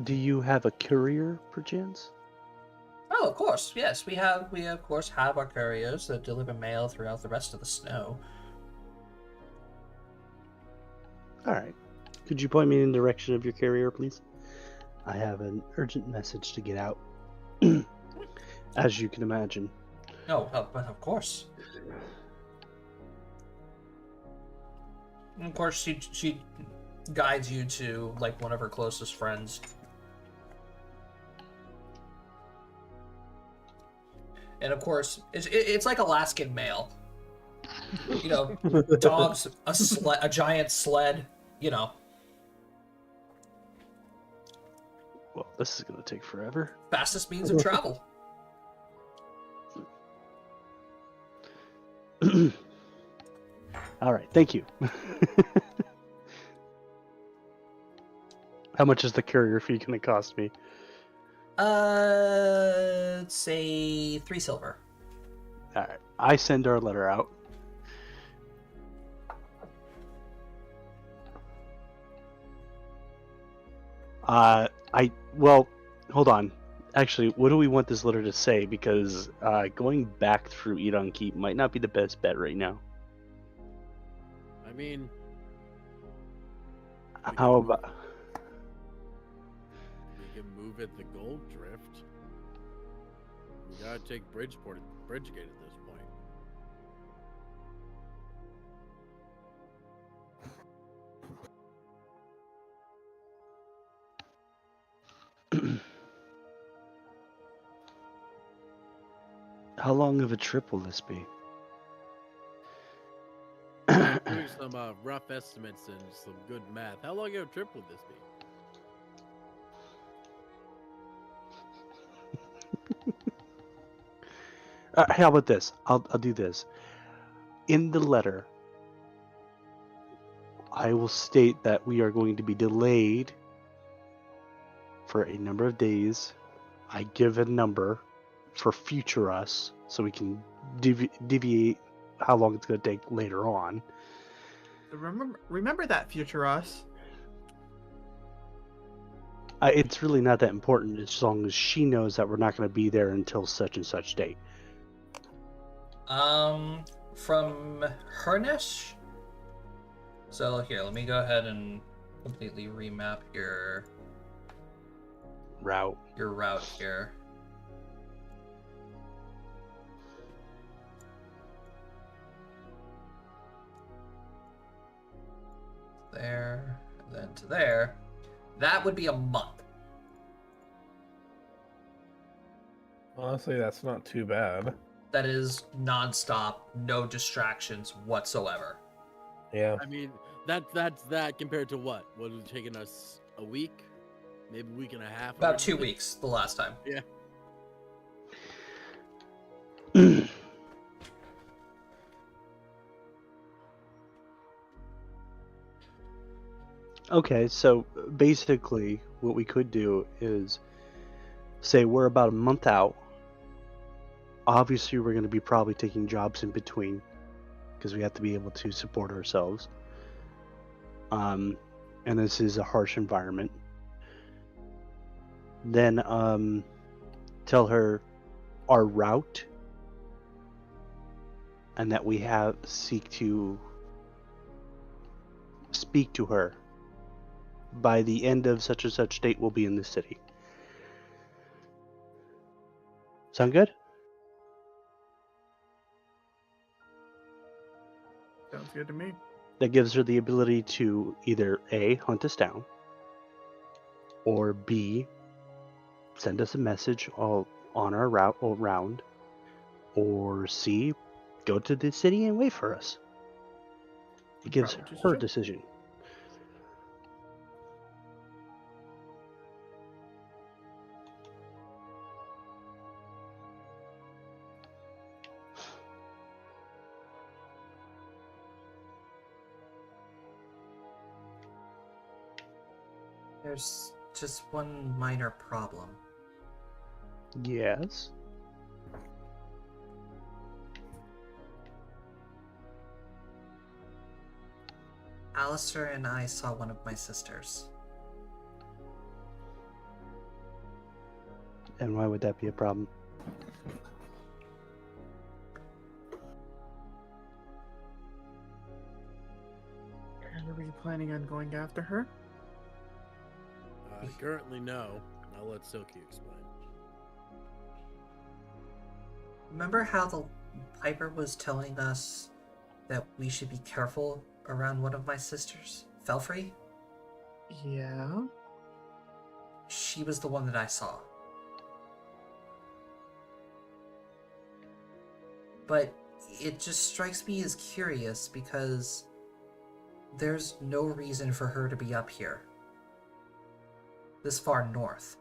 Do you have a courier, perchance? Oh, of course, yes. We of course have our couriers that deliver mail throughout the rest of the snow. All right. Could you point me in the direction of your carrier, please? I have an urgent message to get out, as you can imagine. Oh, but of course. And of course, she guides you to like one of her closest friends. And of course, it's like Alaskan mail. Dogs, a giant sled, Well, this is going to take forever. fastest means of travel. All right, thank you. How much is the courier fee going to cost me? Say 3 silver. All right, I send our letter out. Well, hold on. Actually, what do we want this letter to say? Because going back through Edon Keep might not be the best bet right now. I mean, How about? we can move at the Gold Drift. We gotta take Bridgegate at this point. How long of a trip will this be? Doing some rough estimates and some good math. How long of a trip would this be? How about this? I'll do this. In the letter, I will state that we are going to be delayed for a number of days. I give a number for future us, so we can deviate how long it's going to take later on. Remember that, future us. It's really not that important as long as she knows that we're not going to be there until such and such date. From Harnesh. So here, let me go ahead and completely remap your Route. route here. There, and then to there. That would be a month. Honestly, that's not too bad. That is nonstop, no distractions whatsoever. Yeah. I mean, That's that compared to what? What was it taking us a week? Maybe a week and a half? About 2 weeks the last time. Yeah. Okay, so basically, what we could do is say we're about a month out. Obviously, we're going to be probably taking jobs in between because we have to be able to support ourselves. And this is a harsh environment. Then tell her our route and that we seek to speak to her. By the end of such and such date, we'll be in the city. Sound good? Sounds good to me. That gives her the ability to either A, hunt us down, or B, send us a message all on our round, or C, go to the city and wait for us. It gives Probably just her chill. decision. There's just one minor problem. Yes. Alistair and I saw one of my sisters. And why would that be a problem? And are we planning on going after her? Currently, no. I'll let Silky explain. Remember how the Piper was telling us that we should be careful around one of my sisters, Felfrey? Yeah. She was the one that I saw. But it just strikes me as curious because there's no reason for her to be up here. This far north.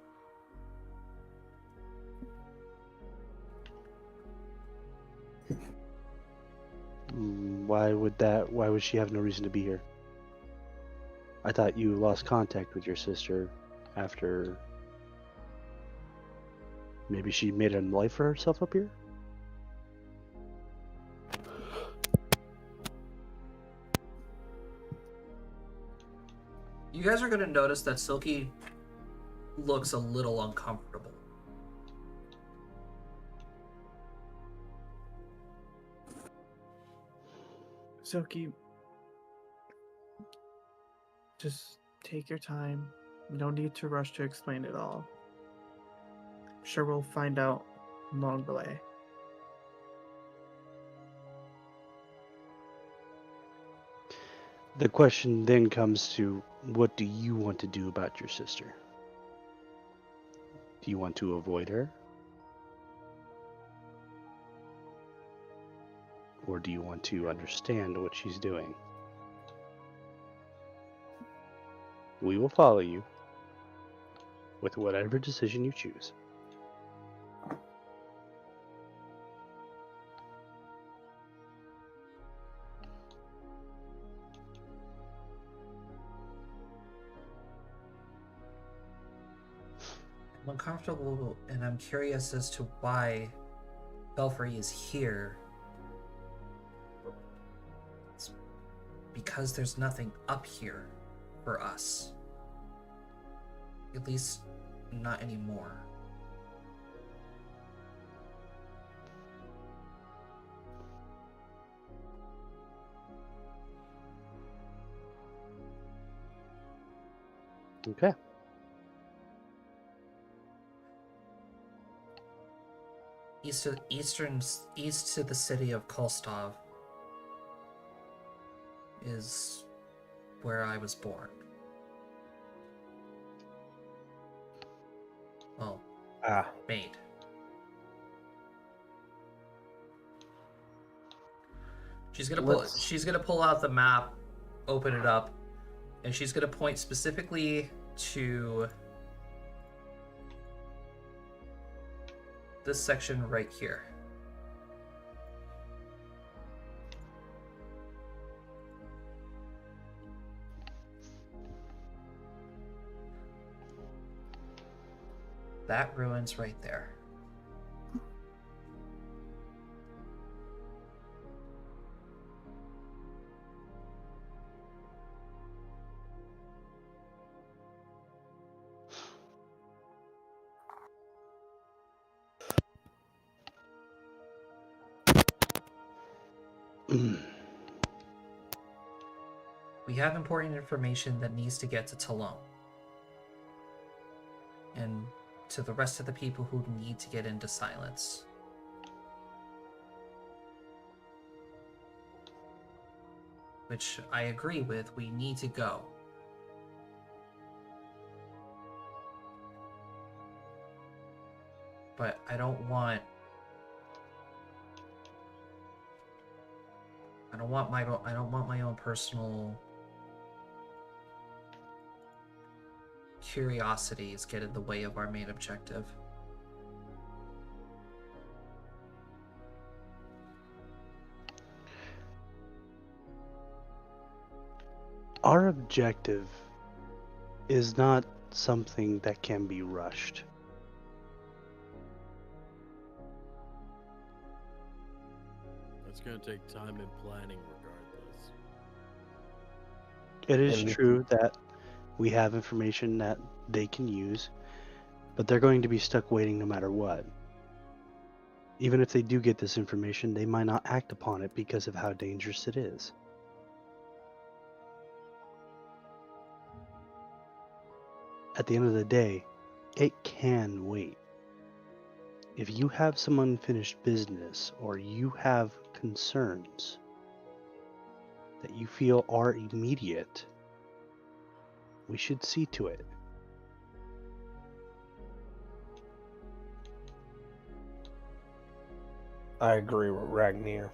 Why would she have no reason to be here? I thought you lost contact with your sister after maybe she made a life for herself up here? You guys are gonna notice that Silky looks a little uncomfortable. Silky, just take your time. No need to rush to explain it all. I'm sure we'll find out along the way. The question then comes to, what do you want to do about your sister? Do you want to avoid her? Or do you want to understand what she's doing? We will follow you with whatever decision you choose. I'm uncomfortable and I'm curious as to why Belfry is here. It's because there's nothing up here for us. At least not anymore. Okay. East to the city of Kolstov is where I was born. Well, made. She's gonna pull out the map open it up, and she's going to point specifically to this section right here. That ruins right there. We have important information that needs to get to Talon. And to the rest of the people who need to get into Silence. Which I agree with, we need to go. But I don't want my own personal curiosities get in the way of our main objective. Our objective is not something that can be rushed. It's going to take time and planning regardless. It is And- true that we have information that they can use, but they're going to be stuck waiting no matter what. Even if they do get this information, they might not act upon it because of how dangerous it is. At the end of the day, it can wait. If you have some unfinished business or you have concerns that you feel are immediate, we should see to it. I agree with Ragnar.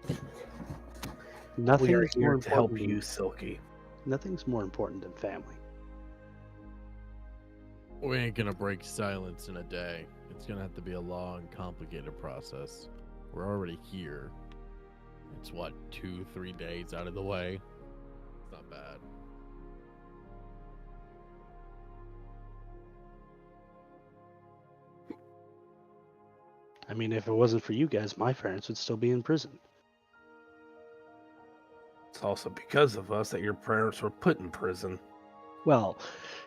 We are Nothing's more here to help important- you, Silky. Nothing's more important than family. We ain't gonna break silence in a day. It's gonna have to be a long, complicated process. We're already here. It's what, 2-3 days out of the way? It's not bad. I mean, if it wasn't for you guys, my parents would still be in prison. It's also because of us that your parents were put in prison. Well,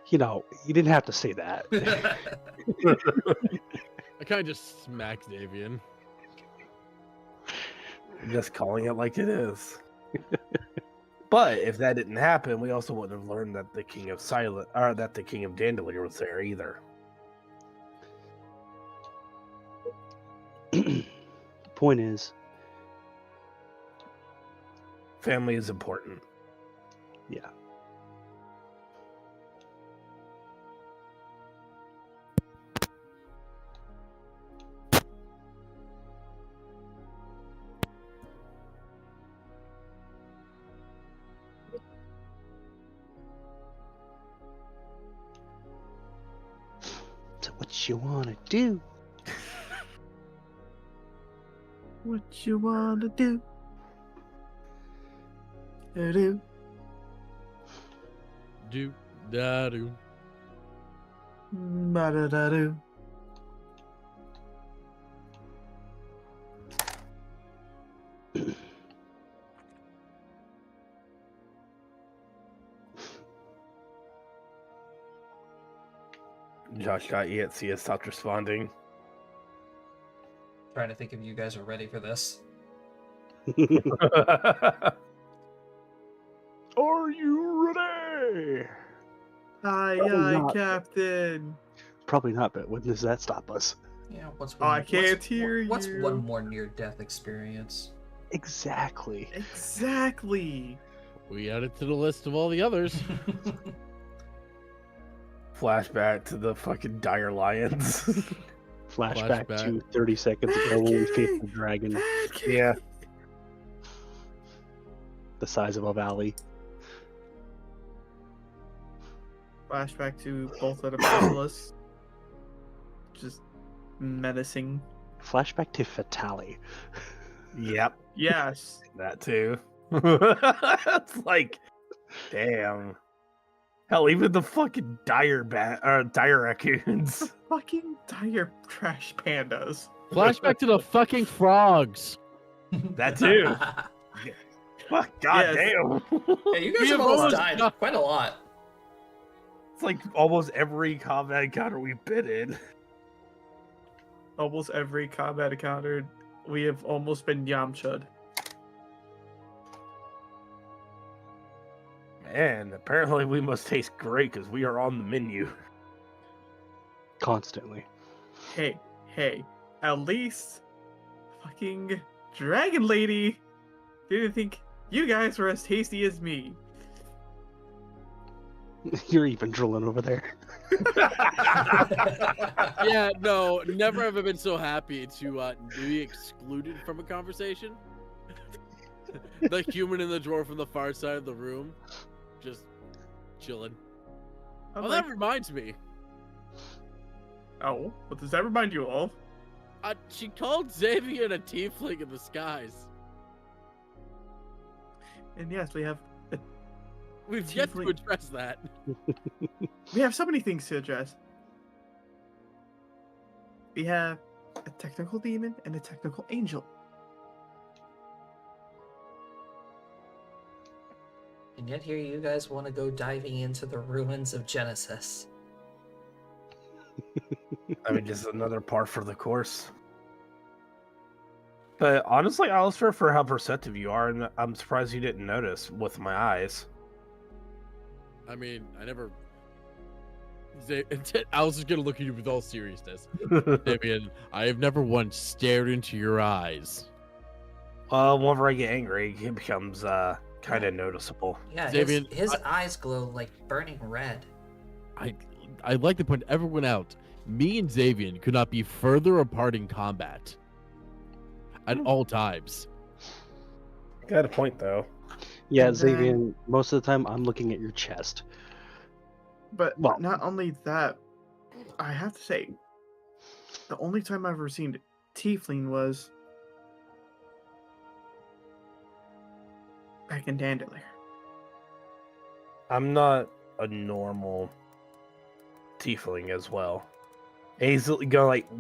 you know, you didn't have to say that. I kind of just smacked Davian. Just calling it like it is. But if that didn't happen, we also wouldn't have learned that the King of Silent, or that the King of Dandelion was there either. Point is, Family is important. yeah. So what you wanna do? What you wanna do? Do. Do da do. Ba-da-da-do. Josh got ETC has stopped responding. Trying to think if you guys are ready for this. Are you ready? Aye, Probably aye, not. Captain. Probably not, but when does that stop us? Yeah, what's I can't hear what's you. one more near-death experience? Exactly. Exactly. We add it to the list of all the others. Flashback to the fucking dire lions. Flashback to Flashback. 30 seconds ago when we faced the dragon. Yeah. the size of a valley. Flashback to both of the basilisks. Just menacing. Flashback to Fatale. Yep, Yes. that too. It's like, damn. Hell, even the fucking dire raccoons. Fucking dire trash pandas. Flashback to the fucking frogs. That too. Fuck, Yes. goddamn. Yeah, you guys We have have almost almost died got- quite a lot. It's like almost every combat encounter we've been in. Almost every combat encounter, we have almost been Yamcha'd. Man, apparently we must taste great because we are on the menu. Constantly. Hey, at least fucking Dragon Lady didn't think you guys were as tasty as me. You're even drilling over there. Yeah, no, never have I been so happy to be excluded from a conversation. The human in the drawer from the far side of the room, just chilling. I'm Oh, like, that reminds me. oh, what does that remind you of? She called Xavier a tiefling in disguise. And yes, we have We've yet to Tiefling. address that. so many things to address. We have a technical demon and a technical angel. And yet here you guys want to go diving into the ruins of Genesis. I mean, just another par for the course. But honestly, Alistair, for how perceptive you are, and I'm surprised you didn't notice with my eyes. I mean, I never. I was just gonna look at you with all seriousness, Damien. I have never once stared into your eyes. Whenever I get angry, it becomes kind of noticeable. Yeah, Xavier, his eyes glow like burning red. I'd like to point everyone out. Me and Xavier could not be further apart in combat. At all times. Got a point, though. Yeah, And then- Xavier, most of the time I'm looking at your chest. But Well- not only that, I have to say, the only time I've ever seen Tiefling was back in Dandelion. I'm not a normal tiefling as well. And he's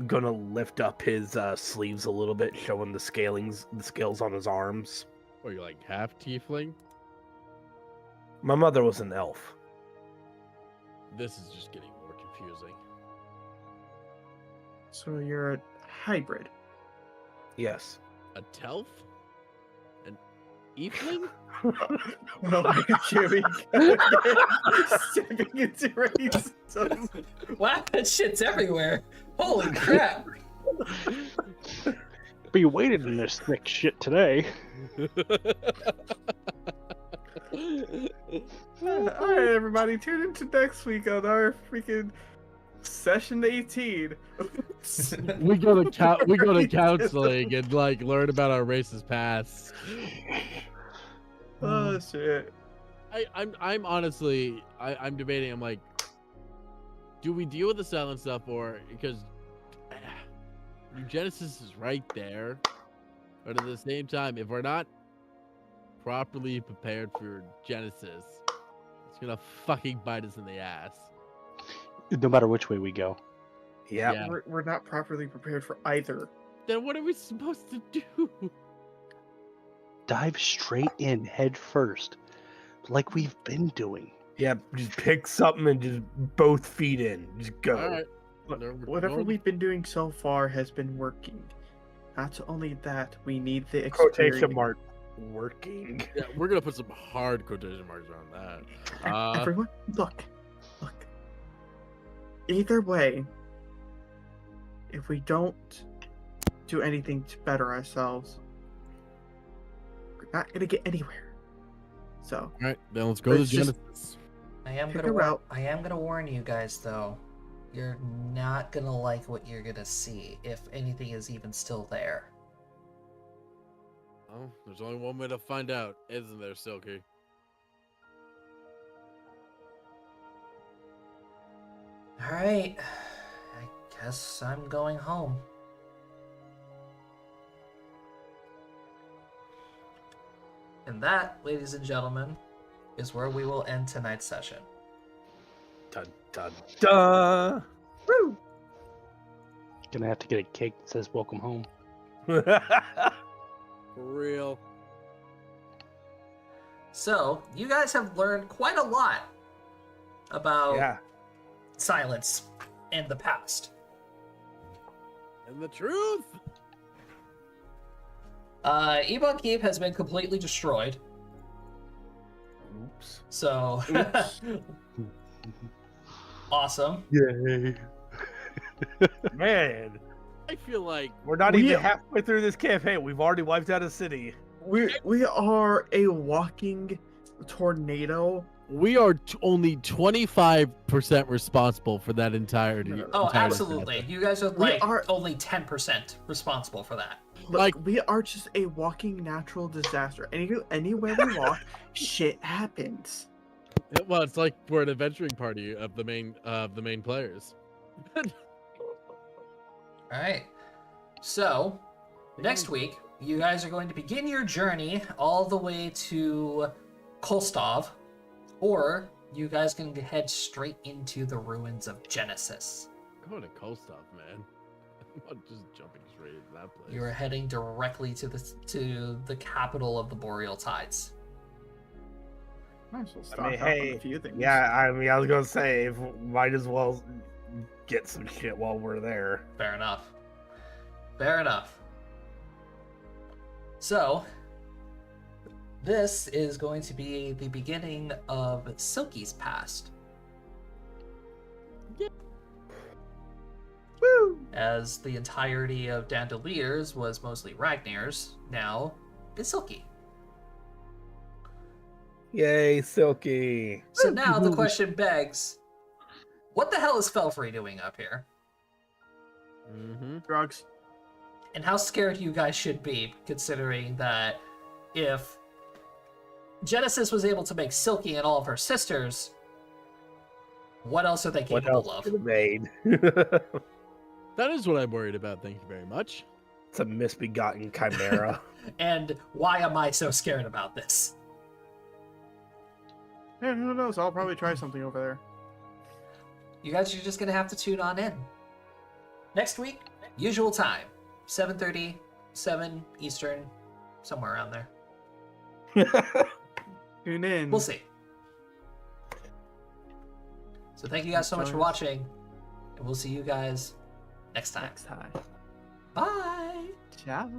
gonna lift up his sleeves a little bit, showing the scales on his arms. Or you're like half tiefling? My mother was an elf. This is just getting more confusing. So you're a hybrid. Yes. A telf? An eefling? No, Jimmy. Stepping into racism. Wow, that shit's everywhere. Holy crap. Be waited in this thick shit today. Alright, everybody, tune into next week on our freaking session 18. we go to counseling and like learn about our racist past. Oh shit. I'm honestly I'm debating. I'm like, do we deal with the silent stuff or because Genesis is right there, but at the same time, if we're not properly prepared for Genesis, it's gonna fucking bite us in the ass. No matter which way we go. Yeah. Yeah. We're not properly prepared for either. Then what are we supposed to do? Dive straight in head first, like we've been doing. Yeah, just pick something and just both feet in. Just go. All right. Whatever we've been doing so far has been working. Not only that, we need the Quotation experience. mark. Working. Yeah, we're gonna put some hard quotation marks around that. Everyone, look. Either way, if we don't do anything to better ourselves, we're not gonna get anywhere. So, All right, then let's go to Let's just- Genesis. I am Pick gonna a route. I am gonna warn you guys though. You're not gonna like what you're gonna see if anything is even still there. Well, there's only one way to find out, isn't there, Silky? All right. I guess I'm going home. And that, ladies and gentlemen, is where we will end tonight's session. Dun dun dun. Woo! Gonna have to get a cake that says "Welcome home." For real. So, you guys have learned quite a lot about Yeah. silence and the past. And the truth. Ebon Keep has been completely destroyed. Oops. So, Oops. awesome. Yay! Man, I feel like we're not We- even halfway through this campaign. We've already wiped out a city. We are a walking tornado. we are only 25% responsible for that entirety. Oh, entire absolutely. disaster. You guys are We like are- only 10% responsible for that. Like Like- we are just a walking natural disaster. Anywhere we walk, shit happens. Well, it's like we're an adventuring party of the main players. All right. So, next week, you guys are going to begin your journey all the way to Kolstov, or you guys can head straight into the ruins of Genesis. Going to Kolstov, man. I'm not just jumping straight into that place. You are heading directly to the capital of the Boreal Tides. Might as well stock I mean, up on hey, a few things. yeah. I mean, I was gonna say, might as well get some shit while we're there. Fair enough. Fair enough. So, this is going to be the beginning of Silky's past. Woo! As the entirety of Dandelier's was mostly Ragnar's, now is Silky. Yay, Silky! So now the question begs, what the hell is Felfrey doing up here? Mm-hmm. Drugs. And how scared you guys should be, considering that if Genesis was able to make Silky and all of her sisters, what else are they What capable else of? could have made? That is what I'm worried about. Thank you very much. It's a misbegotten chimera. And why am I so scared about this? Yeah, who knows? I'll probably try something over there. You guys are just gonna have to tune on in. Next week, usual time, 7:30, 7 Eastern, somewhere around there. Tune in. We'll see. So thank you guys so much for watching, and we'll see you guys next time. Next time. Bye! Ciao.